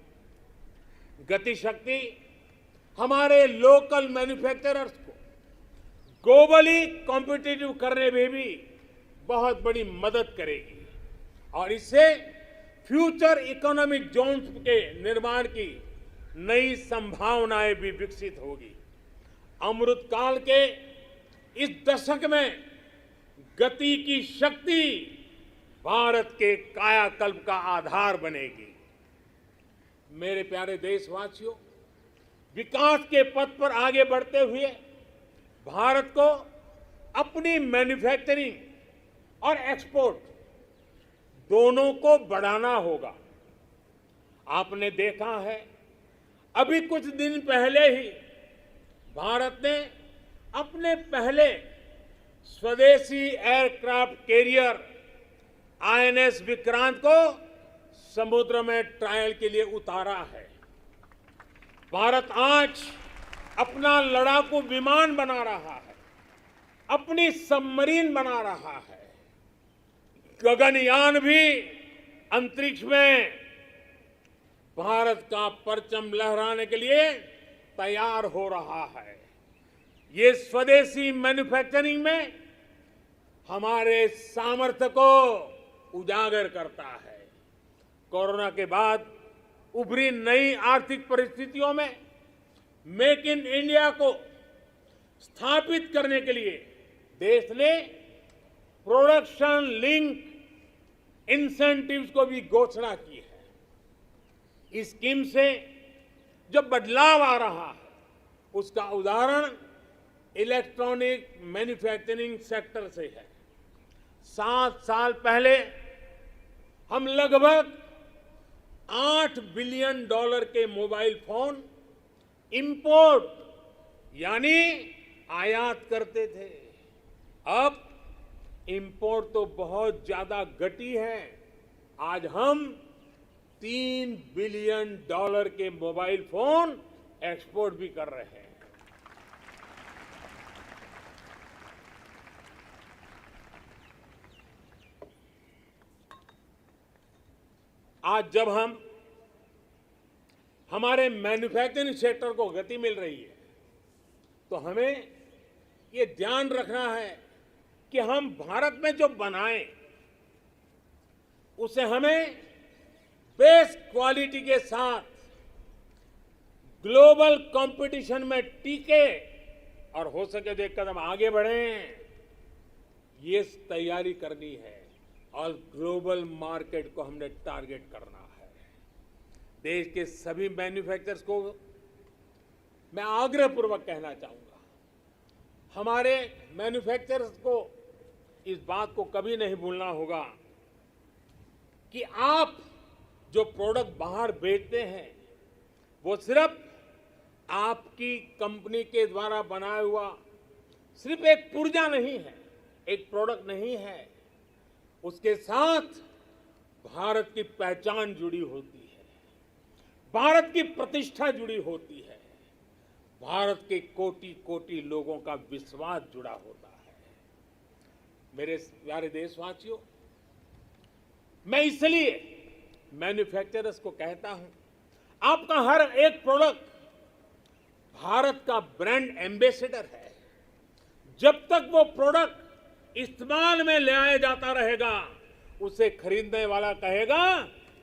गति शक्ति हमारे लोकल मैन्युफैक्चरर्स को ग्लोबली कॉम्पिटिटिव करने में भी बहुत बड़ी मदद करेगी और इससे फ्यूचर इकोनॉमिक जोन्स के निर्माण की नई संभावनाएं भी विकसित होगी। अमृत काल के इस दशक में गति की शक्ति भारत के कायाकल्प का आधार बनेगी। मेरे प्यारे देशवासियों, विकास के पथ पर आगे बढ़ते हुए भारत को अपनी मैन्युफैक्चरिंग और एक्सपोर्ट दोनों को बढ़ाना होगा। आपने देखा है, अभी कुछ दिन पहले ही भारत ने अपने पहले स्वदेशी एयरक्राफ्ट कैरियर आईएनएस विक्रांत को समुद्र में ट्रायल के लिए उतारा है। भारत आज अपना लड़ाकू विमान बना रहा है, अपनी सबमरीन बना रहा है, गगनयान भी अंतरिक्ष में भारत का परचम लहराने के लिए तैयार हो रहा है। ये स्वदेशी मैन्युफैक्चरिंग में हमारे सामर्थ्य को उजागर करता है। कोरोना के बाद उभरी नई आर्थिक परिस्थितियों में मेक इन इंडिया को स्थापित करने के लिए देश ने प्रोडक्शन लिंक इंसेंटिव्स को भी घोषणा की है। इस स्कीम से जो बदलाव आ रहा है, उसका उदाहरण इलेक्ट्रॉनिक मैन्युफैक्चरिंग सेक्टर से है। 7 साल पहले हम लगभग $8 बिलियन के मोबाइल फोन इंपोर्ट यानी आयात करते थे। अब इंपोर्ट तो बहुत ज्यादा घटी है। आज हम $3 बिलियन के मोबाइल फोन एक्सपोर्ट भी कर रहे हैं। आज जब हम हमारे मैन्युफैक्चरिंग सेक्टर को गति मिल रही है, तो हमें ये ध्यान रखना है कि हम भारत में जो बनाएं, उसे हमें बेस्ट क्वालिटी के साथ ग्लोबल कंपटीशन में टिके और हो सके तो एक कदम आगे बढ़ें, ये तैयारी करनी है और ग्लोबल मार्केट को हमने टारगेट करना है। देश के सभी मैन्युफैक्चरर्स को मैं आग्रहपूर्वक कहना चाहूंगा, हमारे मैन्युफैक्चरर्स को इस बात को कभी नहीं भूलना होगा कि आप जो प्रोडक्ट बाहर बेचते हैं, वो सिर्फ आपकी कंपनी के द्वारा बनाया हुआ सिर्फ एक पुर्जा नहीं है, एक प्रोडक्ट नहीं है। उसके साथ भारत की पहचान जुड़ी होती है, भारत की प्रतिष्ठा जुड़ी होती है, भारत के कोटि कोटि लोगों का विश्वास जुड़ा होता है। मेरे प्यारे देशवासियों, मैं इसलिए मैन्युफैक्चरर्स को कहता हूं, आपका हर एक प्रोडक्ट भारत का ब्रांड एम्बेसडर है। जब तक वो प्रोडक्ट इस्तेमाल में ले आया जाता रहेगा, उसे खरीदने वाला कहेगा,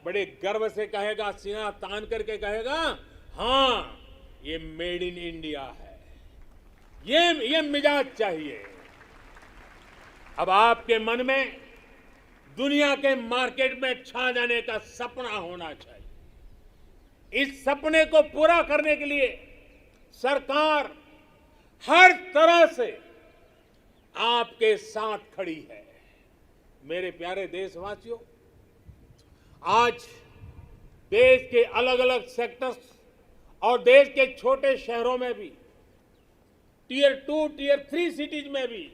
बड़े गर्व से कहेगा, सीना तान करके कहेगा, हाँ ये मेड इन इंडिया है। ये मिजाज चाहिए। अब आपके मन में दुनिया के मार्केट में छा जाने का सपना होना चाहिए। इस सपने को पूरा करने के लिए सरकार हर तरह से आपके साथ खड़ी है। मेरे प्यारे देशवासियों, आज देश के अलग अलग सेक्टर्स और देश के छोटे शहरों में भी टियर 2, टियर 3 सिटीज में भी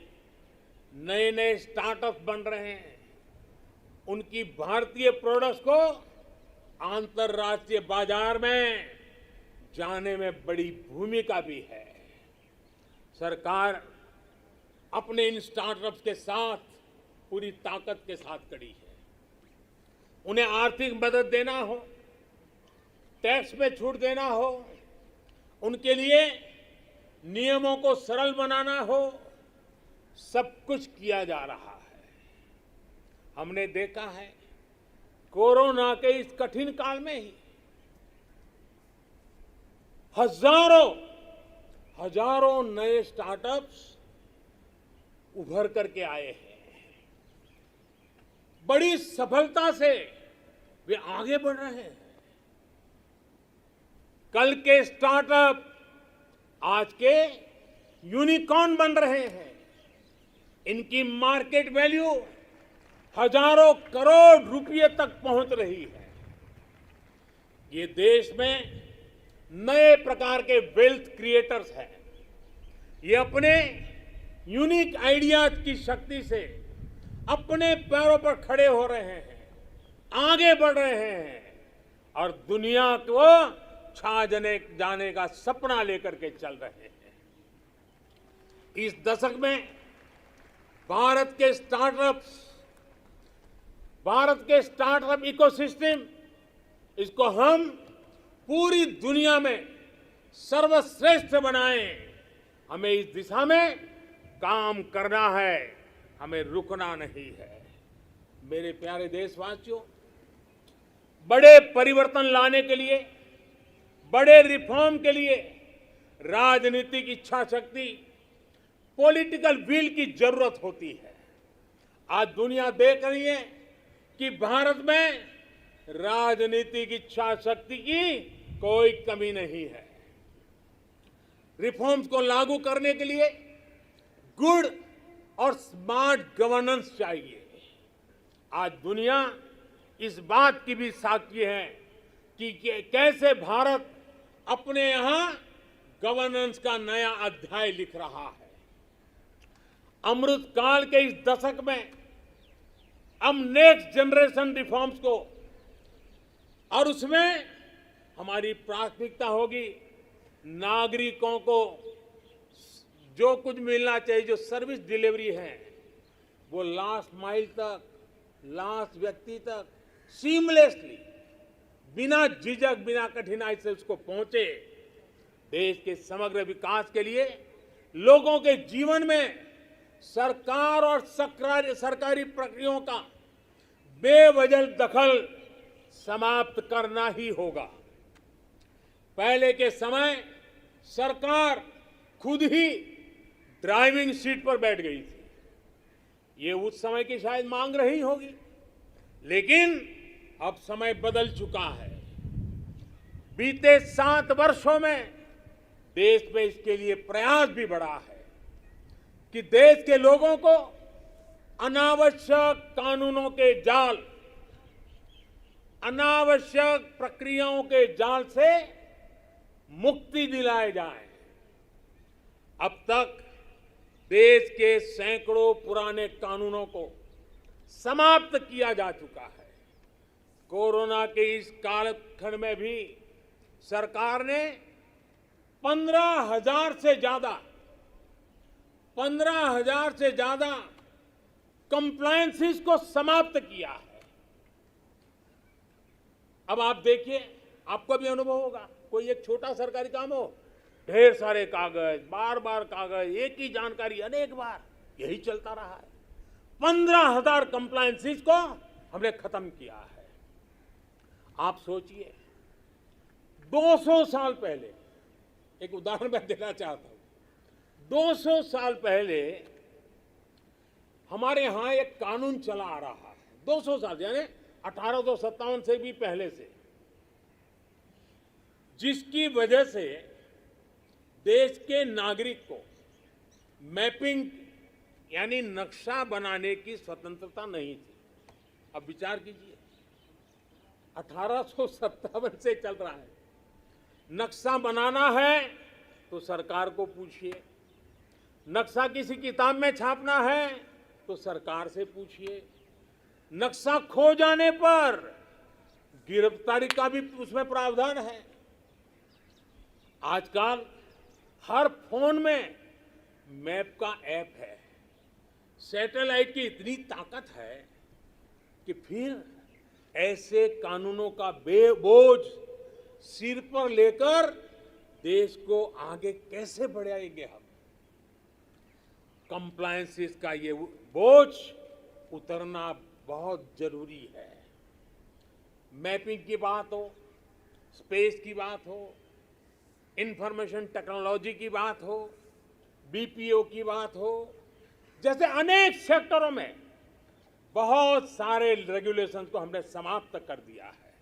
नए नए स्टार्टअप बन रहे हैं। उनकी भारतीय प्रोडक्ट्स को अंतर्राष्ट्रीय बाजार में जाने में बड़ी भूमिका भी है। सरकार अपने इन स्टार्टअप्स के साथ पूरी ताकत के साथ खड़ी है। उन्हें आर्थिक मदद देना हो, टैक्स में छूट देना हो, उनके लिए नियमों को सरल बनाना हो, सब कुछ किया जा रहा है। हमने देखा है कोरोना के इस कठिन काल में ही हजारों नए स्टार्टअप्स उभर करके आए हैं। बड़ी सफलता से वे आगे बढ़ रहे हैं। कल के स्टार्टअप आज के यूनिकॉर्न बन रहे हैं। इनकी मार्केट वैल्यू हजारों करोड़ रुपए तक पहुंच रही है। ये देश में नए प्रकार के वेल्थ क्रिएटर्स हैं। ये अपने यूनिक आइडियाज की शक्ति से अपने पैरों पर खड़े हो रहे हैं, आगे बढ़ रहे हैं और दुनिया को छा जाने का सपना लेकर के चल रहे हैं। इस दशक में भारत के स्टार्टअप इकोसिस्टम, इसको हम पूरी दुनिया में सर्वश्रेष्ठ बनाएं। हमें इस दिशा में काम करना है, हमें रुकना नहीं है। मेरे प्यारे देशवासियों, बड़े परिवर्तन लाने के लिए, बड़े रिफॉर्म के लिए राजनीतिक इच्छा शक्ति, पॉलिटिकल विल की जरूरत होती है। आज दुनिया देख रही है कि भारत में राजनीतिक इच्छा शक्ति की कोई कमी नहीं है। रिफॉर्म्स को लागू करने के लिए गुड और स्मार्ट गवर्नेंस चाहिए। आज दुनिया इस बात की भी साक्षी है कि कैसे भारत अपने यहां गवर्नेंस का नया अध्याय लिख रहा है। अमृत काल के इस दशक में हम नेक्स्ट जनरेशन रिफॉर्म्स को, और उसमें हमारी प्राथमिकता होगी नागरिकों को जो कुछ मिलना चाहिए, जो सर्विस डिलीवरी है वो लास्ट माइल तक, लास्ट व्यक्ति तक सीमलेसली, बिना झिझक, बिना कठिनाई से उसको पहुंचे। देश के समग्र विकास के लिए लोगों के जीवन में सरकार और सरकारी प्रक्रियाओं का बेवजह दखल समाप्त करना ही होगा। पहले के समय सरकार खुद ही ड्राइविंग सीट पर बैठ गई थी। ये उस समय की शायद मांग रही होगी, लेकिन अब समय बदल चुका है। बीते 7 वर्षों में देश में इसके लिए प्रयास भी बढ़ा है कि देश के लोगों को अनावश्यक कानूनों के जाल, अनावश्यक प्रक्रियाओं के जाल से मुक्ति दिलाए जाए। अब तक देश के सैकड़ों पुराने कानूनों को समाप्त किया जा चुका है। कोरोना के इस कालखंड में भी सरकार ने 15,000 से ज्यादा कंप्लायंसेस को समाप्त किया है। अब आप देखिए, आपको भी अनुभव होगा, कोई एक छोटा सरकारी काम हो, ढेर सारे कागज, बार बार कागज, एक ही जानकारी अनेक बार, यही चलता रहा है। 15,000 कंप्लायंसेस को हमने खत्म किया है। आप सोचिए, 200 साल पहले, एक उदाहरण मैं देना चाहता हूं, 200 साल पहले हमारे यहां एक कानून चला आ रहा है। 200 साल यानी 1857 से भी पहले से, जिसकी वजह से देश के नागरिक को मैपिंग यानी नक्शा बनाने की स्वतंत्रता नहीं थी। अब विचार कीजिए, 1857 से चल रहा है। नक्शा बनाना है तो सरकार को पूछिए, नक्शा किसी किताब में छापना है तो सरकार से पूछिए, नक्शा खो जाने पर गिरफ्तारी का भी उसमें प्रावधान है। आजकल हर फोन में मैप का ऐप है। सैटेलाइट की इतनी ताकत है कि फिर ऐसे कानूनों का बोझ सिर पर लेकर देश को आगे कैसे बढ़ाएंगे हम। कंप्लायंसेस का ये बोझ उतरना बहुत जरूरी है। मैपिंग की बात हो, स्पेस की बात हो, इंफॉर्मेशन टेक्नोलॉजी की बात हो, बीपीओ की बात हो, जैसे अनेक सेक्टरों में बहुत सारे रेगुलेशंस को हमने समाप्त कर दिया है।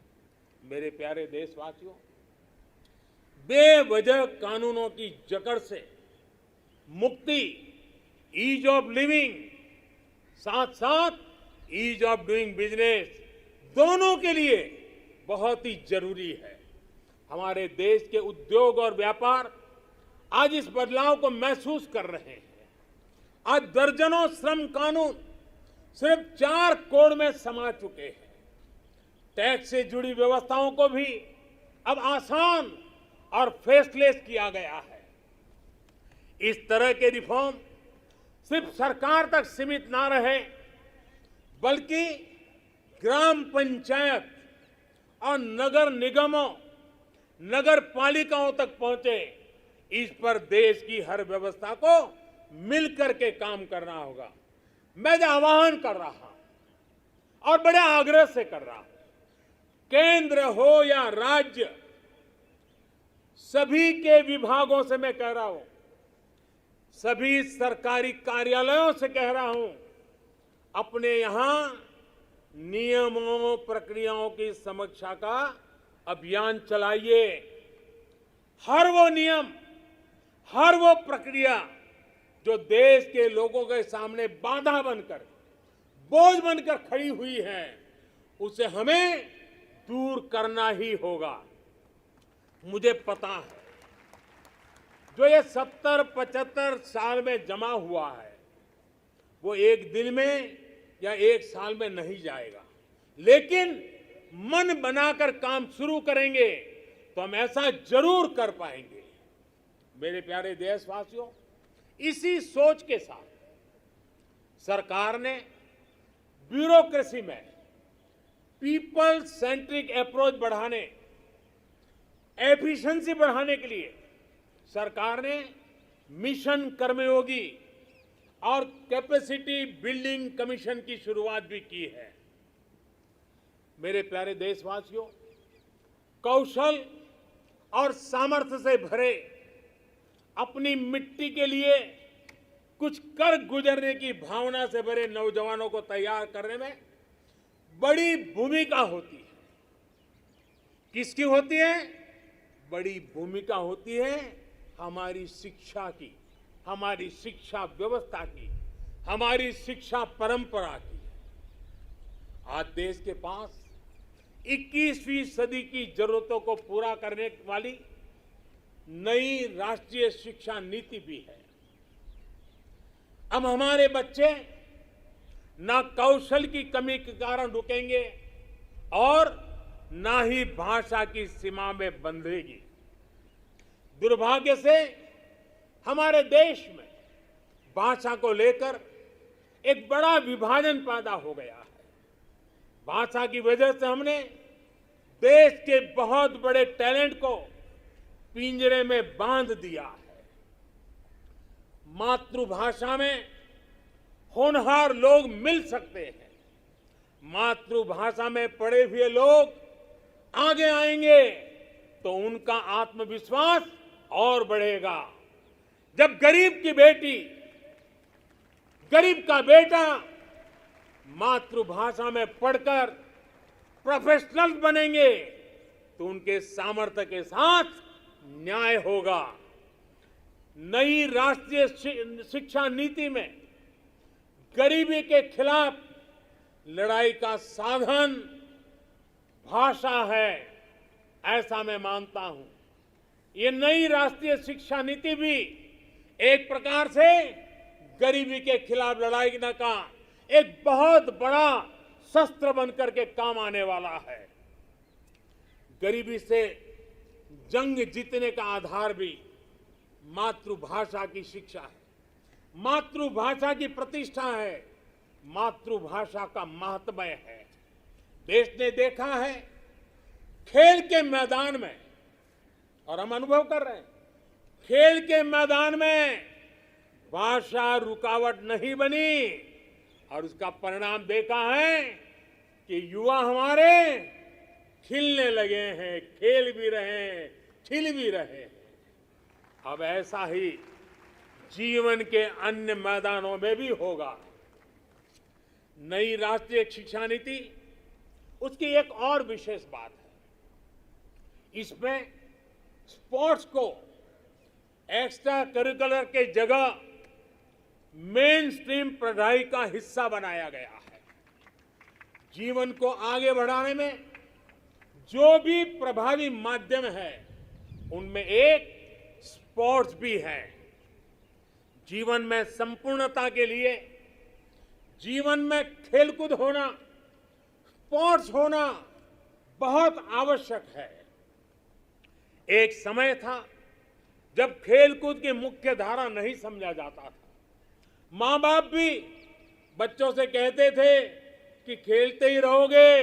मेरे प्यारे देशवासियों, बेवजह कानूनों की जकड़ से मुक्ति, ईज ऑफ लिविंग, साथ साथ ईज ऑफ डूइंग बिजनेस, दोनों के लिए बहुत ही जरूरी है। हमारे देश के उद्योग और व्यापार आज इस बदलाव को महसूस कर रहे हैं। आज दर्जनों श्रम कानून सिर्फ 4 कोड में समा चुके हैं। टैक्स से जुड़ी व्यवस्थाओं को भी अब आसान और फेसलेस किया गया है। इस तरह के रिफॉर्म सिर्फ सरकार तक सीमित ना रहे, बल्कि ग्राम पंचायत और नगर निगमों, नगर पालिकाओं तक पहुंचे। इस पर देश की हर व्यवस्था को मिलकर के काम करना होगा। मैं जो आह्वान कर रहा हूं और बड़े आग्रह से कर रहा हूं, केंद्र हो या राज्य, सभी के विभागों से मैं कह रहा हूं, सभी सरकारी कार्यालयों से कह रहा हूं, अपने यहां नियमों प्रक्रियाओं की समीक्षा का अभियान चलाइए। हर वो नियम, हर वो प्रक्रिया जो देश के लोगों के सामने बाधा बनकर, बोझ बनकर खड़ी हुई है, उसे हमें दूर करना ही होगा। मुझे पता है जो ये 70-75 साल में जमा हुआ है वो एक दिन में या एक साल में नहीं जाएगा, लेकिन मन बनाकर काम शुरू करेंगे तो हम ऐसा जरूर कर पाएंगे। मेरे प्यारे देशवासियों, इसी सोच के साथ सरकार ने ब्यूरोक्रेसी में पीपल सेंट्रिक अप्रोच बढ़ाने, एफिशिएंसी बढ़ाने के लिए सरकार ने मिशन कर्मयोगी और कैपेसिटी बिल्डिंग कमीशन की शुरुआत भी की है। मेरे प्यारे देशवासियों, कौशल और सामर्थ्य से भरे, अपनी मिट्टी के लिए कुछ कर गुजरने की भावना से भरे नौजवानों को तैयार करने में बड़ी भूमिका होती है। किसकी होती है? बड़ी भूमिका होती है हमारी शिक्षा की, हमारी शिक्षा व्यवस्था की, हमारी शिक्षा परंपरा की। आज देश के पास 21वीं सदी की जरूरतों को पूरा करने वाली नई राष्ट्रीय शिक्षा नीति भी है। अब हमारे बच्चे ना कौशल की कमी के कारण रुकेंगे और ना ही भाषा की सीमा में बंधेगी। दुर्भाग्य से हमारे देश में भाषा को लेकर एक बड़ा विभाजन पैदा हो गया है। भाषा की वजह से हमने देश के बहुत बड़े टैलेंट को पिंजरे में बांध दिया है। मातृभाषा में होनहार लोग मिल सकते हैं। मातृभाषा में पढ़े हुए लोग आगे आएंगे तो उनका आत्मविश्वास और बढ़ेगा। जब गरीब की बेटी, गरीब का बेटा मातृभाषा में पढ़कर प्रोफेशनल बनेंगे तो उनके सामर्थ्य के साथ न्याय होगा। नई राष्ट्रीय शिक्षा नीति में गरीबी के खिलाफ लड़ाई का साधन भाषा है, ऐसा मैं मानता हूं। ये नई राष्ट्रीय शिक्षा नीति भी एक प्रकार से गरीबी के खिलाफ लड़ाई का एक बहुत बड़ा शस्त्र बनकर के काम आने वाला है। गरीबी से जंग जीतने का आधार भी मातृभाषा की शिक्षा है, मातृभाषा की प्रतिष्ठा है, मातृभाषा का महात्म्य है। देश ने देखा है खेल के मैदान में, और हम अनुभव कर रहे हैं, खेल के मैदान में भाषा रुकावट नहीं बनी, और उसका परिणाम देखा है कि युवा हमारे खिलने लगे हैं, खेल भी रहे हैं, खिल भी रहे हैं। अब ऐसा ही जीवन के अन्य मैदानों में भी होगा। नई राष्ट्रीय शिक्षा नीति, उसकी एक और विशेष बात है, इसमें स्पोर्ट्स को एक्स्ट्रा करिकुलर के जगह मेन स्ट्रीम पढ़ाई का हिस्सा बनाया गया है। जीवन को आगे बढ़ाने में जो भी प्रभावी माध्यम है, उनमें एक स्पोर्ट्स भी है। जीवन में संपूर्णता के लिए जीवन में खेलकूद होना, स्पोर्ट्स होना बहुत आवश्यक है। एक समय था जब खेलकूद की मुख्य धारा नहीं समझा जाता था। माँ बाप भी बच्चों से कहते थे कि खेलते ही रहोगे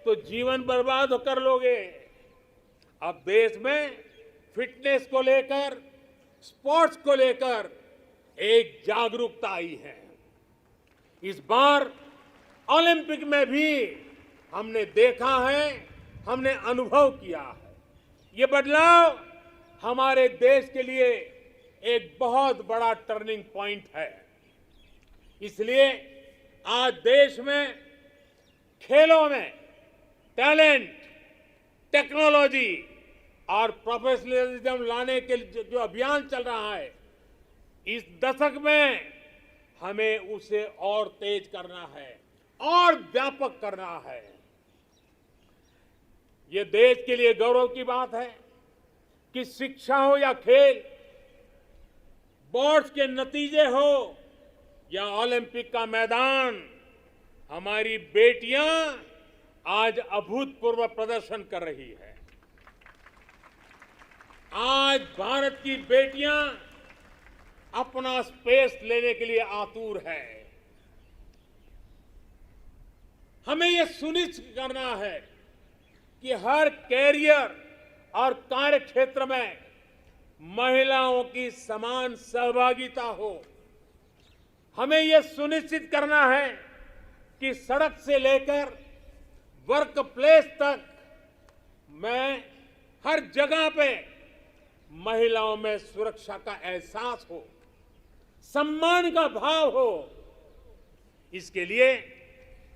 तो जीवन बर्बाद कर लोगे। अब देश में फिटनेस को लेकर, स्पोर्ट्स को लेकर एक जागरूकता आई है। इस बार ओलंपिक में भी हमने देखा है, हमने अनुभव किया है। ये बदलाव हमारे देश के लिए एक बहुत बड़ा टर्निंग पॉइंट है। इसलिए आज देश में खेलों में टैलेंट, टेक्नोलॉजी और प्रोफेशनलिज्म लाने के जो अभियान चल रहा है, इस दशक में हमें उसे और तेज करना है और व्यापक करना है। ये देश के लिए गौरव की बात है कि शिक्षा हो या खेल, बोर्ड्स के नतीजे हो या ओलंपिक का मैदान, हमारी बेटियां आज अभूतपूर्व प्रदर्शन कर रही है। आज भारत की बेटियां अपना स्पेस लेने के लिए आतुर है। हमें यह सुनिश्चित करना है कि हर कैरियर और कार्य क्षेत्र में महिलाओं की समान सहभागिता हो। हमें यह सुनिश्चित करना है कि सड़क से लेकर वर्क प्लेस तक में हर जगह पे महिलाओं में सुरक्षा का एहसास हो, सम्मान का भाव हो। इसके लिए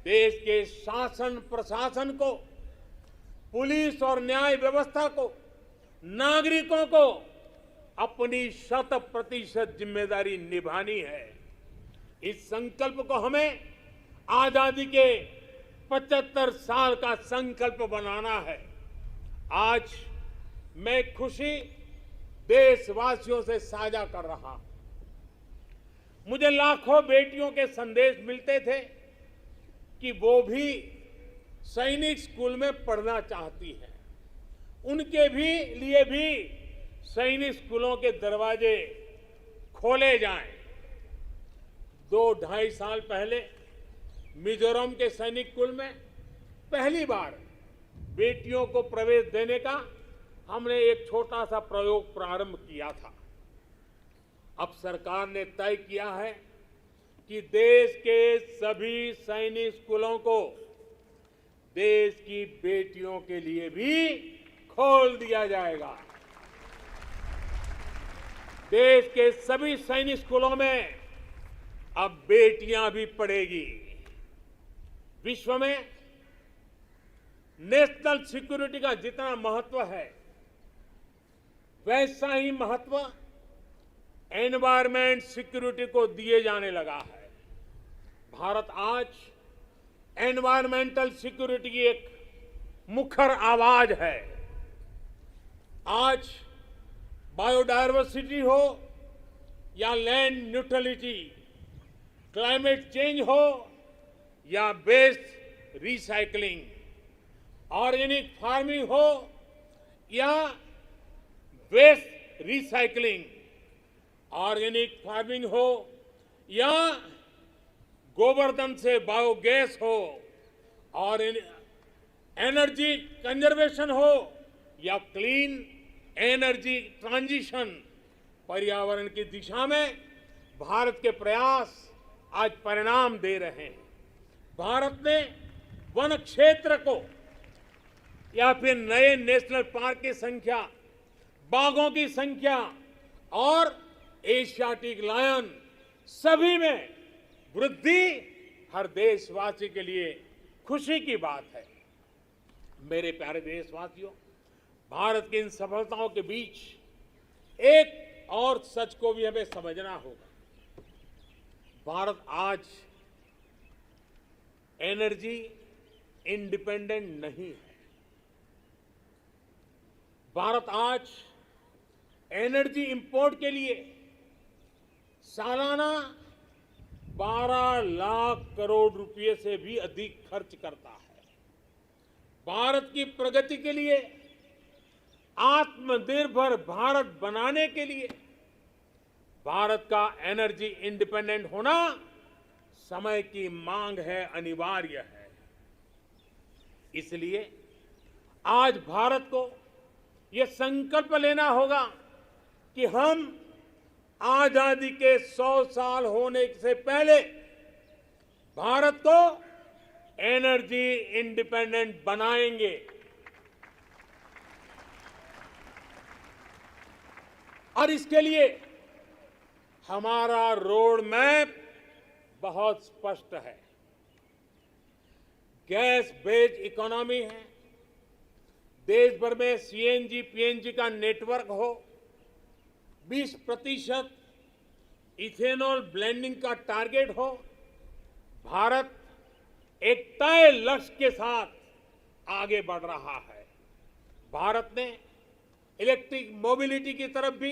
देश के शासन प्रशासन को, पुलिस और न्याय व्यवस्था को, नागरिकों को अपनी 100% जिम्मेदारी निभानी है। इस संकल्प को हमें आजादी के 75 साल का संकल्प बनाना है। आज मैं खुशी देशवासियों से साझा कर रहा हूं। मुझे लाखों बेटियों के संदेश मिलते थे कि वो भी सैनिक स्कूल में पढ़ना चाहती हैं। उनके लिए भी सैनिक स्कूलों के दरवाजे खोले जाएं। 2-2.5 साल पहले मिजोरम के सैनिक स्कूल में पहली बार बेटियों को प्रवेश देने का हमने एक छोटा सा प्रयोग प्रारंभ किया था। अब सरकार ने तय किया है कि देश के सभी सैनिक स्कूलों को देश की बेटियों के लिए भी खोल दिया जाएगा। देश के सभी सैनिक स्कूलों में अब बेटियां भी पढ़ेगी। विश्व में नेशनल सिक्योरिटी का जितना महत्व है, वैसा ही महत्व एनवायरमेंट सिक्योरिटी को दिए जाने लगा है। भारत आज एनवायरमेंटल सिक्योरिटी की एक मुखर आवाज है। आज बायोडायवर्सिटी हो या लैंड न्यूट्रलिटी, क्लाइमेट चेंज हो या वेस्ट रिसाइकलिंग, ऑर्गेनिक फार्मिंग हो या वेस्ट रिसाइकलिंग, ऑर्गेनिक फार्मिंग हो या गोबरधन से बायोगैस हो और एनर्जी कंजर्वेशन हो या क्लीन एनर्जी ट्रांजिशन, पर्यावरण की दिशा में भारत के प्रयास आज परिणाम दे रहे हैं। भारत ने वन क्षेत्र को या फिर नए नेशनल पार्क की संख्या, बाघों की संख्या और एशियाटिक लायन सभी में वृद्धि हर देशवासी के लिए खुशी की बात है। मेरे प्यारे देशवासियों, भारत की इन सफलताओं के बीच एक और सच को भी हमें समझना होगा। भारत आज एनर्जी इंडिपेंडेंट नहीं है। भारत आज एनर्जी इंपोर्ट के लिए सालाना 12 लाख करोड़ रुपए से भी अधिक खर्च करता है। भारत की प्रगति के लिए, आत्मनिर्भर भारत बनाने के लिए भारत का एनर्जी इंडिपेंडेंट होना समय की मांग है, अनिवार्य है। इसलिए आज भारत को यह संकल्प लेना होगा कि हम आजादी के 100 साल होने से पहले भारत को एनर्जी इंडिपेंडेंट बनाएंगे। और इसके लिए हमारा रोड मैप बहुत स्पष्ट है। गैस बेस्ड इकोनॉमी है, देश भर में सीएनजी पीएनजी का नेटवर्क हो, 20% इथेनॉल ब्लेंडिंग का टारगेट हो। भारत एक तय लक्ष्य के साथ आगे बढ़ रहा है। भारत ने इलेक्ट्रिक मोबिलिटी की तरफ भी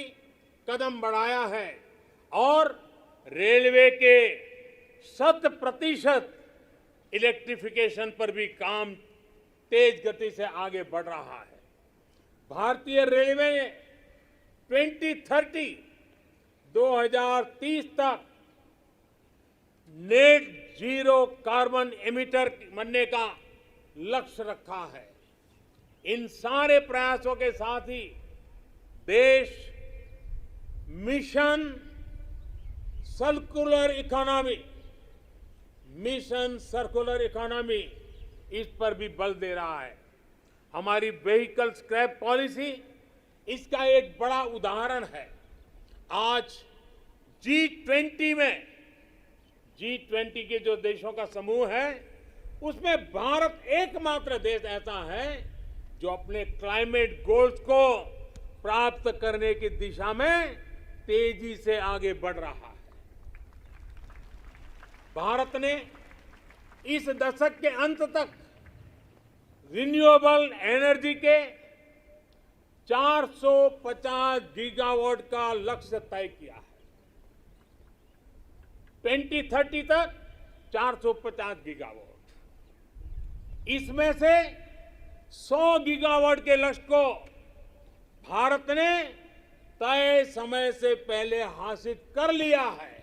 कदम बढ़ाया है और रेलवे के 100% इलेक्ट्रिफिकेशन पर भी काम तेज गति से आगे बढ़ रहा है। भारतीय रेलवे ने 2030 तक नेट जीरो कार्बन एमिटर बनने का लक्ष्य रखा है। इन सारे प्रयासों के साथ ही देश मिशन सर्कुलर इकोनॉमी इस पर भी बल दे रहा है। हमारी व्हीकल स्क्रैप पॉलिसी इसका एक बड़ा उदाहरण है। आज G20 के जो देशों का समूह है, उसमें भारत एकमात्र देश ऐसा है जो अपने क्लाइमेट गोल्स को प्राप्त करने की दिशा में तेजी से आगे बढ़ रहा है। भारत ने इस दशक के अंत तक रिन्यूएबल एनर्जी के 450 गीगावाट का लक्ष्य तय किया है। 2030 तक 450 गीगावाट। इसमें से 100 गीगावाट के लक्ष्य को भारत ने तय समय से पहले हासिल कर लिया है।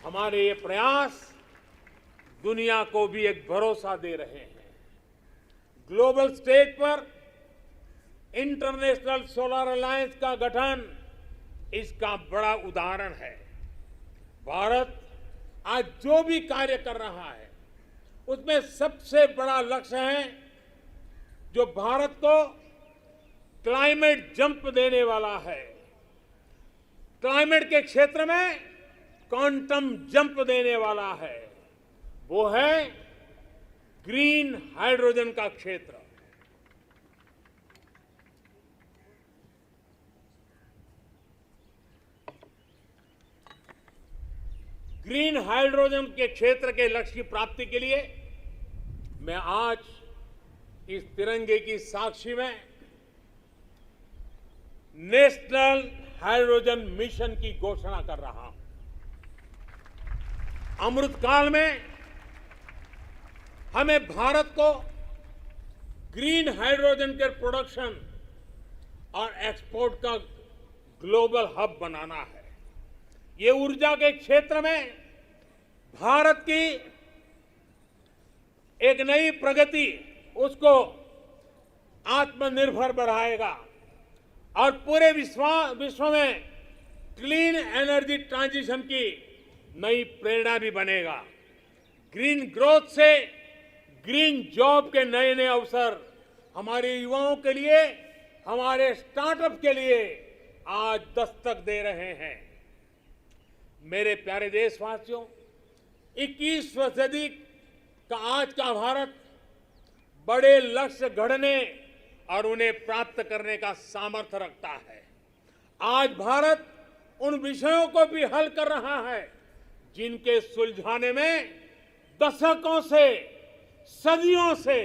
हमारे ये प्रयास दुनिया को भी एक भरोसा दे रहे हैं। ग्लोबल स्टेज पर इंटरनेशनल सोलर अलायंस का गठन इसका बड़ा उदाहरण है। भारत आज जो भी कार्य कर रहा है, उसमें सबसे बड़ा लक्ष्य है जो भारत को क्लाइमेट जंप देने वाला है। क्लाइमेट के क्षेत्र में क्वांटम जंप देने वाला है, वो है ग्रीन हाइड्रोजन का क्षेत्र। ग्रीन हाइड्रोजन के क्षेत्र के लक्ष्य की प्राप्ति के लिए मैं आज इस तिरंगे की साक्षी में नेशनल हाइड्रोजन मिशन की घोषणा कर रहा हूं। अमृत काल में हमें भारत को ग्रीन हाइड्रोजन के प्रोडक्शन और एक्सपोर्ट का ग्लोबल हब बनाना है। ये ऊर्जा के क्षेत्र में भारत की एक नई प्रगति उसको आत्मनिर्भर बनाएगा और पूरे विश्व में क्लीन एनर्जी ट्रांजिशन की नई प्रेरणा भी बनेगा। ग्रीन ग्रोथ से ग्रीन जॉब के नए नए अवसर हमारे युवाओं के लिए, हमारे स्टार्टअप के लिए आज दस्तक दे रहे हैं। मेरे प्यारे देशवासियों, 21वीं सदी का आज का भारत बड़े लक्ष्य गढ़ने और उन्हें प्राप्त करने का सामर्थ्य रखता है। आज भारत उन विषयों को भी हल कर रहा है जिनके सुलझाने में दशकों से, सदियों से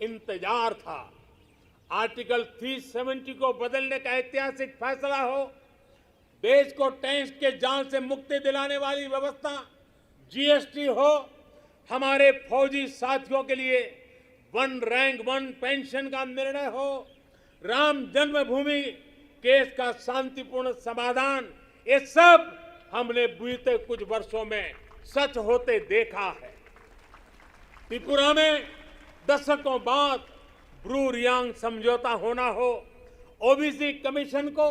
इंतजार था। आर्टिकल 370 को बदलने का ऐतिहासिक फैसला हो, देश को टैक्स के जाल से मुक्ति दिलाने वाली व्यवस्था, जीएसटी हो, हमारे फौजी साथियों के लिए वन रैंक वन पेंशन का निर्णय हो, राम जन्मभूमि केस का शांतिपूर्ण समाधान, ये सब हमने बीते कुछ वर्षों में सच होते देखा है। त्रिपुरा में दशकों बाद ब्रू रियांग समझौता होना हो, ओबीसी कमीशन को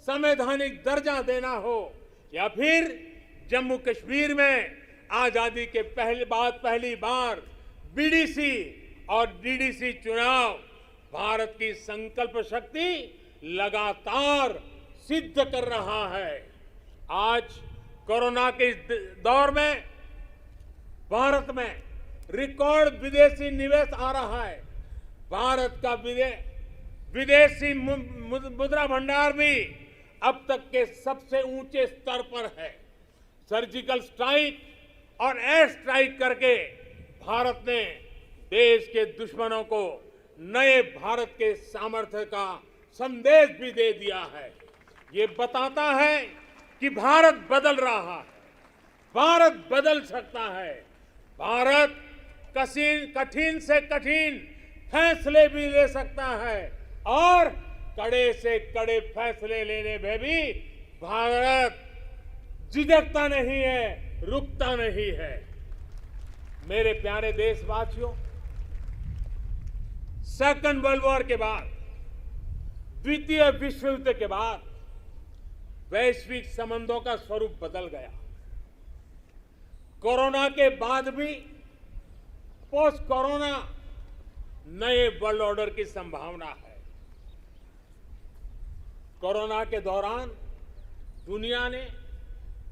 संवैधानिक दर्जा देना हो, या फिर जम्मू कश्मीर में आजादी के पहली बार बीडीसी और डीडीसी चुनाव, भारत की संकल्प शक्ति लगातार सिद्ध कर रहा है। आज कोरोना के इस दौर में भारत में रिकॉर्ड विदेशी निवेश आ रहा है। भारत का विदेशी मुद्रा भंडार भी अब तक के सबसे ऊंचे स्तर पर है। सर्जिकल स्ट्राइक और एयर स्ट्राइक करके भारत ने देश के दुश्मनों को नए भारत के सामर्थ्य का संदेश भी दे दिया है। ये बताता है कि भारत बदल रहा है, भारत बदल सकता है। भारत कठिन से कठिन फैसले भी ले सकता है और कड़े से कड़े फैसले लेने में भी भारत झिझकता नहीं है, रुकता नहीं है। मेरे प्यारे देशवासियों, सेकंड वर्ल्ड वॉर के बाद, द्वितीय विश्व युद्ध के बाद वैश्विक संबंधों का स्वरूप बदल गया। कोरोना के बाद भी पोस्ट कोरोना नए वर्ल्ड ऑर्डर की संभावना है। कोरोना के दौरान दुनिया ने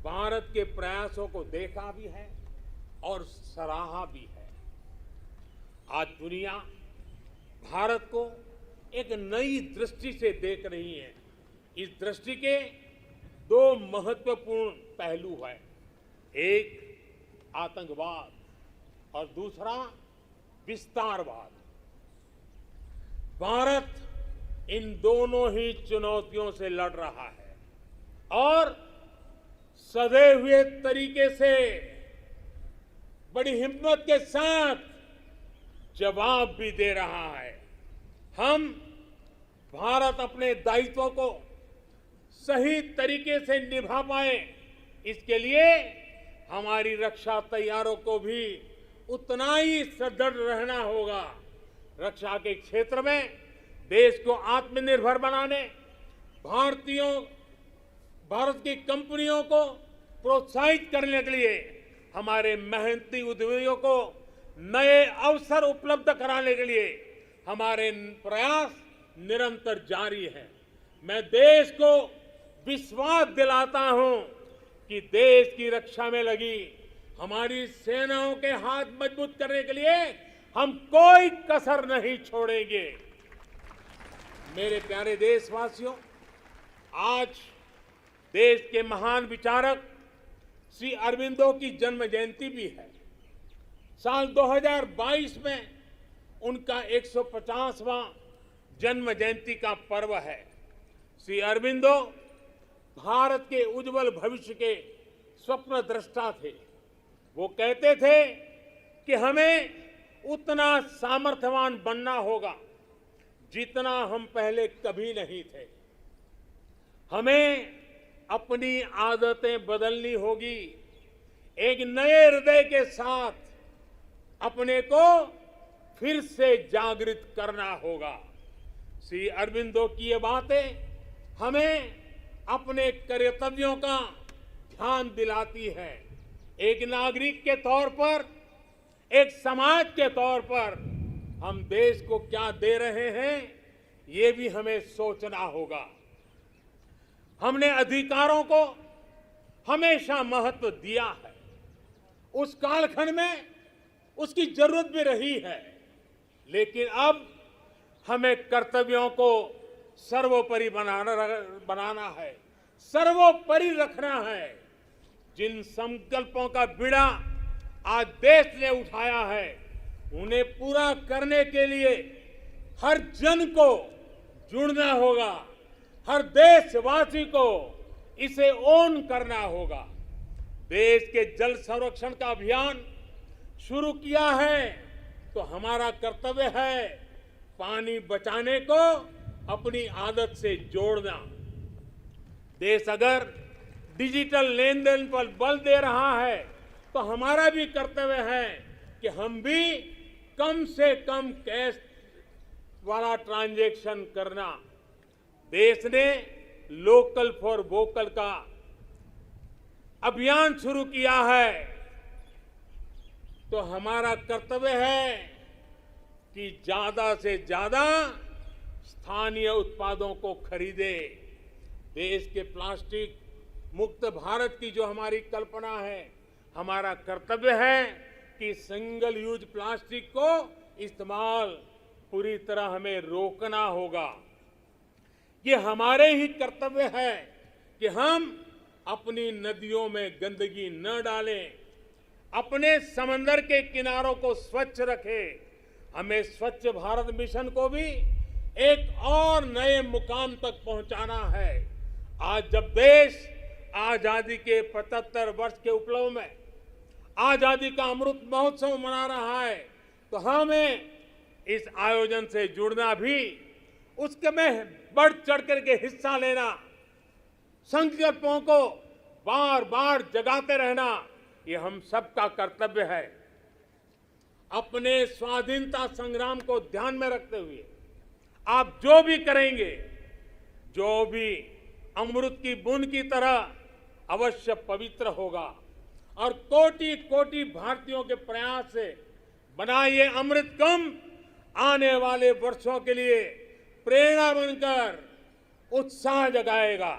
भारत के प्रयासों को देखा भी है और सराहा भी है। आज दुनिया भारत को एक नई दृष्टि से देख रही है। इस दृष्टि के दो महत्वपूर्ण पहलू हैं, एक आतंकवाद और दूसरा विस्तारवाद। भारत इन दोनों ही चुनौतियों से लड़ रहा है और सधे हुए तरीके से बड़ी हिम्मत के साथ जवाब भी दे रहा है। हम भारत अपने दायित्वों को सही तरीके से निभा पाए, इसके लिए हमारी रक्षा तैयारों को भी उतना ही सदृढ़ रहना होगा। रक्षा के क्षेत्र में देश को आत्मनिर्भर बनाने, भारत की कंपनियों को प्रोत्साहित करने के लिए हमारे मेहनती उद्यमियों को नए अवसर उपलब्ध कराने के लिए हमारे प्रयास निरंतर जारी हैं। मैं देश को विश्वास दिलाता हूं कि देश की रक्षा में लगी हमारी सेनाओं के हाथ मजबूत करने के लिए हम कोई कसर नहीं छोड़ेंगे। मेरे प्यारे देशवासियों, आज देश के महान विचारक श्री अरविंदो की जन्म जयंती भी है। साल 2022 में उनका 150वां जन्म जयंती का पर्व है। श्री अरविंदो भारत के उज्जवल भविष्य के स्वप्न दृष्टा थे। वो कहते थे कि हमें उतना सामर्थ्यवान बनना होगा जितना हम पहले कभी नहीं थे। हमें अपनी आदतें बदलनी होगी, एक नए हृदय के साथ अपने को फिर से जागृत करना होगा। श्री अरबिंदो की ये बातें हमें अपने कर्तव्यों का ध्यान दिलाती है। एक नागरिक के तौर पर, एक समाज के तौर पर हम देश को क्या दे रहे हैं, ये भी हमें सोचना होगा। हमने अधिकारों को हमेशा महत्व दिया है। उस कालखंड में उसकी जरूरत भी रही है, लेकिन अब हमें कर्तव्यों को सर्वोपरि बनाना है, सर्वोपरि रखना है। जिन संकल्पों का बीड़ा आज देश ने उठाया है, उन्हें पूरा करने के लिए हर जन को जुड़ना होगा, हर देशवासी को इसे ओन करना होगा। देश के जल संरक्षण का अभियान शुरू किया है तो हमारा कर्तव्य है पानी बचाने को अपनी आदत से जोड़ना। देश अगर डिजिटल लेन देन पर बल दे रहा है तो हमारा भी कर्तव्य है कि हम भी कम से कम कैश वाला ट्रांजैक्शन करना। देश ने लोकल फॉर वोकल का अभियान शुरू किया है तो हमारा कर्तव्य है कि ज्यादा से ज्यादा स्थानीय उत्पादों को खरीदे। देश के प्लास्टिक मुक्त भारत की जो हमारी कल्पना है, हमारा कर्तव्य है कि सिंगल यूज प्लास्टिक को इस्तेमाल पूरी तरह हमें रोकना होगा। ये हमारे ही कर्तव्य है कि हम अपनी नदियों में गंदगी न डालें, अपने समंदर के किनारों को स्वच्छ रखें। हमें स्वच्छ भारत मिशन को भी एक और नए मुकाम तक पहुंचाना है। आज जब देश आजादी के 75 वर्ष के उपलक्ष्य में आजादी का अमृत महोत्सव मना रहा है तो हमें इस आयोजन से जुड़ना भी, उसके में बढ़ चढ़ करके हिस्सा लेना, संकल्पों को बार बार जगाते रहना, ये हम सबका कर्तव्य है। अपने स्वाधीनता संग्राम को ध्यान में रखते हुए आप जो भी करेंगे, जो भी अमृत की बूंद की तरह अवश्य पवित्र होगा और कोटि कोटि भारतीयों के प्रयास से बना ये अमृत कुंभ आने वाले वर्षों के लिए प्रेरणा बनकर उत्साह जगाएगा।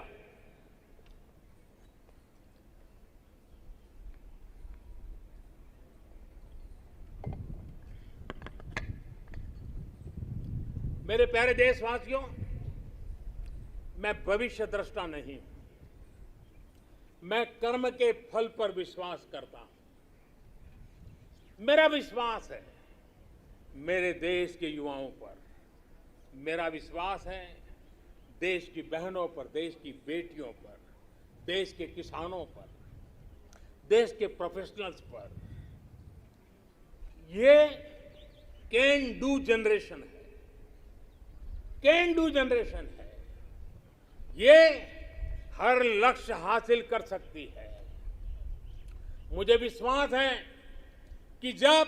मेरे प्यारे देशवासियों, मैं भविष्य दृष्टा नहीं हूं, मैं कर्म के फल पर विश्वास करता हूं। मेरा विश्वास है मेरे देश के युवाओं पर, मेरा विश्वास है देश की बहनों पर, देश की बेटियों पर, देश के किसानों पर, देश के प्रोफेशनल्स पर। ये कैन डू जनरेशन है, कैन डू जनरेशन है। ये हर लक्ष्य हासिल कर सकती है। मुझे विश्वास है कि जब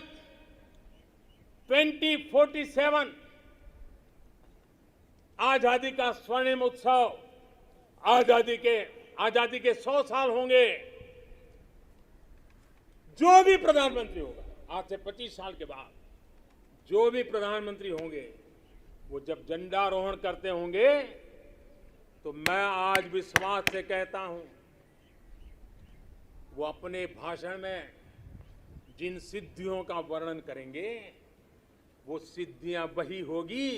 2047 आजादी का स्वर्णिम उत्सव, आजादी के 100 साल होंगे, जो भी प्रधानमंत्री होगा, आज से 25 साल के बाद जो भी प्रधानमंत्री होंगे, वो जब झंडारोहण करते होंगे तो मैं आज विश्वास से कहता हूं, वो अपने भाषण में जिन सिद्धियों का वर्णन करेंगे, वो सिद्धियां वही होगी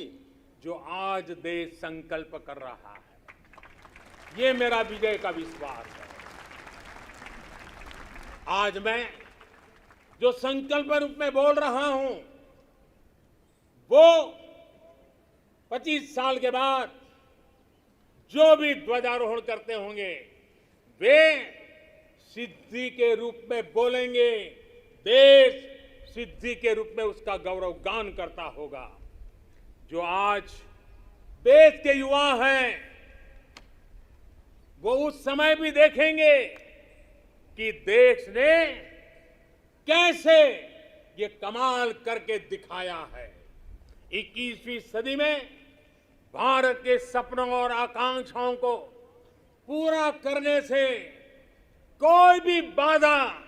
जो आज देश संकल्प कर रहा है। ये मेरा विजय का विश्वास है। आज मैं जो संकल्प रूप में बोल रहा हूं, वो 25 साल के बाद जो भी ध्वजारोहण करते होंगे वे सिद्धि के रूप में बोलेंगे, देश सिद्धि के रूप में उसका गौरव गान करता होगा। जो आज देश के युवा हैं वो उस समय भी देखेंगे कि देश ने कैसे ये कमाल करके दिखाया है। 21वीं सदी में भारत के सपनों और आकांक्षाओं को पूरा करने से कोई भी बाधा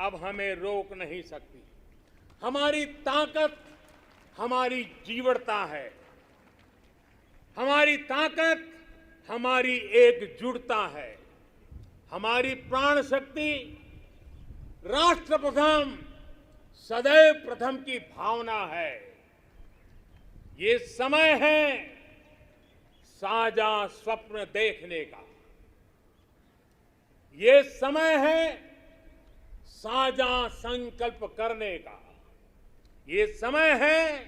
अब हमें रोक नहीं सकती। हमारी ताकत हमारी जीवटता है, हमारी ताकत हमारी एकजुटता है, हमारी प्राण शक्ति राष्ट्र प्रथम सदैव प्रथम की भावना है। ये समय है साझा स्वप्न देखने का, ये समय है साझा संकल्प करने का, ये समय है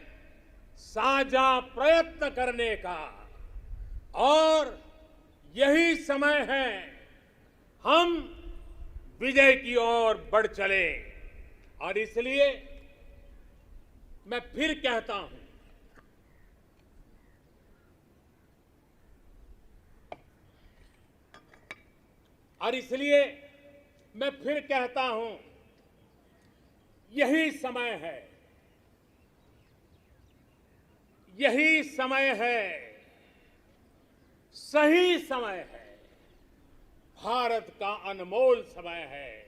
साझा प्रयत्न करने का और यही समय है हम विजय की ओर बढ़ चले। और इसलिए मैं फिर कहता हूं, यही समय है, यही समय है, सही समय है, भारत का अनमोल समय है।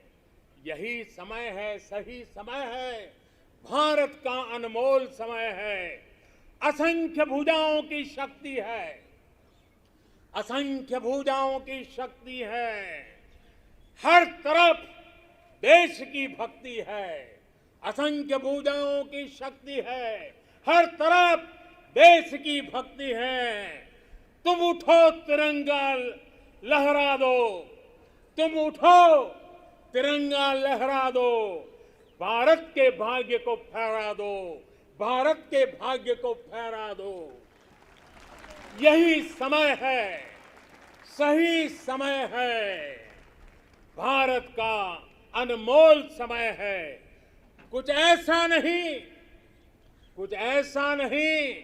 यही समय है, सही समय है, भारत का अनमोल समय है। असंख्य भुजाओं की शक्ति है, असंख्य भुजाओं की शक्ति है। हर तरफ देश की भक्ति है, असंख्य भुजाओं की शक्ति है, हर तरफ देश की भक्ति है। तुम उठो तिरंगा लहरा दो, तुम उठो तिरंगा लहरा दो, भारत के भाग्य को फहरा दो, भारत के भाग्य को फहरा दो। यही समय है, सही समय है, भारत का अनमोल समय है। कुछ ऐसा नहीं, कुछ ऐसा नहीं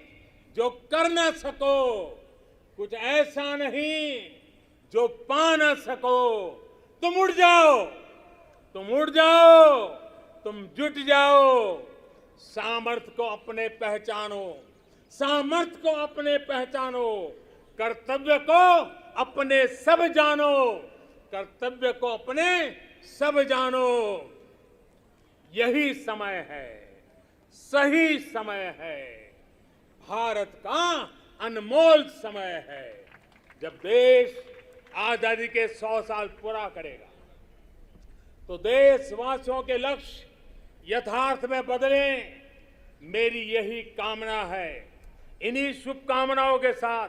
जो कर ना सको, कुछ ऐसा नहीं जो पा ना सको। तुम उठ जाओ, तुम उठ जाओ, तुम जुट जाओ। सामर्थ्य को अपने पहचानो, सामर्थ्य को अपने पहचानो, कर्तव्य को अपने सब जानो, कर्तव्य को अपने सब जानो। यही समय है, सही समय है, भारत का अनमोल समय है। जब देश आजादी के 100 साल पूरा करेगा तो देशवासियों के लक्ष्य यथार्थ में बदले, मेरी यही कामना है। इन्हीं शुभकामनाओं के साथ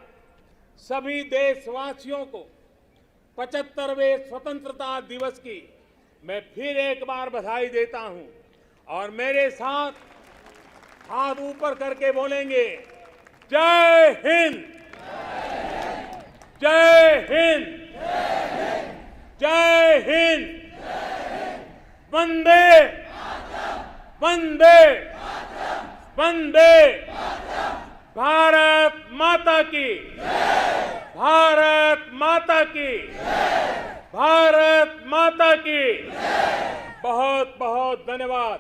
सभी देशवासियों को 75वें स्वतंत्रता दिवस की मैं फिर एक बार बधाई देता हूं और मेरे साथ हाथ ऊपर करके बोलेंगे, जय हिंद, जय हिंद, जय हिंद, वंदे वंदे वंदे, भारत माता की, भारत माता की, भारत माता की। बहुत बहुत धन्यवाद।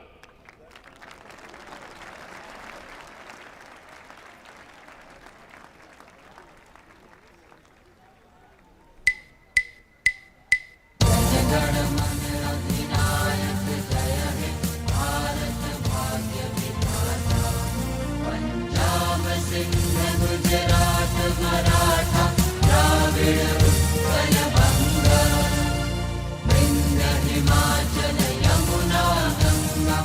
गुजरात मराठा द्राविड़ उत्कल बंग, Vindhya Himachal Yamuna Ganga.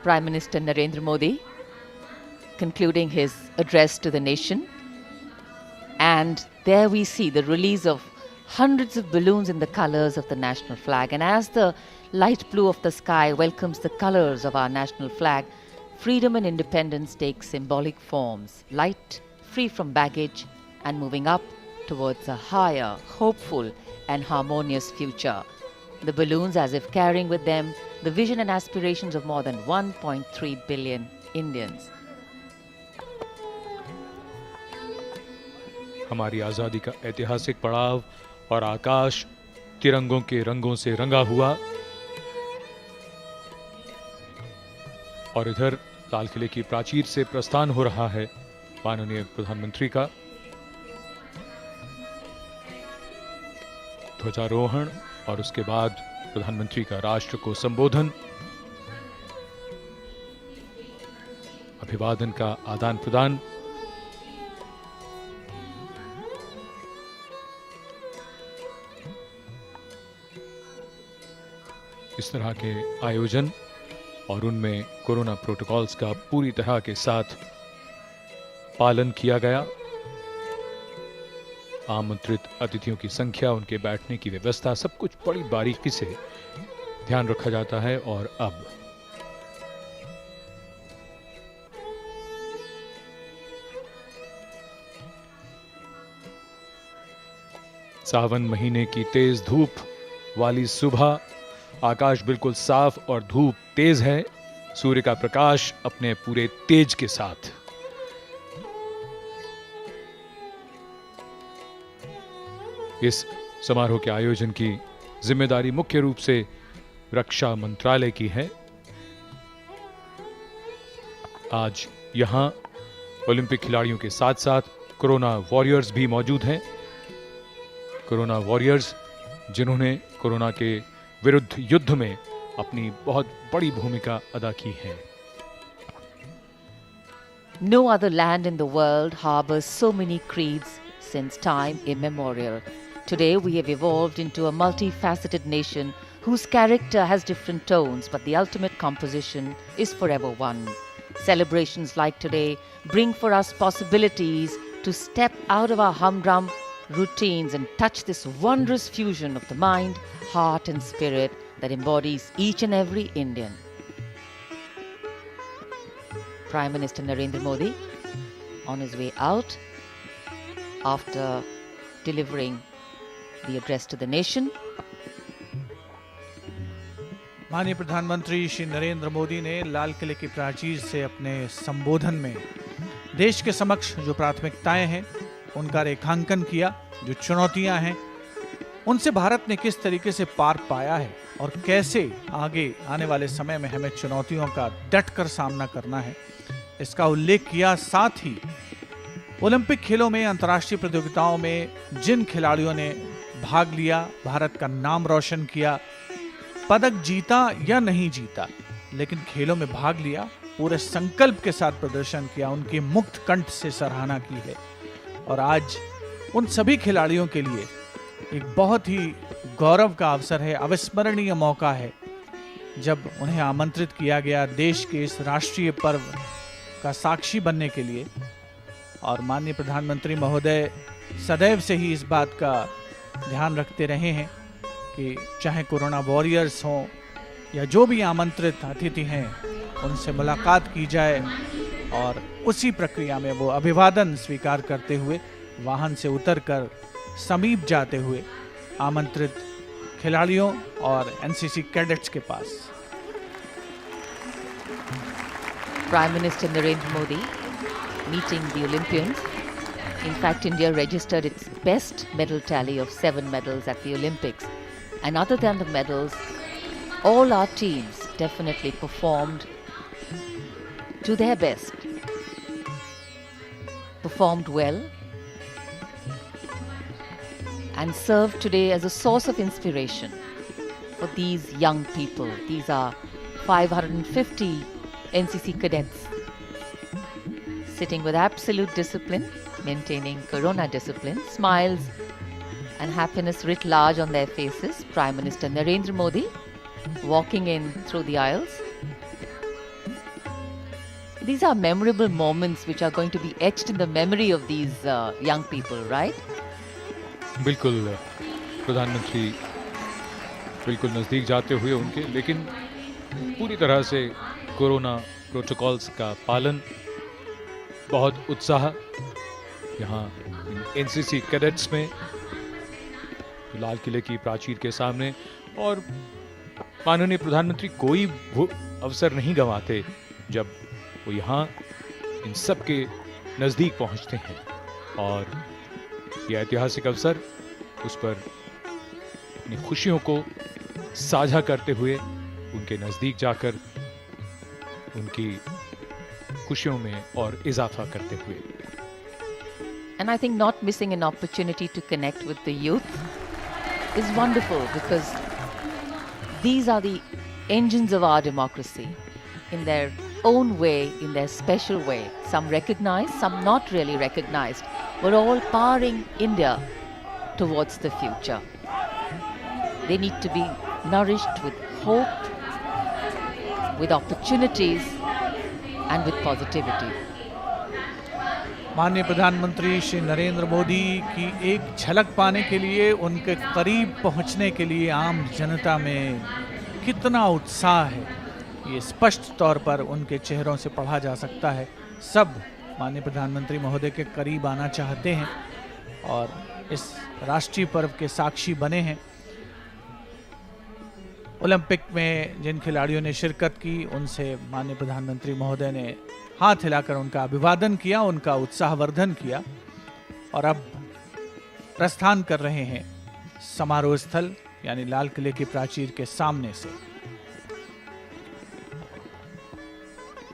Prime Minister Narendra Modi concluding his address to the nation. And there we see the release of hundreds of balloons in the colors of the national flag. And as the light blue of the sky welcomes the colors of our national flag, freedom and independence take symbolic forms, light, free from baggage, and moving up towards a higher, hopeful, and harmonious future. The balloons as if carrying with them the vision and aspirations of more than 1.3 billion Indians. हमारी आज़ादी का ऐतिहासिक पड़ाव और आकाश तिरंगों के रंगों से रंगा हुआ। और इधर लाल किले की प्राचीर से प्रस्थान हो रहा है माननीय प्रधानमंत्री का ध्वजारोहण और उसके बाद प्रधानमंत्री का राष्ट्र को संबोधन, अभिवादन का आदान प्रदान। इस तरह के आयोजन और उनमें कोरोना प्रोटोकॉल्स का पूरी तरह के साथ पालन किया गया। आमंत्रित अतिथियों की संख्या, उनके बैठने की व्यवस्था, सब कुछ बड़ी बारीकी से ध्यान रखा जाता है। और अब सावन महीने की तेज धूप वाली सुबह, आकाश बिल्कुल साफ और धूप तेज है, सूर्य का प्रकाश अपने पूरे तेज के साथ। इस समारोह के आयोजन की जिम्मेदारी मुख्य रूप से रक्षा मंत्रालय की है। आज यहां ओलंपिक खिलाड़ियों के साथ साथ कोरोना वॉरियर्स भी मौजूद हैं। कोरोना वॉरियर्स जिन्होंने कोरोना के विरुद्ध युद्ध में अपनी बहुत बड़ी भूमिका अदा की है। No other land in the world harbors so many creeds since time immemorial. Today we have evolved into a multifaceted nation whose character has different tones, but the ultimate composition is forever one. Celebrations like today bring for us possibilities to step out of our humdrum routines and touch this wondrous fusion of the mind, heart and spirit that embodies each and every Indian. Prime Minister Narendra Modi, on his way out, after delivering the address to the nation. माननीय प्रधानमंत्री श्री नरेंद्र मोदी ने लाल किले की प्राचीर से अपने संबोधन में देश के समक्ष जो प्राथमिकताएं हैं उनका रेखांकन किया, जो चुनौतियां हैं उनसे भारत ने किस तरीके से पार पाया है और कैसे आगे आने वाले समय में हमें चुनौतियों का डट कर सामना करना है, इसका उल्लेख किया। साथ ही ओलंपिक खेलों में, अंतर्राष्ट्रीय प्रतियोगिताओं में जिन खिलाड़ियों ने भाग लिया, भारत का नाम रोशन किया, पदक जीता या नहीं जीता, लेकिन खेलों में भाग लिया, पूरे संकल्प के साथ प्रदर्शन किया, उनकी मुक्त कंठ से सराहना की है। और आज उन सभी खिलाड़ियों के लिए एक बहुत ही गौरव का अवसर है, अविस्मरणीय मौका है जब उन्हें आमंत्रित किया गया देश के इस राष्ट्रीय पर्व का साक्षी बनने के लिए। और माननीय प्रधानमंत्री महोदय सदैव से ही इस बात का ध्यान रखते रहे हैं कि चाहे कोरोना वॉरियर्स हों या जो भी आमंत्रित अतिथि हैं उनसे मुलाकात की जाए और उसी प्रक्रिया में वो अभिवादन स्वीकार करते हुए वाहन से उतरकर समीप जाते हुए आमंत्रित खिलाड़ियों और एनसीसी कैडेट्स के पास। Prime Minister Narendra Modi meeting the Olympians. In fact, India registered its best medal tally of 7 medals at the Olympics. And other than the medals, all our teams definitely performed to their best, performed well, and served today as a source of inspiration for these young people. These are 550 NCC cadets sitting with absolute discipline, maintaining corona discipline, smiles and happiness writ large on their faces. Prime Minister Narendra Modi walking in through the aisles. these are memorable moments which are going to be etched in the memory of these young people, right? बिल्कुल प्रधानमंत्री बिल्कुल नज़दीक जाते हुए उनके, लेकिन पूरी तरह से कोरोना प्रोटोकॉल्स का पालन, बहुत उत्साह यहाँ एनसीसी कैडेट्स में लाल किले की प्राचीर के सामने। और माननीय प्रधानमंत्री कोई अवसर नहीं गंवाते जब वो यहाँ इन सब के नज़दीक पहुँचते हैं, और यह ऐतिहासिक अवसर उस पर अपनी खुशियों को साझा करते हुए उनके नज़दीक जाकर उनकी खुशियों में और इजाफा करते हुए। And I think not missing an opportunity to connect with the youth is wonderful, because these are the engines of our democracy in their own way, in their special way. Some recognized, some not really recognized, but all powering India towards the future. They need to be nourished with hope, with opportunities, and with positivity. माननीय प्रधानमंत्री श्री नरेंद्र मोदी की एक झलक पाने के लिए, उनके करीब पहुंचने के लिए आम जनता में कितना उत्साह है, ये स्पष्ट तौर पर उनके चेहरों से पढ़ा जा सकता है। सब माननीय प्रधानमंत्री महोदय के करीब आना चाहते हैं और इस राष्ट्रीय पर्व के साक्षी बने हैं। ओलंपिक में जिन खिलाड़ियों ने शिरकत की, उनसे माननीय प्रधानमंत्री महोदय ने हाथ हिलाकर उनका अभिवादन किया, उनका उत्साहवर्धन किया, और अब प्रस्थान कर रहे हैं समारोह स्थल यानी लाल किले की प्राचीर के सामने से।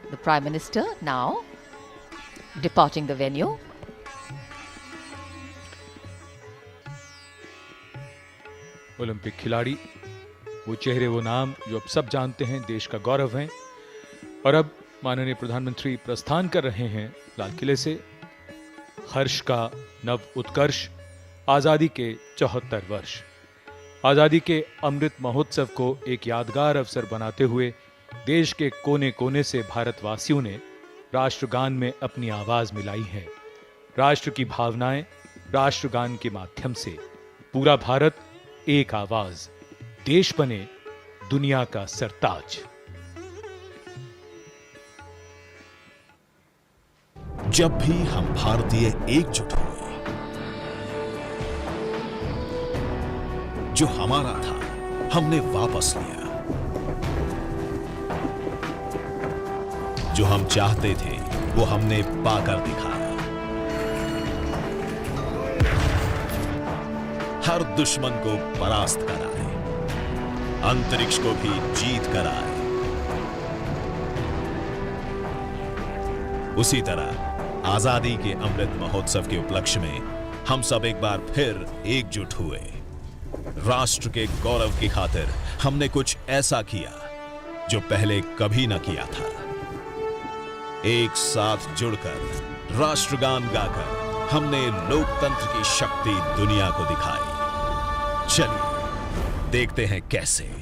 The Prime Minister now departing the venue. Olympic खिलाड़ी, वो चेहरे, वो नाम जो अब सब जानते हैं, देश का गौरव हैं। और अब माननीय प्रधानमंत्री प्रस्थान कर रहे हैं लाल किले से। हर्ष का नव उत्कर्ष, आज़ादी के 74 वर्ष, आज़ादी के अमृत महोत्सव को एक यादगार अवसर बनाते हुए देश के कोने कोने से भारतवासियों ने राष्ट्रगान में अपनी आवाज मिलाई है। राष्ट्र की भावनाएं राष्ट्रगान के माध्यम से पूरा भारत एक आवाज, देश बने दुनिया का सरताज। जब भी हम भारतीय एकजुट हुए, जो हमारा था हमने वापस लिया, जो हम चाहते थे वो हमने पाकर दिखाया। हर दुश्मन को परास्त कराए, अंतरिक्ष को भी जीत कर आए। उसी तरह आजादी के अमृत महोत्सव के उपलक्ष्य में हम सब एक बार फिर एकजुट हुए। राष्ट्र के गौरव की खातिर हमने कुछ ऐसा किया जो पहले कभी न किया था। एक साथ जुड़कर राष्ट्रगान गाकर हमने लोकतंत्र की शक्ति दुनिया को दिखाई। चलिए देखते हैं कैसे।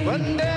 One day